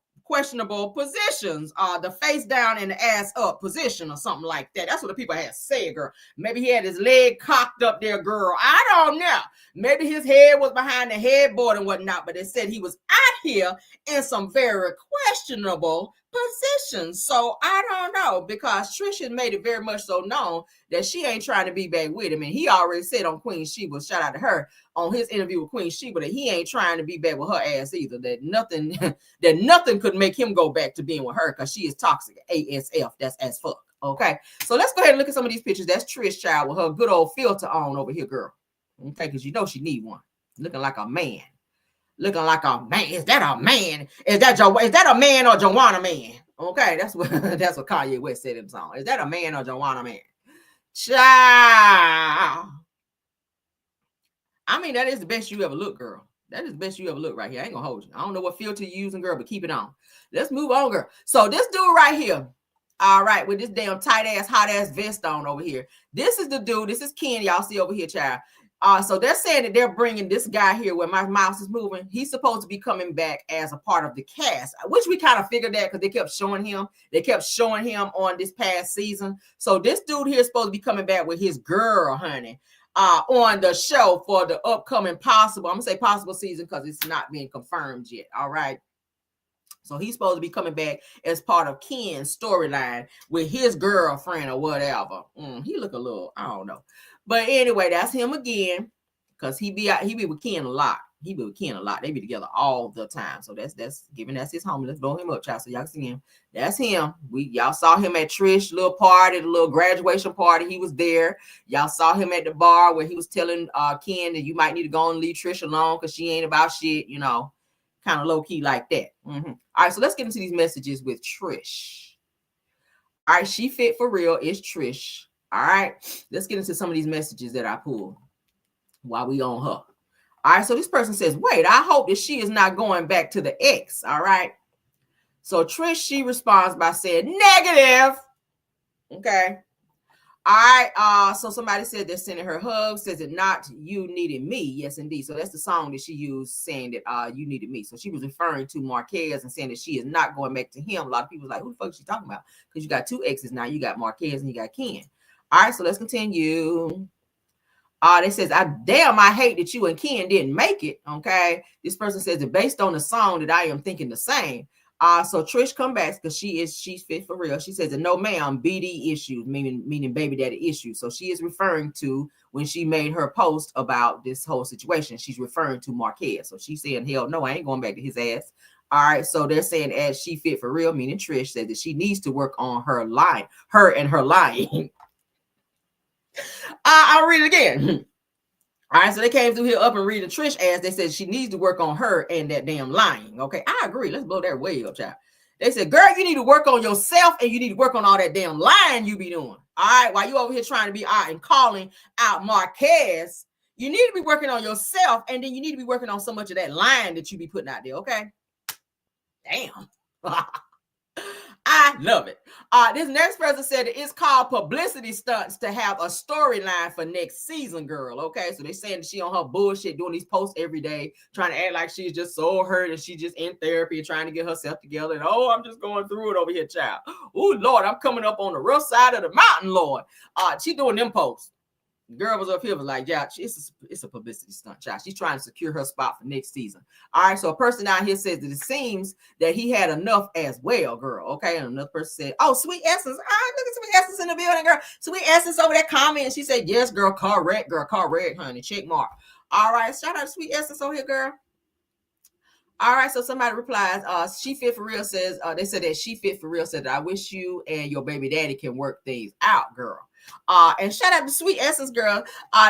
positions, the face down and the ass up position or something like that. That's what the people had said, girl. Maybe he had his leg cocked up there, girl. I don't know. Maybe his head was behind the headboard and whatnot, but they said he was out here in some very questionable positions. So I don't know, because Trish has made it very much so known that she ain't trying to be back with him. And he already said on Queen Sheba, shout out to her, on his interview with Queen Sheba, that he ain't trying to be back with her ass either. That nothing could make him go back to being with her, because she is toxic ASF. That's as fuck. Okay, so let's go ahead and look at some of these pictures. That's Trish, child, with her good old filter on over here, girl. Okay, because you know she need one. Looking like a man. Looking like a man. Is that a man? Is that a man or Joanna man? Okay, that's what Kanye West said in the song. Is that a man or Joanna man? Child. I mean, that is the best you ever look, girl. That is the best you ever look right here. I ain't gonna hold you. I don't know what filter you're using, girl, but keep it on. Let's move on, girl. So this dude right here, all right, with this damn tight ass, hot ass vest on over here. This is the dude. This is Ken. Y'all see over here, child. So they're saying that they're bringing this guy here where my mouse is moving. He's supposed to be coming back as a part of the cast, which we kind of figured that because they kept showing him. They kept showing him on this past season. So this dude here is supposed to be coming back with his girl, honey, on the show for the upcoming possible, I'm going to say possible season because it's not being confirmed yet. All right. So he's supposed to be coming back as part of Ken's storyline with his girlfriend or whatever. He look a little, I don't know. But anyway, that's him again, because he be with Ken a lot. He be with Ken a lot. They be together all the time. So that's his homie. Let's blow him up, child, so y'all can see him. That's him. Y'all saw him at Trish little party, the little graduation party. He was there. Y'all saw him at the bar where he was telling Ken that you might need to go and leave Trish alone because she ain't about shit, you know, kind of low key like that. All right, so let's get into these messages with Trish. All right, she fit for real. It's Trish. All right, let's get into some of these messages that I pulled while we on her. All right, so this person says, wait, I hope that she is not going back to the ex. All right. So Trish, she responds by saying negative. Okay. All right. So somebody said they're sending her hugs. Says it not you needed me. Yes, indeed. So that's the song that she used saying that you needed me. So she was referring to Marques and saying that she is not going back to him. A lot of people was like, who the fuck is she talking about? Because you got two exes now. You got Marques and you got Ken. All right, so let's continue. They says, I hate that you and Ken didn't make it. Okay. This person says that based on the song that I am thinking the same. So Trish come back because she's fit for real. She says that no ma'am, BD issues, meaning baby daddy issues. So she is referring to when she made her post about this whole situation. She's referring to Marques. So she's saying, hell no, I ain't going back to his ass. All right, so they're saying as she fit for real, meaning Trish said that she needs to work on her lying, her and her lying. I'll read it again. All right, so they came through here up and reading Trish ass. They said she needs to work on her and that damn lying. Okay, I agree. Let's blow that way up, child. They said, girl, you need to work on yourself and you need to work on all that damn lying you be doing. All right, while you over here trying to be out and calling out Marques, you need to be working on yourself, and then you need to be working on so much of that lying that you be putting out there. Okay, damn. I love it. This next person said it's called publicity stunts to have a storyline for next season, girl. Okay, so they're saying that she on her bullshit doing these posts every day, trying to act like she's just so hurt and she just in therapy and trying to get herself together. And I'm just going through it over here, child. Oh Lord, I'm coming up on the rough side of the mountain, Lord. She doing them posts. Girl was up here was like, yeah, it's a publicity stunt, child. She's trying to secure her spot for next season. All right, so a person out here says that it seems that he had enough as well, girl. Okay, and another person said, oh, Sweet Essence. Look at Sweet Essence in the building, girl. Sweet Essence over there comment. And she said, yes, girl, correct, honey. Check mark. All right, shout out to Sweet Essence over here, girl. All right, so somebody replies, she fit for real says, they said that she fit for real said that I wish you and your baby daddy can work things out, girl. And shout out to Sweet Essence, girl.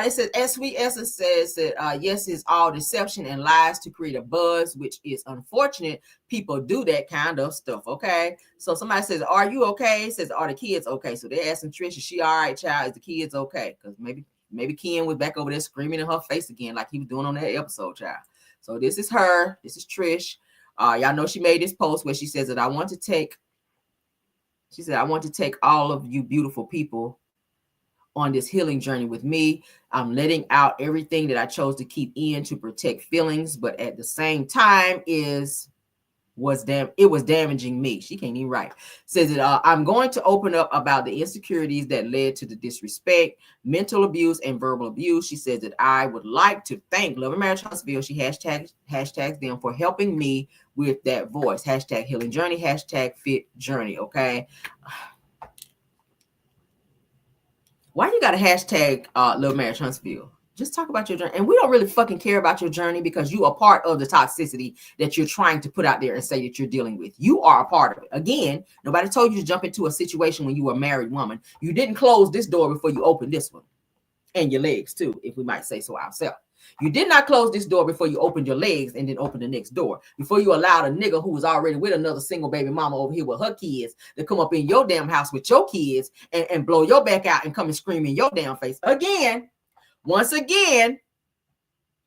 They said, as Sweet Essence says that, yes, it's all deception and lies to create a buzz, which is unfortunate. People do that kind of stuff, okay? So somebody says, are you okay? Says, are the kids okay? So they're asking Trish, is she all right, child? Is the kids okay? Because maybe Ken was back over there screaming in her face again like he was doing on that episode, child. So this is her. This is Trish. Y'all know she made this post where she says that I want to take all of you beautiful people on this healing journey with me. I'm letting out everything that I chose to keep in to protect feelings, but at the same time it was damaging me. She can't even write. Says that I'm going to open up about the insecurities that led to the disrespect, mental abuse, and verbal abuse. She says that I would like to thank Love and Marriage Huntsville. She hashtags them for helping me with that voice. Hashtag healing journey, hashtag fit journey. Okay. Why you got a hashtag Love Marriage Huntsville? Just talk about your journey. And we don't really fucking care about your journey because you are part of the toxicity that you're trying to put out there and say that you're dealing with. You are a part of it. Again, nobody told you to jump into a situation when you were a married woman. You didn't close this door before you opened this one. And your legs too, if we might say so ourselves. You did not close this door before you opened your legs and then open the next door. Before you allowed a nigga who was already with another single baby mama over here with her kids to come up in your damn house with your kids and blow your back out and come and scream in your damn face. Once again,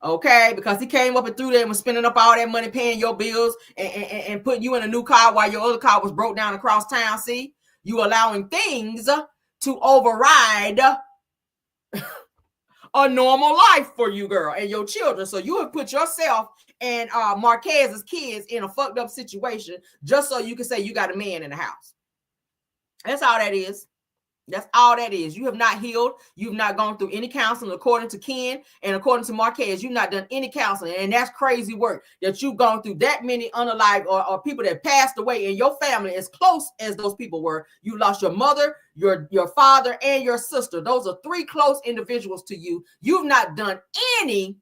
okay, because he came up and threw there and was spending up all that money paying your bills and putting you in a new car while your other car was broke down across town. See, you allowing things to override a normal life for you, girl, and your children. So you have put yourself and Marques's kids in a fucked up situation just so you can say you got a man in the house. That's all that is. That's all that is. You have not healed. You've not gone through any counseling according to Ken and according to Marques. You've not done any counseling. And that's crazy work that you've gone through that many unalived or people that passed away in your family as close as those people were. You lost your mother, your father, and your sister. Those are three close individuals to you. You've not done any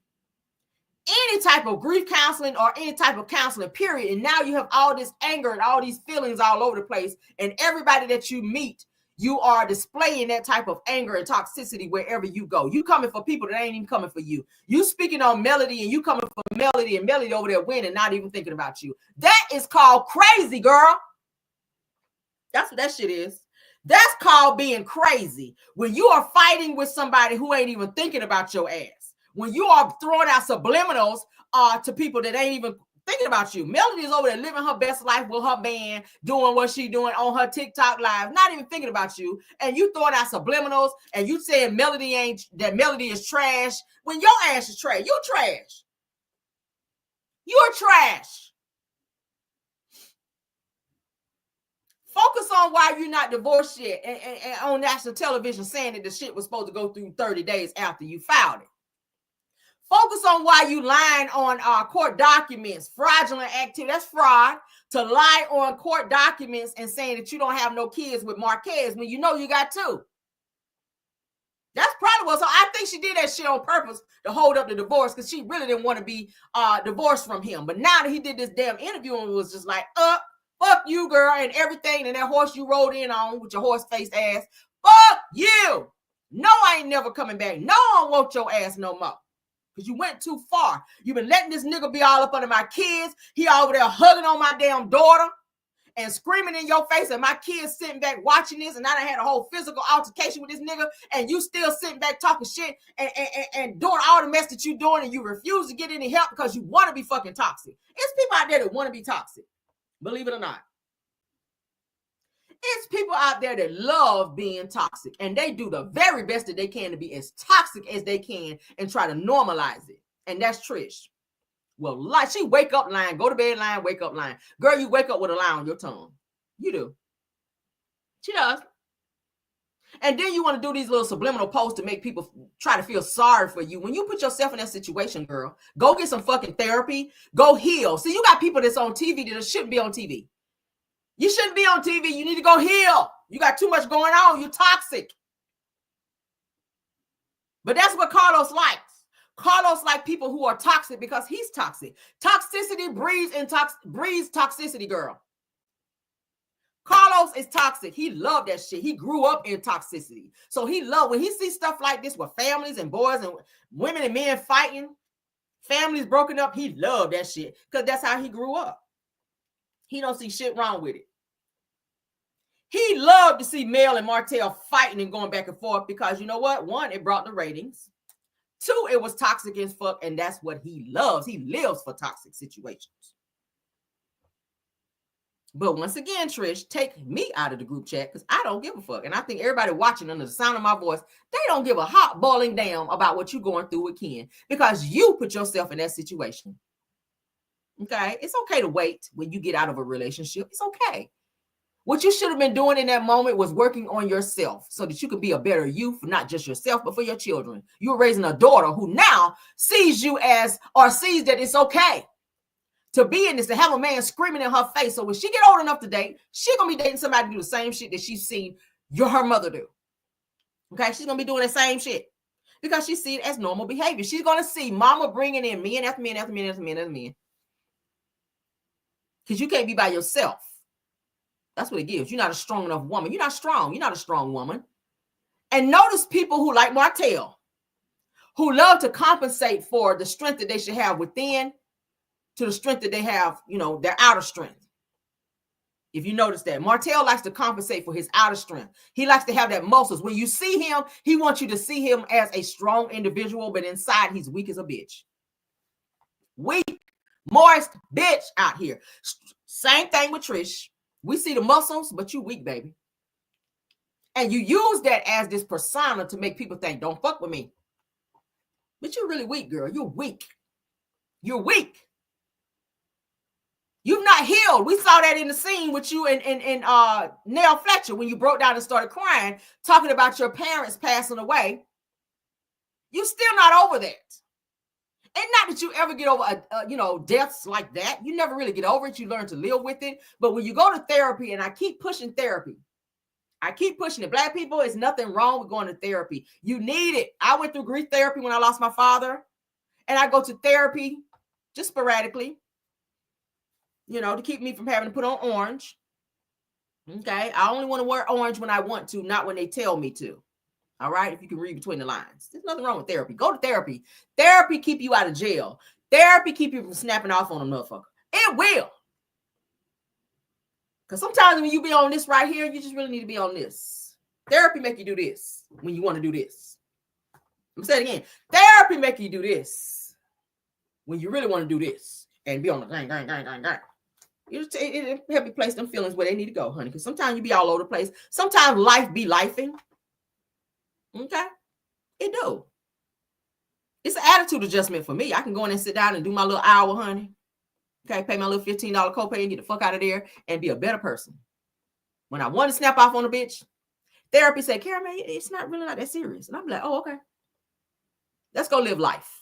type of grief counseling or any type of counseling, period. And now you have all this anger and all these feelings all over the place. And everybody that you meet, you are displaying that type of anger and toxicity wherever you go. You coming for people that ain't even coming for you. You speaking on Melody and you coming for Melody and Melody over there winning, not even thinking about you. That is called crazy, girl. That's what that shit is. That's called being crazy. When you are fighting with somebody who ain't even thinking about your ass. When you are throwing out subliminals to people that ain't even thinking about you. Melody is over there living her best life with her band, doing what she doing on her TikTok live, not even thinking about you. And you throwing out subliminals and you saying Melody is trash when your ass is trash. You trash. You're trash. Focus on why you're not divorced yet and on national television saying that the shit was supposed to go through 30 days after you filed it. Focus on why you lying on court documents, fraudulent activity. That's fraud. To lie on court documents and saying that you don't have no kids with Marques when you know you got two. That's probably what. So I think she did that shit on purpose to hold up the divorce because she really didn't want to be divorced from him. But now that he did this damn interview and was just like, fuck you, girl, and everything, and that horse you rode in on with your horse-faced ass. Fuck you. No, I ain't never coming back. No, I don't want your ass no more. Because you went too far. You've been letting this nigga be all up under my kids. He over there hugging on my damn daughter and screaming in your face, and my kids sitting back watching this, and I done had a whole physical altercation with this nigga, and you still sitting back talking shit and doing all the mess that you doing, and you refuse to get any help because you want to be fucking toxic. It's people out there that want to be toxic. Believe it or not. It's people out there that love being toxic, and they do the very best that they can to be as toxic as they can and try to normalize it. And that's Trish. Well, like she wake up line, go to bed line, wake up line. Girl, you wake up with a lie on your tongue. You do. She does. And then you want to do these little subliminal posts to make people try to feel sorry for you. When you put yourself in that situation, girl, go get some fucking therapy. Go heal. See, you got people that's on TV that shouldn't be on TV. You shouldn't be on TV. You need to go heal. You got too much going on. You're toxic. But that's what Carlos likes. Carlos likes people who are toxic because he's toxic. Toxicity breeds toxicity, girl. Carlos is toxic. He loved that shit. He grew up in toxicity. So he loved when he sees stuff like this with families and boys and women and men fighting, families broken up. He loved that shit because that's how he grew up. He don't see shit wrong with it. He loved to see Mel and Martell fighting and going back and forth because you know what? One, it brought the ratings. Two, it was toxic as fuck, and that's what he loves. He lives for toxic situations. But once again, Trish, take me out of the group chat because I don't give a fuck. And I think everybody watching under the sound of my voice, they don't give a hot boiling damn about what you're going through with Ken because you put yourself in that situation. Okay? It's okay to wait when you get out of a relationship. It's okay. What you should have been doing in that moment was working on yourself so that you could be a better you for not just yourself, but for your children. You were raising a daughter who now sees you as, or sees that it's okay to be in this, to have a man screaming in her face. So when she get old enough to date, she's going to be dating somebody to do the same shit that she's seen her mother do. Okay? She's going to be doing the same shit because she sees it as normal behavior. She's going to see mama bringing in men after men after men after men after men. Because you can't be by yourself. That's what it gives. You're not a strong enough woman. You're not strong. You're not a strong woman. And notice people who like Martell, who love to compensate for the strength that they should have within to the strength that they have, you know, their outer strength. If you notice that, Martell likes to compensate for his outer strength. He likes to have that muscles. When you see him, he wants you to see him as a strong individual, but inside he's weak as a bitch. Weak, moist bitch out here. Same thing with Trish. We see the muscles, but you weak, baby. And you use that as this persona to make people think, don't fuck with me. But you're really weak, girl. You're weak. You're weak. You've not healed. We saw that in the scene with you and Nell Fletcher when you broke down and started crying, talking about your parents passing away. You're still not over that. And not that you ever get over, deaths like that. You never really get over it. You learn to live with it. But when you go to therapy, and I keep pushing therapy, I keep pushing it. Black people, it's nothing wrong with going to therapy. You need it. I went through grief therapy when I lost my father. And I go to therapy just sporadically, to keep me from having to put on orange. Okay. I only want to wear orange when I want to, not when they tell me to. All right. If you can read between the lines, there's nothing wrong with therapy. Go to therapy. Therapy keep you out of jail. Therapy keep you from snapping off on a motherfucker. It will. Because sometimes when you be on this right here, you just really need to be on this. Therapy make you do this when you want to do this. I'm saying it again. Therapy make you do this when you really want to do this and be on the gang. It help you place them feelings where they need to go, honey. Because sometimes you be all over the place. Sometimes life be lifing. Okay, it do. It's an attitude adjustment for me. I can go in and sit down and do my little hour, honey. Okay, pay my little $15 copay and get the fuck out of there and be a better person. When I want to snap off on a bitch, therapy say, Karen, man, it's not that serious. And I'm like, oh, okay. Let's go live life.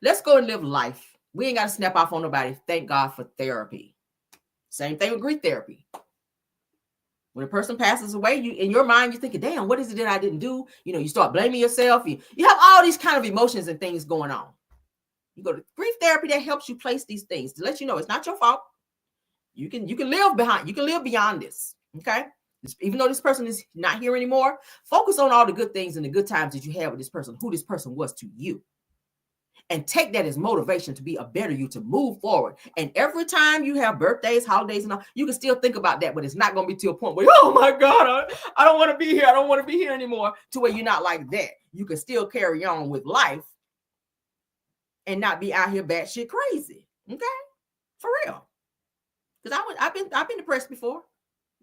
Let's go and live life. We ain't got to snap off on nobody. Thank God for therapy. Same thing with grief therapy. When a person passes away, you in your mind, you're thinking, damn, what is it that I didn't do? You start blaming yourself. You have all these kind of emotions and things going on. You go to grief therapy that helps you place these things to let you know it's not your fault. You can live behind. You can live beyond this. Okay. Even though this person is not here anymore, focus on all the good things and the good times that you had with this person, who this person was to you. And take that as motivation to be a better you, to move forward. And every time you have birthdays, holidays, and all, you can still think about that, but it's not going to be to a point where, oh my God, I don't want to be here. I don't want to be here anymore, to where you're not like that. You can still carry on with life and not be out here batshit crazy. Okay? For real. Because I've been depressed before.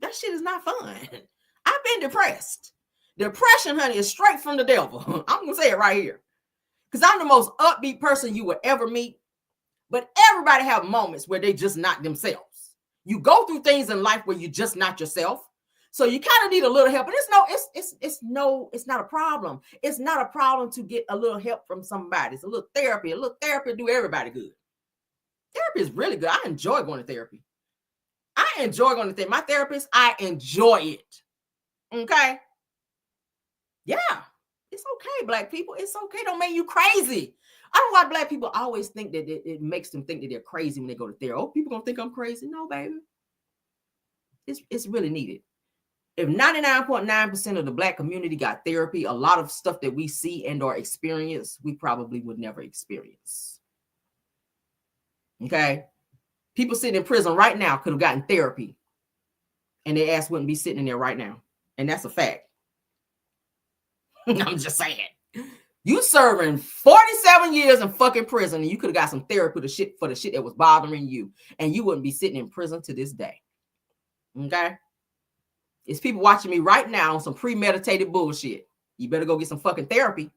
That shit is not fun. I've been depressed. Depression, honey, is straight from the devil. I'm gonna say it right here. Because I'm the most upbeat person you will ever meet. But everybody have moments where they just not themselves. You go through things in life where you're just not yourself. So you kind of need a little help. And it's not a problem. It's not a problem to get a little help from somebody. It's a little therapy. A little therapy do everybody good. Therapy is really good. I enjoy going to therapy. I enjoy going to therapy. My therapist, I enjoy it. Okay? Yeah. It's okay, Black people. It's okay. Don't make you crazy. I don't know why Black people always think that it makes them think that they're crazy when they go to therapy. Oh, people gonna think I'm crazy. No, baby. It's really needed. If 99.9% of the Black community got therapy, a lot of stuff that we see and or experience, we probably would never experience. Okay? People sitting in prison right now could have gotten therapy, and their ass wouldn't be sitting in there right now. And that's a fact. I'm just saying. You serving 47 years in fucking prison, and you could have got some therapy for the shit that was bothering you, and you wouldn't be sitting in prison to this day. Okay? It's people watching me right now on some premeditated bullshit. You better go get some fucking therapy.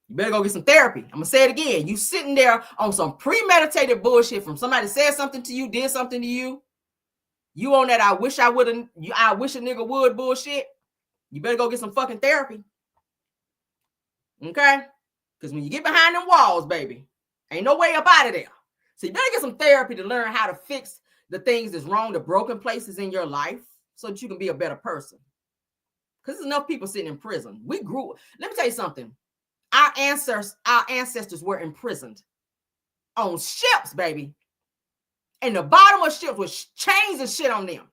You better go get some therapy. I'm gonna say it again. You sitting there on some premeditated bullshit from somebody said something to you, did something to you. You on that I wish a nigga would bullshit. You better go get some fucking therapy. Okay? Because when you get behind them walls, baby, ain't no way up out of there. So you better get some therapy to learn how to fix the things that's wrong, the broken places in your life, so that you can be a better person. Because there's enough people sitting in prison. Let me tell you something. Our ancestors were imprisoned on ships, baby. And the bottom of ships with chains and shit on them.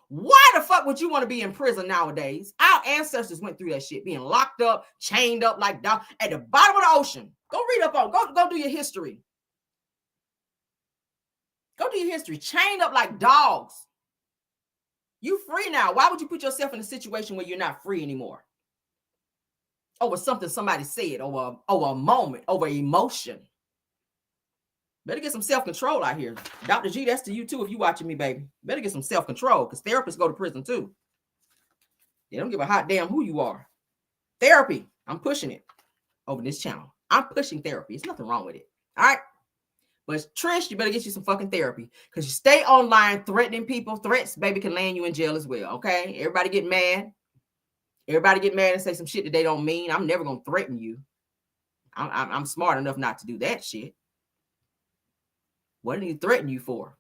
Why the fuck would you want to be in prison nowadays? Our ancestors went through that shit, being locked up, chained up like dogs at the bottom of the ocean. Go read up on, go do your history. Go do your history. Chained up like dogs. You free now. Why would you put yourself in a situation where you're not free anymore? Over something somebody said, over a moment, over emotion. Better get some self-control out here. Dr. G, that's to you too if you watching me, baby. Better get some self-control because therapists go to prison too. They don't give a hot damn who you are. Therapy, I'm pushing it over this channel. I'm pushing therapy. There's nothing wrong with it. All right? But Trish, you better get you some fucking therapy because you stay online threatening people. Threats, baby, can land you in jail as well, okay? Everybody get mad. Everybody get mad and say some shit that they don't mean. I'm never going to threaten you. I'm smart enough not to do that shit. What did he threaten you for?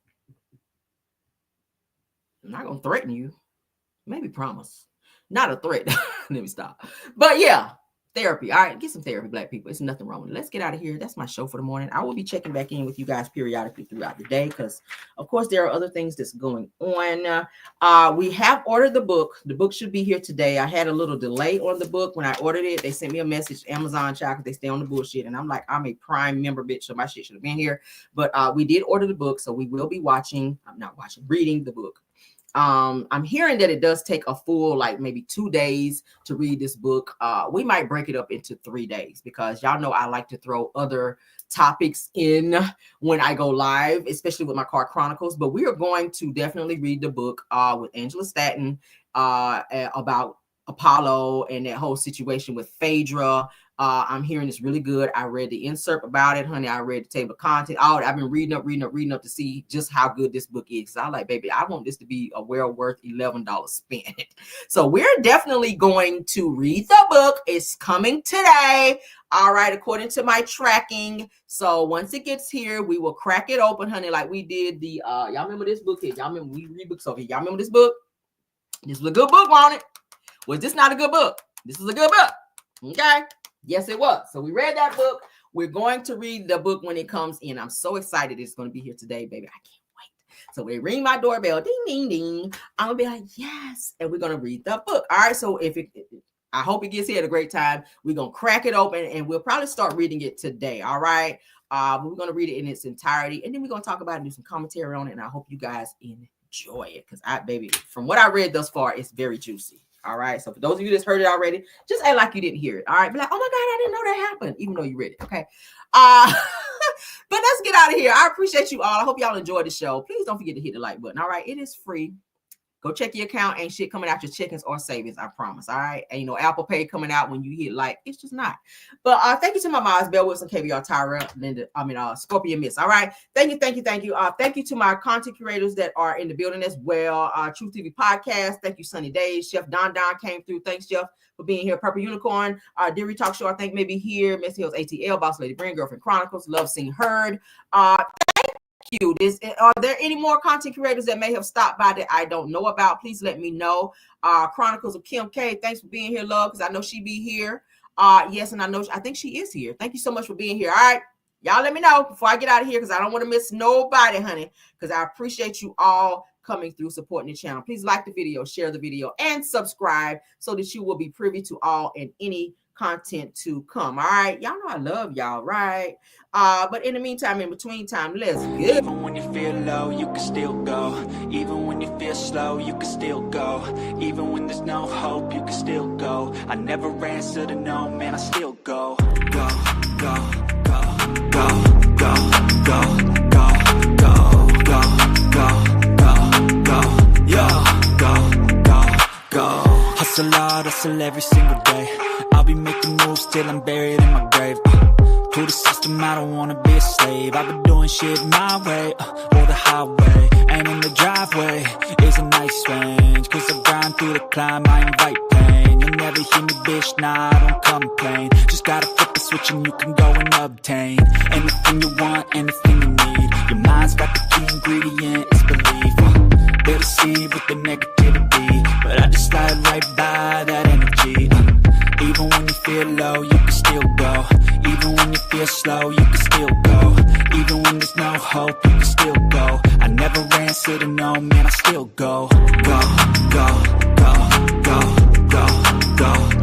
I'm not going to threaten you. Maybe promise. Not a threat. Let me stop. But yeah, therapy. All right, get some therapy, Black people. It's nothing wrong with it. Let's get out of here. That's my show for the morning. I will be checking back in with you guys periodically throughout the day because, of course, there are other things that's going on. We have ordered the book. The book should be here today. I had a little delay on the book. When I ordered it, they sent me a message, Amazon child, because they stay on the bullshit. And I'm like, I'm a Prime member, bitch, so my shit should have been here. But we did order the book, so we will be reading the book. I'm hearing that it does take a full, like maybe 2 days to read this book. We might break it up into 3 days because y'all know I like to throw other topics in when I go live, especially with my Car Chronicles. But we are going to definitely read the book with Angela Stanton about Apollo and that whole situation with Phaedra. I'm hearing it's really good. I read the insert about it, honey. I read the table of content. I've been reading up to see just how good this book is. So I'm like, baby, I want this to be a well worth $11 spent. So we're definitely going to read the book. It's coming today. All right, according to my tracking. So once it gets here, we will crack it open, honey, like we did the y'all remember this book here? Y'all remember we read books over here? Y'all remember this book? This was a good book, wasn't it? Was this not a good book? This is a good book. Okay. Yes, it was. So we read that book. We're going to read the book when it comes in. I'm so excited it's going to be here today, baby. I can't wait. So we ring my doorbell, ding, ding, ding. I'm going to be like, yes. And we're going to read the book. All right. So I hope it gets here at a great time. We're going to crack it open and we'll probably start reading it today. All right. But we're going to read it in its entirety. And then we're going to talk about it and do some commentary on it. And I hope you guys enjoy it. Because baby, from what I read thus far, it's very juicy. All right. So for those of you that's heard it already, just act like you didn't hear it. All right. Be like, oh my God, I didn't know that happened, even though you read it. Okay. But let's get out of here. I appreciate you all. I hope y'all enjoyed the show. Please don't forget to hit the like button. All right. It is free. Go check your account. Ain't shit coming out your checkings or savings, I promise. All right. And you know, Apple Pay coming out when you hit like, it's just not. But thank you to my moms, Bell Wilson, KBR, Tyra, Linda, Scorpion Miss. All right. Thank you. Thank you to my content creators that are in the building as well. Truth TV Podcast. Thank you, Sunny Days. Chef Don came through. Thanks, Jeff, for being here. Purple Unicorn, Deary Talk Show, I think maybe here. Miss Hills ATL, Boss Lady Green, Girlfriend Chronicles, Love Seen Heard. Thank you. Are there any more content creators that may have stopped by that I don't know about? Please let me know. Chronicles of Kim K, thanks for being here, love, because I know she be here. Yes, and I think she is here. Thank you so much for being here. All right. Y'all let me know before I get out of here, because I don't want to miss nobody, honey, because I appreciate you all coming through, supporting the channel. Please like the video, share the video, and subscribe so that you will be privy to all and any content to come. All right. Y'all know I love y'all, right? But in the meantime, in between time, let's get. Even when you feel low, you can still go. Even when you feel slow, you can still go. Even when there's no hope, you can still go. I never answer to no, man, I still go. Go, go, go, go, go, go, go, go, go, go, go, yo, go. Hustle hard, hustle every single day. I'll be making moves till I'm buried in my grave. To the system, I don't wanna be a slave. I've been doing shit my way, or the highway. And in the driveway is a nice range. Cause I grind through the climb, I invite pain. You'll never hear me, bitch, nah, I don't complain. Just gotta flip the switch and you can go and obtain anything you want, anything you need. Your mind's got the key ingredient, it's belief. They'll deceive with the negativity, but I just slide right by that energy. Even when you feel low, you can still go. Even when you feel slow, you can still go. Even when there's no hope, you can still go. I never answer to no, man, I still go. Go, go, go, go, go, go.